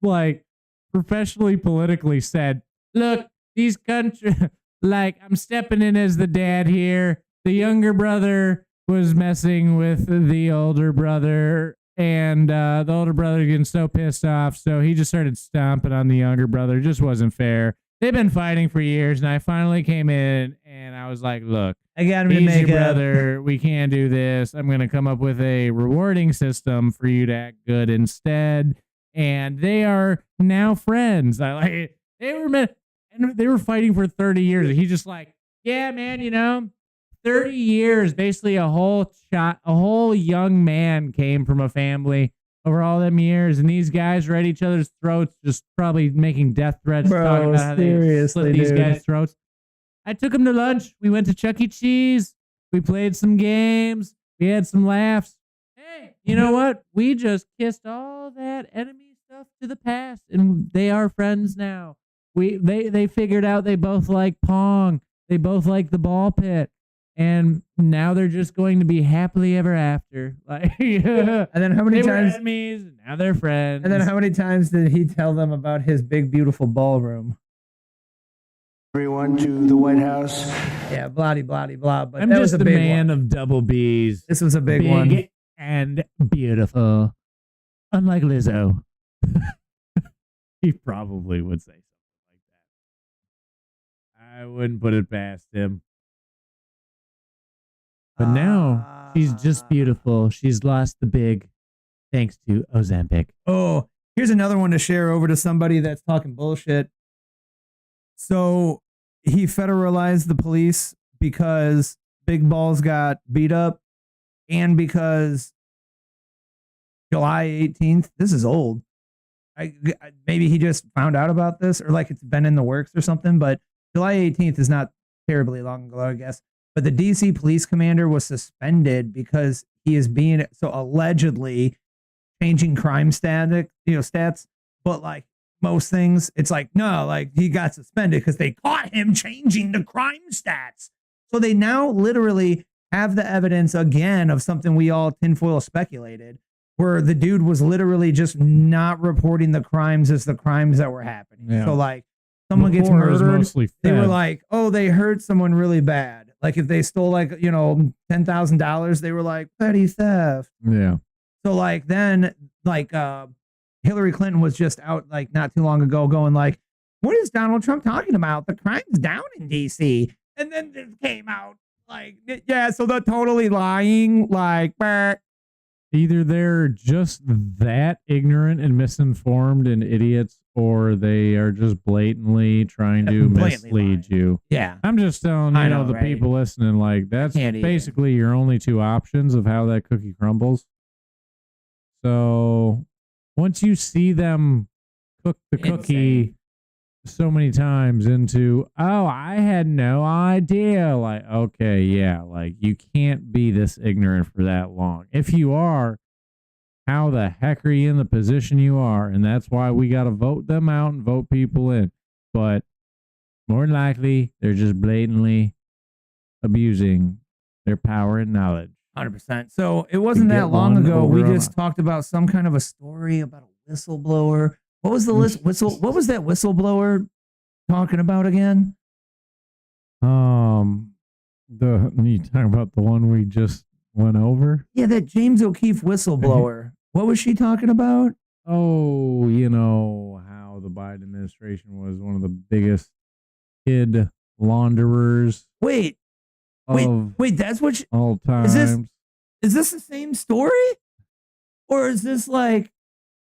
like, professionally, politically said, look, these countries, like, I'm stepping in as the dad here. The younger brother was messing with the older brother. And the older brother getting so pissed off, so he just started stomping on the younger brother. It just wasn't fair. They've been fighting for years, and I finally came in, and I was like, look, I got him he's to make your up. brother. We can't do this. I'm going to come up with a rewarding system for you to act good instead. And they are now friends. They were fighting for 30 years. And he's just like, yeah, man, 30 years, basically a whole young man came from a family over all them years, and these guys were at each other's throats, just probably making death threats, talking about how they slit these guys' throats. I took him to lunch. We went to Chuck E. Cheese. We played some games. We had some laughs. Hey, you know what? We just kissed all that enemy stuff to the past, and they are friends now. They figured out they both like Pong. They both like the ball pit. And now they're just going to be happily ever after. Like, And then how many they times? were enemies, and now they're friends. And then how many times did he tell them about his big, beautiful ballroom? everyone to the White House. Yeah, blah, blah, blah. But I'm that just was a a big man one. of double B's. This was a big one. And beautiful. Unlike Lizzo. He probably would say something like that. I wouldn't put it past him. But now she's just beautiful. She's lost the big thanks to Ozempic. Oh, here's another one to share over to somebody that's talking bullshit. So he federalized the police because Big Balls got beat up and because July 18th, this is old. Maybe he just found out about this or like it's been in the works or something, but July 18th is not terribly long ago, I guess. But the DC police commander was suspended because he is being so allegedly changing crime stats. But like most things, it's like, no, like he got suspended because they caught him changing the crime stats. So they now literally have the evidence again of something we all tinfoil speculated, where the dude was literally just not reporting the crimes as the crimes that were happening. Yeah. So like someone gets Before it was murdered, mostly they were fed. like, oh, they hurt someone really bad. Like if they stole like, $10,000, they were like petty theft. Yeah. So like then like Hillary Clinton was just out like not too long ago going like, what is Donald Trump talking about? The crime's down in DC. And then it came out like, yeah, so they're totally lying. Like, Either they're just that ignorant and misinformed and idiots, or they are just blatantly trying to mislead you. Yeah. I'm just telling I know, the right? people listening, like, that's Can't eat it. basically your only two options of how that cookie crumbles. So once you see them cook the cookie so many times into, oh, I had no idea. Like, okay, yeah, like you can't be this ignorant for that long. If you are, how the heck are you in the position you are? And that's why we got to vote them out and vote people in. But more than likely, they're just blatantly abusing their power and knowledge. 100%. So it wasn't that long ago. We just talked about some kind of a story about a whistleblower. What was the What was that whistleblower talking about again? You talking about the one we just went over? Yeah, that James O'Keefe whistleblower. What was she talking about? Oh, how the Biden administration was one of the biggest kid launderers. Wait, that's what all time. Is this the same story? Or is this like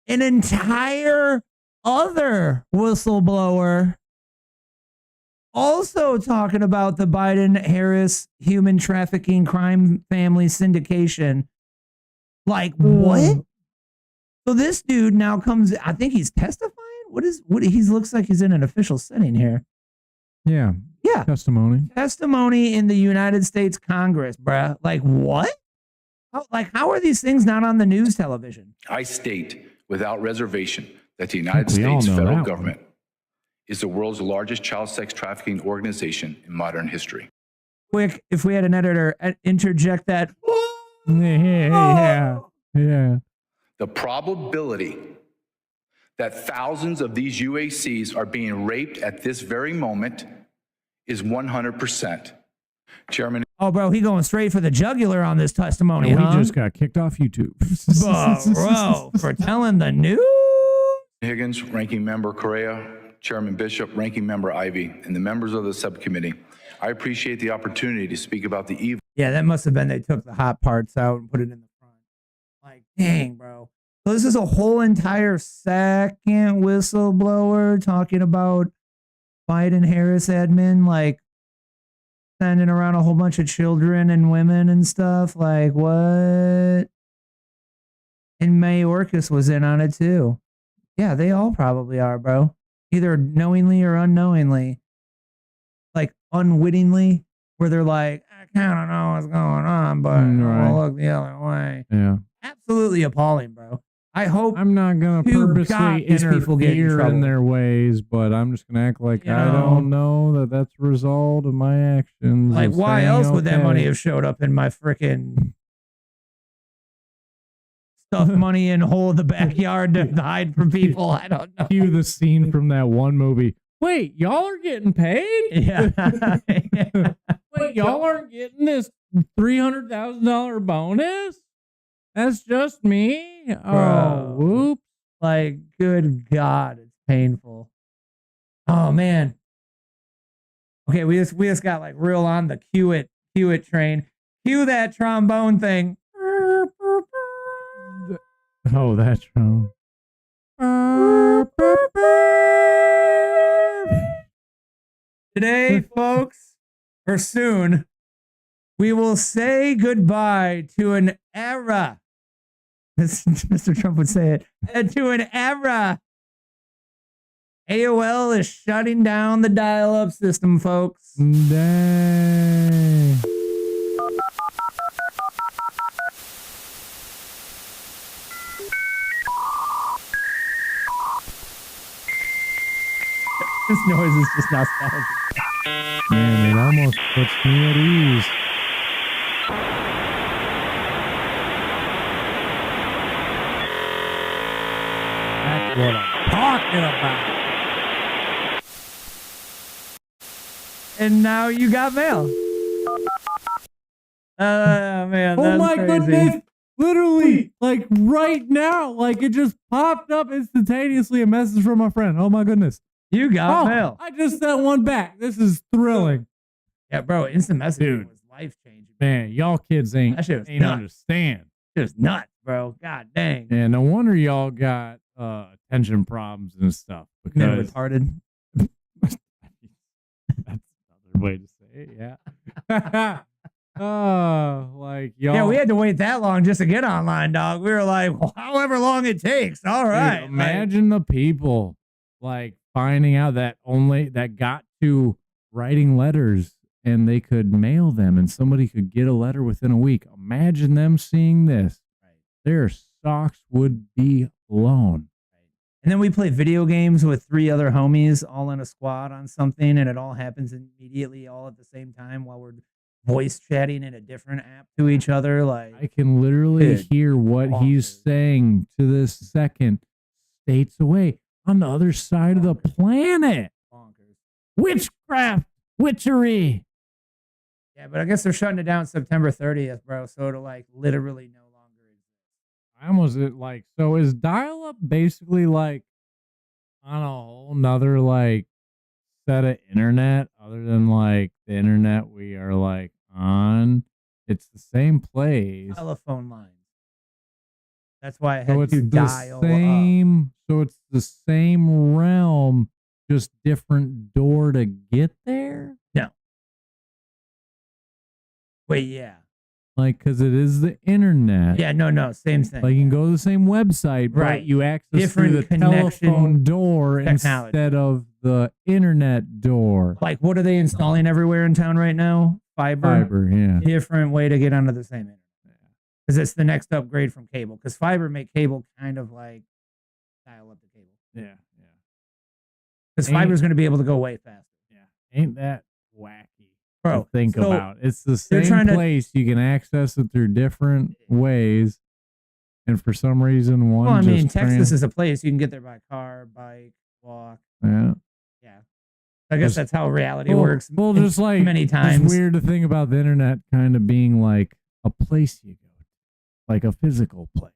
an entire other whistleblower also talking about the Biden-Harris human trafficking crime family syndication? Like, what? So this dude now comes, I think he's testifying? What he looks like he's in an official setting here. Yeah. Yeah. Testimony in the United States Congress, bruh. Like, what? How are these things not on the news television? I state without reservation that the United we all States know federal that government is the world's largest child sex trafficking organization in modern history. Quick, if we had an editor, interject that. Yeah. The probability that thousands of these UACs are being raped at this very moment is 100%. Chairman. Oh, bro, he going straight for the jugular on this testimony, We huh? just got kicked off YouTube. Bro, for telling the news? Higgins, Ranking Member Correa, Chairman Bishop, Ranking Member Ivey, and the members of the subcommittee, I appreciate the opportunity to speak about the evil. Yeah, that must have been they took the hot parts out and put it in the front. Like, dang, bro. So this is a whole entire second whistleblower talking about Biden-Harris admin, like sending around a whole bunch of children and women and stuff. Like, what? And Mayorkas was in on it too. Yeah, they all probably are, bro. Either knowingly or unknowingly. Like, unwittingly, where they're like, I kind of know what's going on, but I'll look the other way. Yeah. Absolutely appalling, bro. I hope I'm not going to purposely interfere in their ways, but I'm just going to act like I don't know that that's a result of my actions. Like, of why saying, else would that okay. money have showed up in my freaking stuff money in hole in the backyard to hide from people? I don't know. Cue the scene from that one movie. Wait, y'all are getting paid? Yeah. Wait, y'all aren't getting this $300,000 bonus? That's just me? Bro. Oh, whoops. Like, good God, it's painful. Oh, man. Okay, we just got like real on the cue it train. Cue that trombone thing. Oh, that's wrong. Today, folks, or soon, we will say goodbye to an era. As Mr. Trump would say it, to an era. AOL is shutting down the dial-up system, folks. Dang. This noise is just nostalgic. Man, it almost puts me at ease. That's what I'm talking about. And now you got mail. Oh, man. Oh, that's my crazy. goodness. Literally, like right now, like it just popped up instantaneously, a message from my friend. Oh, my goodness. You got mail. I just sent one back. This is thrilling. Yeah, bro. Instant messaging was life-changing. Man, y'all kids ain't That shit was nuts. understand. It was nuts, bro. God dang. Yeah, no wonder y'all got attention problems and stuff. They're Because retarded. that's another way to say it, yeah. Oh, like y'all. Yeah, we had to wait that long just to get online, dog. We were like, well, however long it takes. All right. Dude, imagine the people like finding out that got to writing letters and they could mail them and somebody could get a letter within a week. Imagine them seeing this. Right. Their socks would be blown. And then we play video games with 3 other homies all in a squad on something, and it all happens immediately all at the same time while we're voice chatting in a different app to each other. Like, I can literally Dude, hear what he's saying to this second states away on the other side of the planet. Witchcraft, witchery. yeah, but I guess they're shutting it down September 30th, bro. So it'll like literally no longer exist. I almost like, so is dial up basically like on a whole nother like set of internet other than like the internet we are like on? It's the same place. Telephone lines. That's why I So had it's to the dial up. same. So it's the same realm, just different door to get there. No. Wait, yeah. Like, because it is the internet. Yeah, no, same thing. Like you can go to the same website, but Right. you access Different through the connection telephone door technology. instead of the internet door. Like, what are they installing everywhere in town right now? Fiber. Yeah. Different way to get onto the same internet. Because it's the next upgrade from cable. Because fiber make cable kind of like dial up the cable. Yeah. Because fiber's going to be able to go way faster. Ain't that wacky? Bro, to think so about. It's the they're same trying to- place. You can access it through different ways. And for some reason, one Well, I mean, just Texas is a place you can get there by car, bike, walk. Yeah. I guess Just- that's how reality Well, works. Well, in just like many It's times. weird to think about the internet kind of being like a place you go to, like a physical place.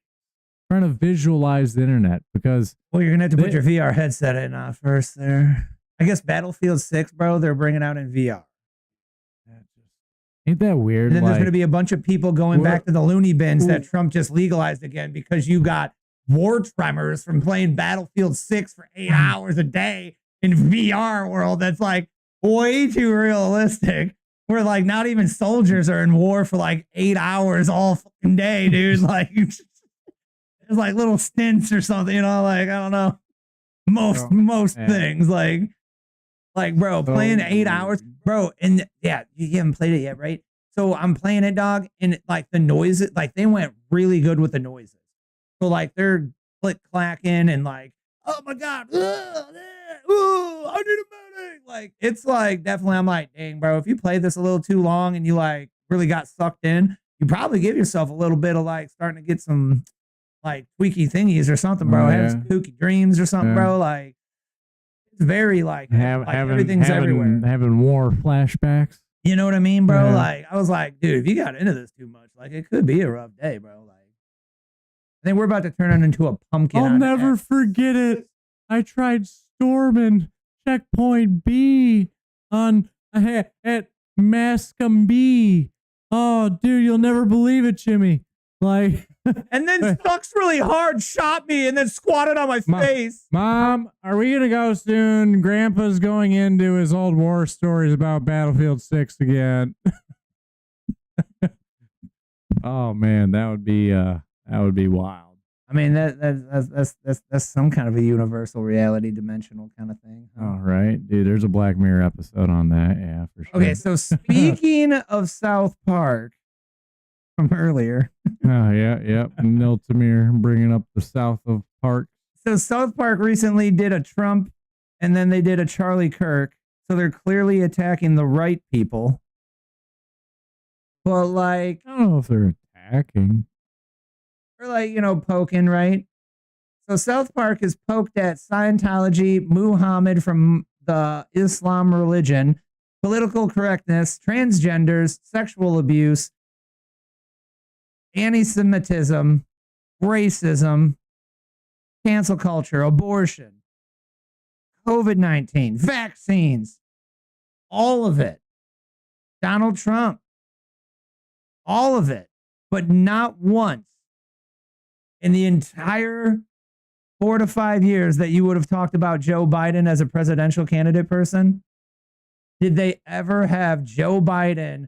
Trying to visualize the internet because Well, you're gonna have to put your VR headset in first. There, I guess Battlefield 6, bro. They're bringing out in VR. ain't that weird? And then there's Like, going to be a bunch of people going back to the loony bins that Trump just legalized again because you got war tremors from playing Battlefield 6 for 8 hours a day in VR world. That's like way too realistic. Where like not even soldiers are in war for like 8 hours all fucking day, dude. Like it's like little stints or something, you know, like I don't know. Most yeah. things like bro, playing 8 hours, bro, and yeah, you haven't played it yet, right? So I'm playing it, dog, and like the noises, like they went really good with the noises. So like they're click clacking and like, oh my god, I need a medic. Like it's like definitely, I'm like, dang, bro, if you play this a little too long and you like really got sucked in, you probably give yourself a little bit of like starting to get some like tweaky thingies or something, bro. Oh, Have yeah. some kooky dreams or something, Yeah. bro. Like It's very like everything's everywhere. Having war flashbacks. You know what I mean, bro? Yeah. Like, I was like, dude, if you got into this too much, like, it could be a rough day, bro. Like, I think we're about to turn it into a pumpkin. I'll never forget it. I tried storming checkpoint B at Mascom B. Oh, dude, you'll never believe it, Jimmy. Like, and then sucks really hard, shot me, and then squatted on my face. Mom, are we gonna go soon? Grandpa's going into his old war stories about Battlefield 6 again. Oh man, that would be wild. I mean, that's some kind of a universal reality dimensional kind of thing. Huh? All right, dude. There's a Black Mirror episode on that. Yeah, for sure. Okay, so speaking of South Park from earlier. Oh yeah. Neil Tamir bringing up the South of Park. So South Park recently did a Trump, and then they did a Charlie Kirk. So they're clearly attacking the right people. But like, I don't know if they're attacking. Or like, you know, poking, right? So South Park is poked at Scientology, Muhammad from the Islam religion, political correctness, transgenders, sexual abuse, anti-Semitism, racism, cancel culture, abortion, COVID-19, vaccines, all of it. Donald Trump, all of it, but not once in the entire 4 to 5 years that you would have talked about Joe Biden as a presidential candidate person, did they ever have Joe Biden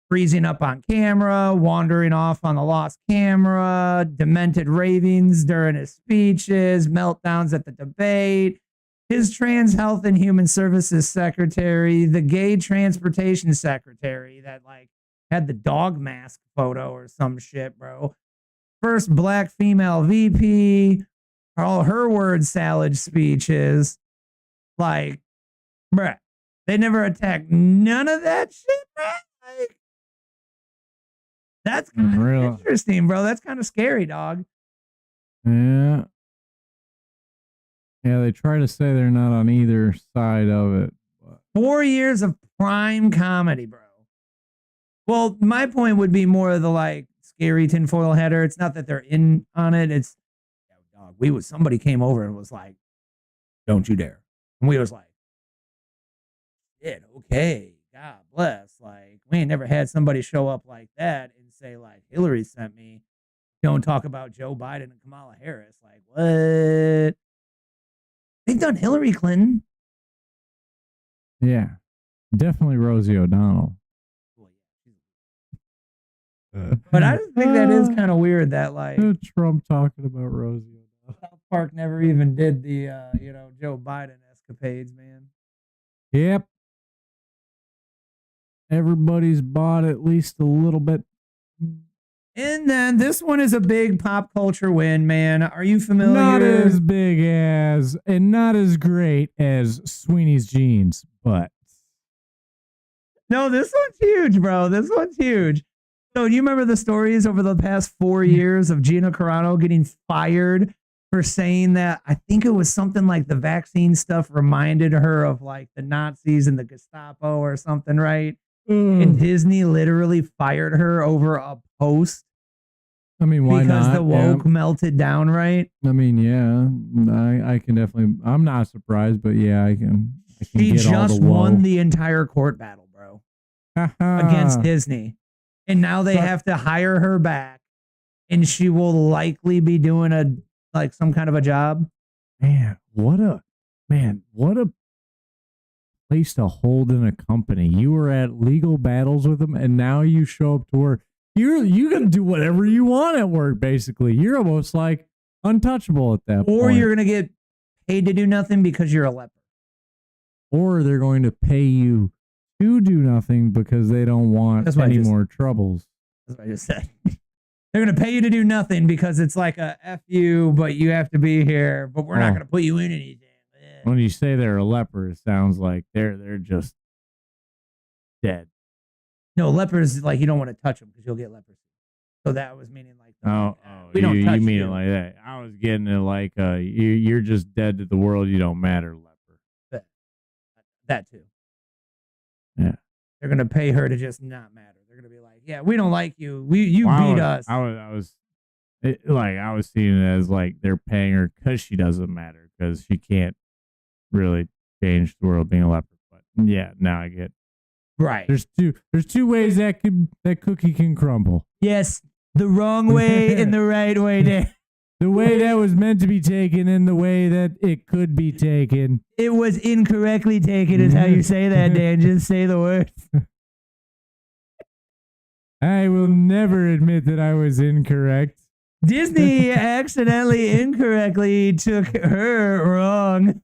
freezing up on camera, wandering off on the lost camera, demented ravings during his speeches, meltdowns at the debate, his trans health and human services secretary, the gay transportation secretary that like had the dog mask photo or some shit, bro. First black female VP, all her word salad speeches. Like, bruh, they never attacked none of that shit, bruh. Like, that's kind of interesting, bro. That's kind of scary, dog. Yeah. Yeah, they try to say they're not on either side of it. But 4 years of prime comedy, bro. Well, my point would be more of the like scary tinfoil header. It's not that they're in on it. It's dog. Somebody came over and was like, "Don't you dare!" And we was like, "Shit, okay, God bless." Like, we ain't never had somebody show up like that and say like, "Hillary sent me." Don't talk about Joe Biden and Kamala Harris. Like, what? They've done Hillary Clinton. yeah, definitely Rosie O'Donnell. But I just think that is kind of weird that like Trump talking about Rosie O'Donnell. South Park never even did the Joe Biden escapades, man. Yep. Everybody's bought at least a little bit. And then this one is a big pop culture win, man. Are you familiar? Not as big as and not as great as Sweeney's Jeans, but no, this one's huge, bro. This one's huge. So do you remember the stories over the past 4 years of Gina Carano getting fired for saying that? I think it was something like the vaccine stuff reminded her of like the Nazis and the Gestapo or something, right? And Disney literally fired her over a post. I mean, why not? Because the woke melted down, right? I mean, yeah, I can definitely. I'm not surprised, but yeah, I can She get just all the won the entire court battle, bro, against Disney. And now they have to hire her back, and she will likely be doing some kind of a job. Man, what a place to hold in a company. You were at legal battles with them, and now you show up to work. You gonna do whatever you want at work. Basically, you're almost like untouchable at that point. Or you're gonna get paid to do nothing because you're a leper. Or they're going to pay you to do nothing because they don't want any more troubles. That's what I just said. They're going to pay you to do nothing because it's like a F you, but you have to be here, but we're not going to put you in anything. When you say they're a leper, it sounds like they're just dead. No, lepers, like you don't want to touch them because you'll get leprosy. So that was meaning like, we don't touch you mean it like that. I was getting it like you're just dead to the world. You don't matter, leper. that too. Yeah. They're going to pay her to just not matter. They're going to be like, yeah, we don't like you. You beat us. I was seeing it as like they're paying her because she doesn't matter, because she can't really change the world being a leper. But yeah, now I get. Right. There's two ways that cookie can crumble. Yes, the wrong way and the right way, Dan. The way that was meant to be taken and the way that it could be taken. It was incorrectly taken is how you say that, Dan. Just say the words. I will never admit that I was incorrect. Disney accidentally incorrectly took her wrong.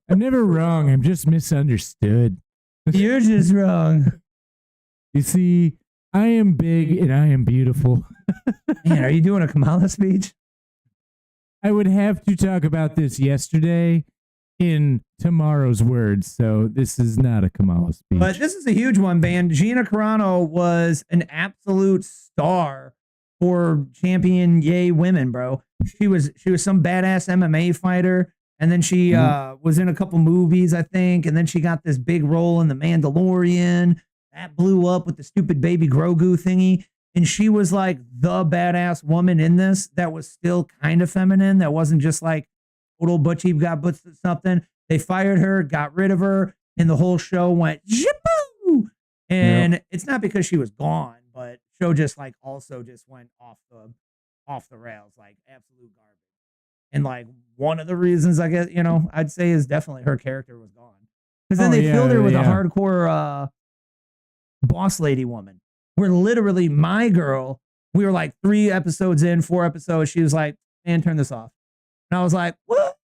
I'm never wrong. I'm just misunderstood. You're just wrong. You see, I am big and I am beautiful. Man, are you doing a Kamala speech? I would have to talk about this yesterday in tomorrow's words, so this is not a Kamala speech. But this is a huge one, man. Gina Carano was an absolute star for Champion Yay Women, bro. She was some badass MMA fighter. And then she was in a couple movies, I think. And then she got this big role in The Mandalorian. That blew up with the stupid baby Grogu thingy. And she was like the badass woman in this that was still kind of feminine. That wasn't just like total butchie got butts or something. They fired her, got rid of her, and the whole show went jippoo. And it's not because she was gone, but show just like also just went off the rails, like absolute garbage. And like one of the reasons I guess, I'd say is definitely her character was gone. Because then they filled her with a hardcore boss lady woman. Where literally my girl, we were like 3 episodes in, 4 episodes. She was like, man, turn this off. And I was like, what?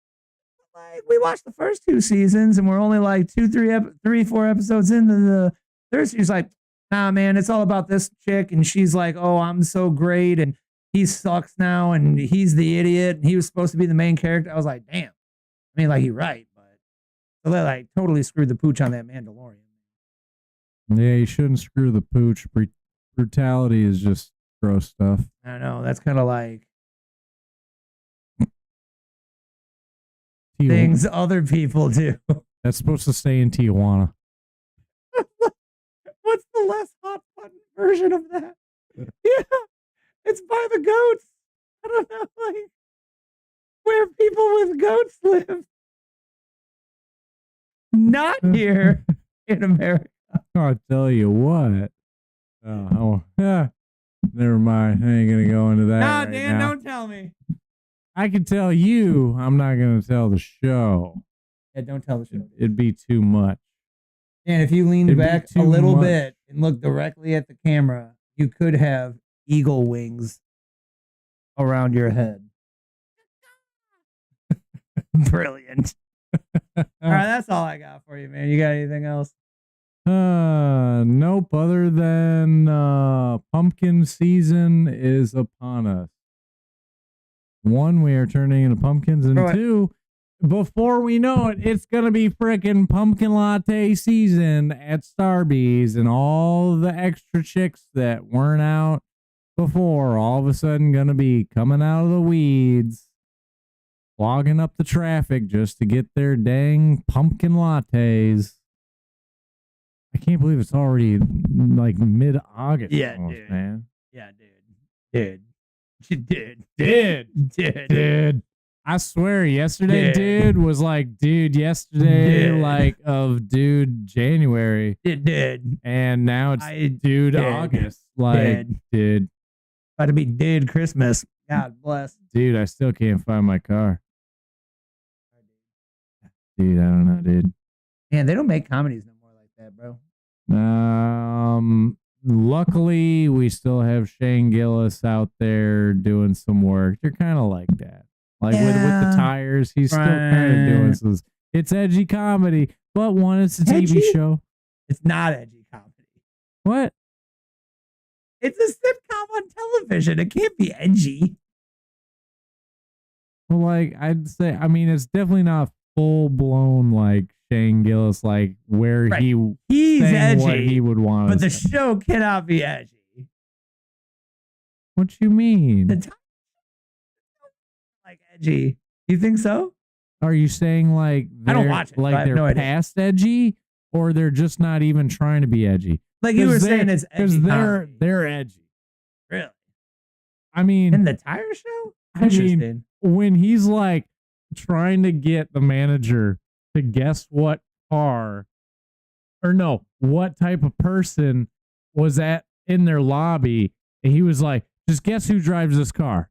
Like, we watched the first 2 seasons and we're only like 4 episodes into the third. She's like, nah, man, it's all about this chick. And she's like, oh, I'm so great. And he sucks now, and he's the idiot, and he was supposed to be the main character. I was like, damn. I mean, like, you're right, but they like totally screwed the pooch on that Mandalorian. Yeah, you shouldn't screw the pooch. Brutality is just gross stuff. I know. That's kind of like things other people do. That's supposed to stay in Tijuana. What's the less hot button version of that? Yeah. It's by the goats. I don't know, like where people with goats live. Not here in America. I'll tell you what. Never mind. I ain't gonna go into that. Nah, right Dan, now. don't tell me. I can tell you. I'm not gonna tell the show. Yeah, don't tell the show. It'd be too much. And if you leaned back a little bit and looked directly at the camera, you could have eagle wings around your head. Brilliant. All right, that's all I got for you, man. You got anything else? Nope, other than pumpkin season is upon us. 1, we are turning into pumpkins, and 2, before we know it, it's gonna be frickin' pumpkin latte season at Starbucks, and all the extra chicks that weren't out before all of a sudden gonna be coming out of the weeds, clogging up the traffic just to get their dang pumpkin lattes. I can't believe it's already like mid-August. Yeah, almost, dude. Man. Yeah, dude. I swear, yesterday, dude, was like, yesterday, like, of January. It did. And now it's August. Like, dude. About to be Christmas. God bless. Dude, I still can't find my car. Dude, I don't know, dude. Man, they don't make comedies no more like that, bro. Luckily, we still have Shane Gillis out there doing some work. They're kind of like that. Like with the tires, he's still kind of doing some. It's edgy comedy, but one, it's a TV show. It's not edgy comedy. What? It's a sitcom on television. It can't be edgy. Well, like, I'd say, I mean, it's definitely not full blown like Shane Gillis, like where he's edgy, what he would want. But the show cannot be edgy. What you mean? Like edgy. You think so? Are you saying like I don't watch it. Like they're past edgy, or they're just not even trying to be edgy. Like you were saying, it's edgy. Because they're edgy. Really? I mean, in the tire show? I mean, when he's like trying to get the manager to guess what car, or no, what type of person was in their lobby, and he was like, just guess who drives this car?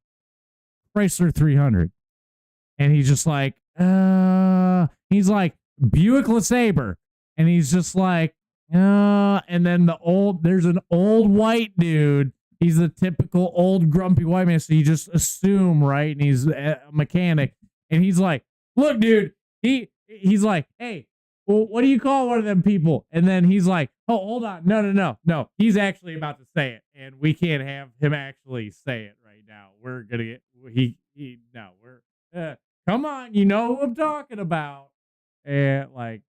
Chrysler 300. And he's just like, he's like, Buick LeSabre. And he's just like, and then there's an old white dude. He's the typical old grumpy white man. So you just assume, right? And he's a mechanic. And he's like, look, dude, he's like, hey, well, what do you call one of them people? And then he's like, oh, hold on. No. He's actually about to say it. And we can't have him actually say it right now. We're going to get, come on. You know who I'm talking about. And like,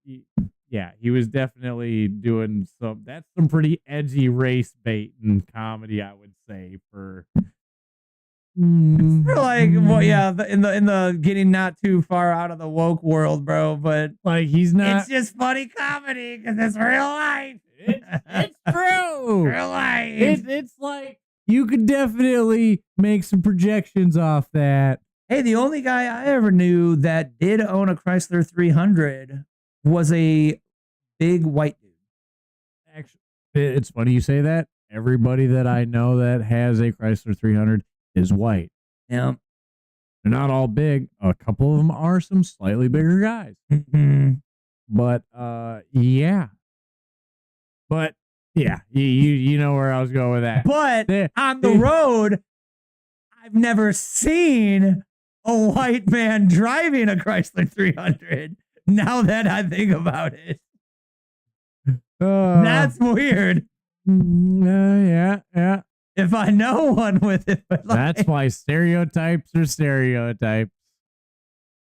he was definitely doing that's some pretty edgy race bait and comedy, I would say, for like, well, yeah, in the getting not too far out of the woke world, bro. But like, he's not. It's just funny comedy because it's real life. It's true. Real life. It's like you could definitely make some projections off that. Hey, the only guy I ever knew that did own a Chrysler 300 was a big white dude. Actually, it's funny you say that. Everybody that I know that has a Chrysler 300 is white. Yeah. They're not all big. A couple of them are some slightly bigger guys. Mm-hmm. But yeah. But yeah, you know where I was going with that. But on the road, I've never seen a white man driving a Chrysler 300. Now that I think about it, that's weird. Yeah. If I know one with it, but that's why stereotypes are stereotypes.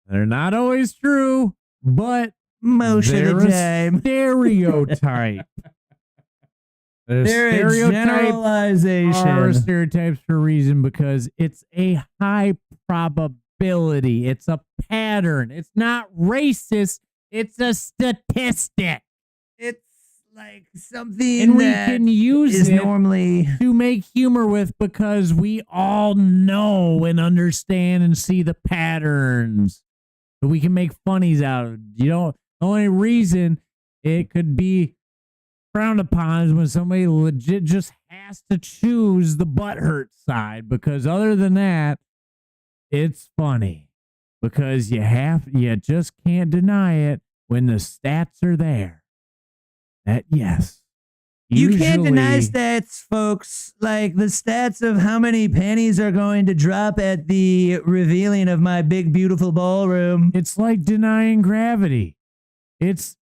They're not always true, but most of the time, stereotype. They're a generalization. Are stereotypes for a reason, because it's a high probability. It's a pattern. It's not racist. It's a statistic. It's like something and we that can use is it normally to make humor with, because we all know and understand and see the patterns that we can make funnies out of. The only reason it could be frowned upon is when somebody legit just has to choose the butthurt side, because other than that, it's funny, because you just can't deny it when the stats are there. That yes. You can't deny stats, folks. Like the stats of how many pennies are going to drop at the revealing of my big, beautiful ballroom. It's like denying gravity.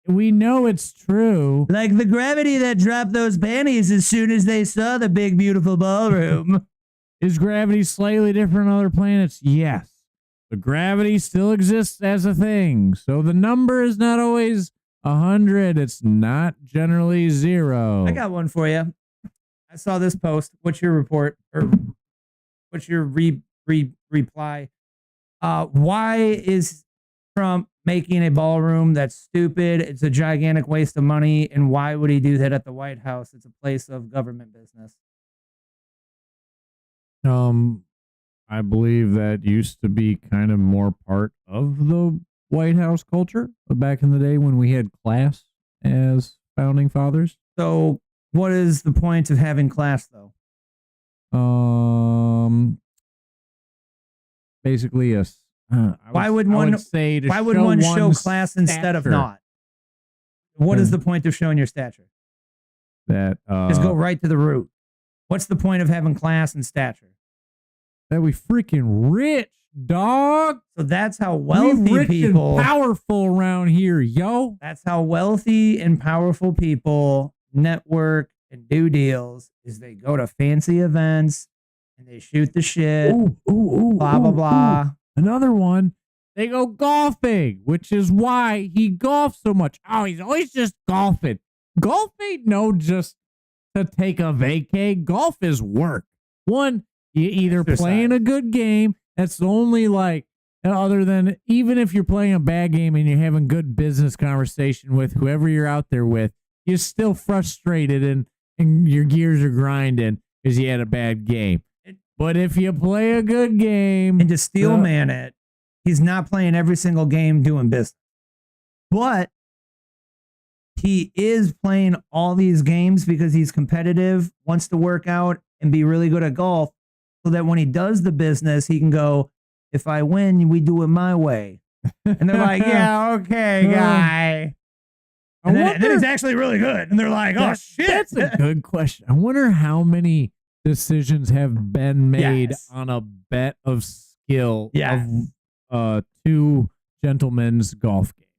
We know it's true. Like the gravity that dropped those pennies as soon as they saw the big, beautiful ballroom. Is gravity slightly different on other planets? Yes. But gravity still exists as a thing. So the number is not always 100. It's not generally 0. I got one for you. I saw this post. What's your report? Or what's your reply? Why is Trump making a ballroom that's stupid? It's a gigantic waste of money. And why would he do that at the White House? It's a place of government business. I believe that used to be kind of more part of the White House culture back in the day when we had class as founding fathers. So what is the point of having class, though? Basically, yes. Why would one show class instead of not? What is the point of showing your stature? That just go right to the root. What's the point of having class and stature? That we freaking rich, dog. So that's how wealthy rich people, and powerful around here, yo. That's how wealthy and powerful people network and do deals. Is they go to fancy events and they shoot the shit. Blah blah blah. Another one. They go golfing, which is why he golfs so much. Oh, he's always just golfing. Golf ain't just to take a vacay. Golf is work. One, you either playing a good game. That's the only other than even if you're playing a bad game and you're having good business conversation with whoever you're out there with, you're still frustrated and your gears are grinding because you had a bad game. But if you play a good game, and to steel man it, he's not playing every single game doing business. But he is playing all these games because he's competitive, wants to work out and be really good at golf, so that when he does the business, he can go, if I win, we do it my way. And they're like, yeah, okay, guy. And then it's actually really good. And they're like, oh, shit. That's a good question. I wonder how many decisions have been made on a bet of skill of two gentlemen's golf games.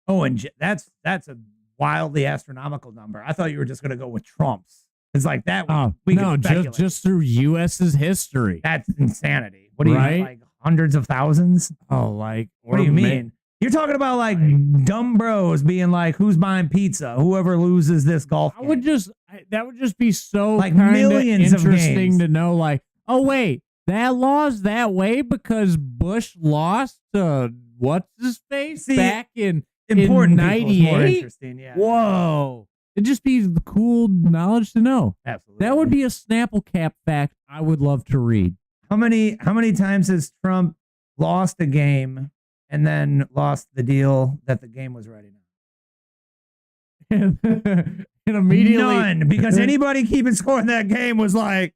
Oh, and that's a wildly astronomical number. I thought you were just going to go with Trump's. It's like that. We no, just through U.S.'s history. That's insanity. What do you mean, like hundreds of thousands? Oh, like what do you mean? You're talking about like dumb bros being like, "Who's buying pizza? Whoever loses this golf game." That would just be so like millions of interesting games. to know. Like, oh wait, that law's that way because Bush lost to what's his face back in important 98. More interesting, yeah. Whoa, it'd just be cool knowledge to know. Absolutely, that would be a Snapple cap fact I would love to read. How many times has Trump lost a game and then lost the deal that the game was ready now? And immediately none, because anybody keeping score in that game was like,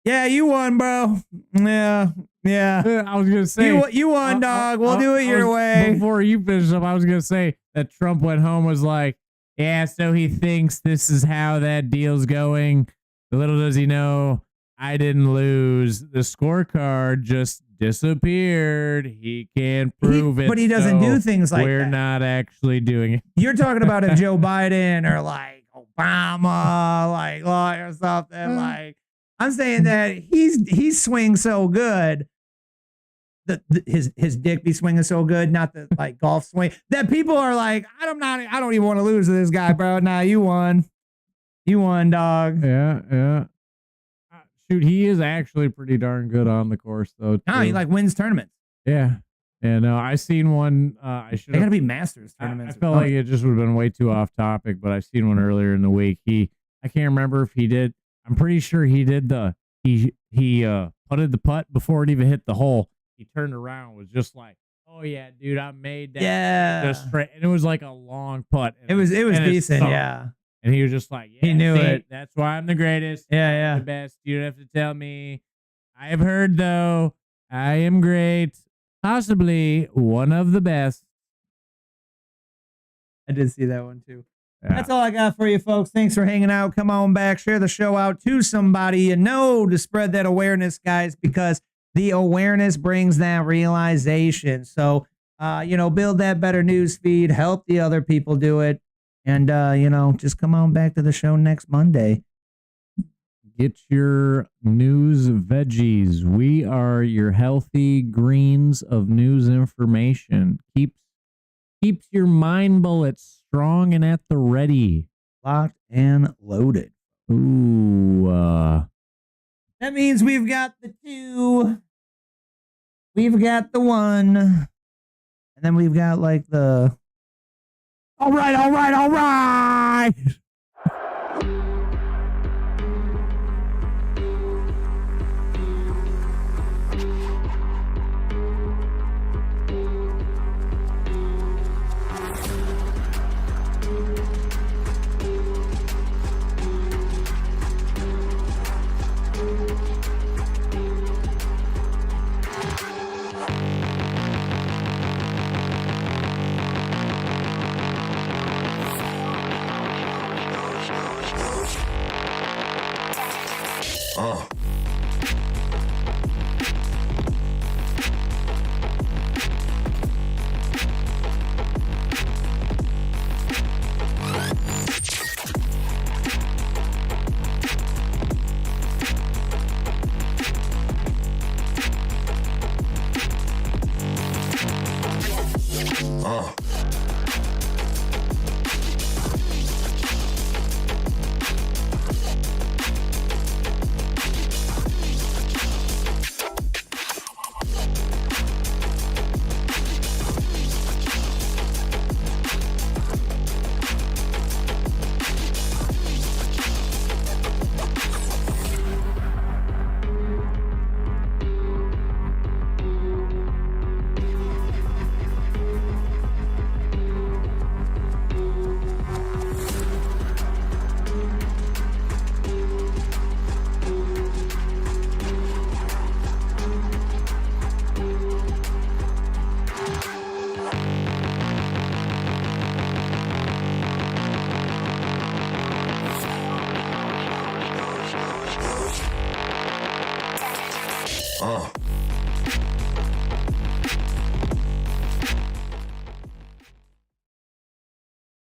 yeah, you won, bro. Yeah. I was gonna say you won, dog. We'll do it your way. Before you finish up, I was gonna say that Trump went home was like, yeah, so he thinks this is how that deal's going. Little does he know, I didn't lose. The scorecard just disappeared. He can't prove it. But he doesn't do things like we're that. not actually doing it. You're talking about if Joe Biden or like Obama, like law or something. Like, I'm saying that he swings so good. His dick be swinging so good, not the like golf swing, that people are like, I don't even want to lose to this guy, bro. Nah, you won, dog. Yeah. Shoot, he is actually pretty darn good on the course, though. No, he like wins tournaments. Yeah. No, I seen one. They gotta be Masters tournaments. I felt like it just would have been way too off topic, but I've seen one earlier in the week. I can't remember if he did. I'm pretty sure he did he putted the putt before it even hit the hole. He turned around, was just like, "Oh yeah, dude, I made that." Yeah. Just straight, and it was like a long putt. It was decent, yeah. And he was just like, yeah, he knew it. That's why I'm the greatest. Yeah. I'm the best. You don't have to tell me. I have heard, though, I am great. Possibly one of the best. I did see that one, too. Yeah. That's all I got for you, folks. Thanks for hanging out. Come on back. Share the show out to somebody you know to spread that awareness, guys, because the awareness brings that realization. So, build that better news feed. Help the other people do it. And, just come on back to the show next Monday. Get your news veggies. We are your healthy greens of news information. Keeps your mind bullets strong and at the ready. Locked and loaded. Ooh. That means we've got the 2. We've got the 1. And then we've got like the... All right.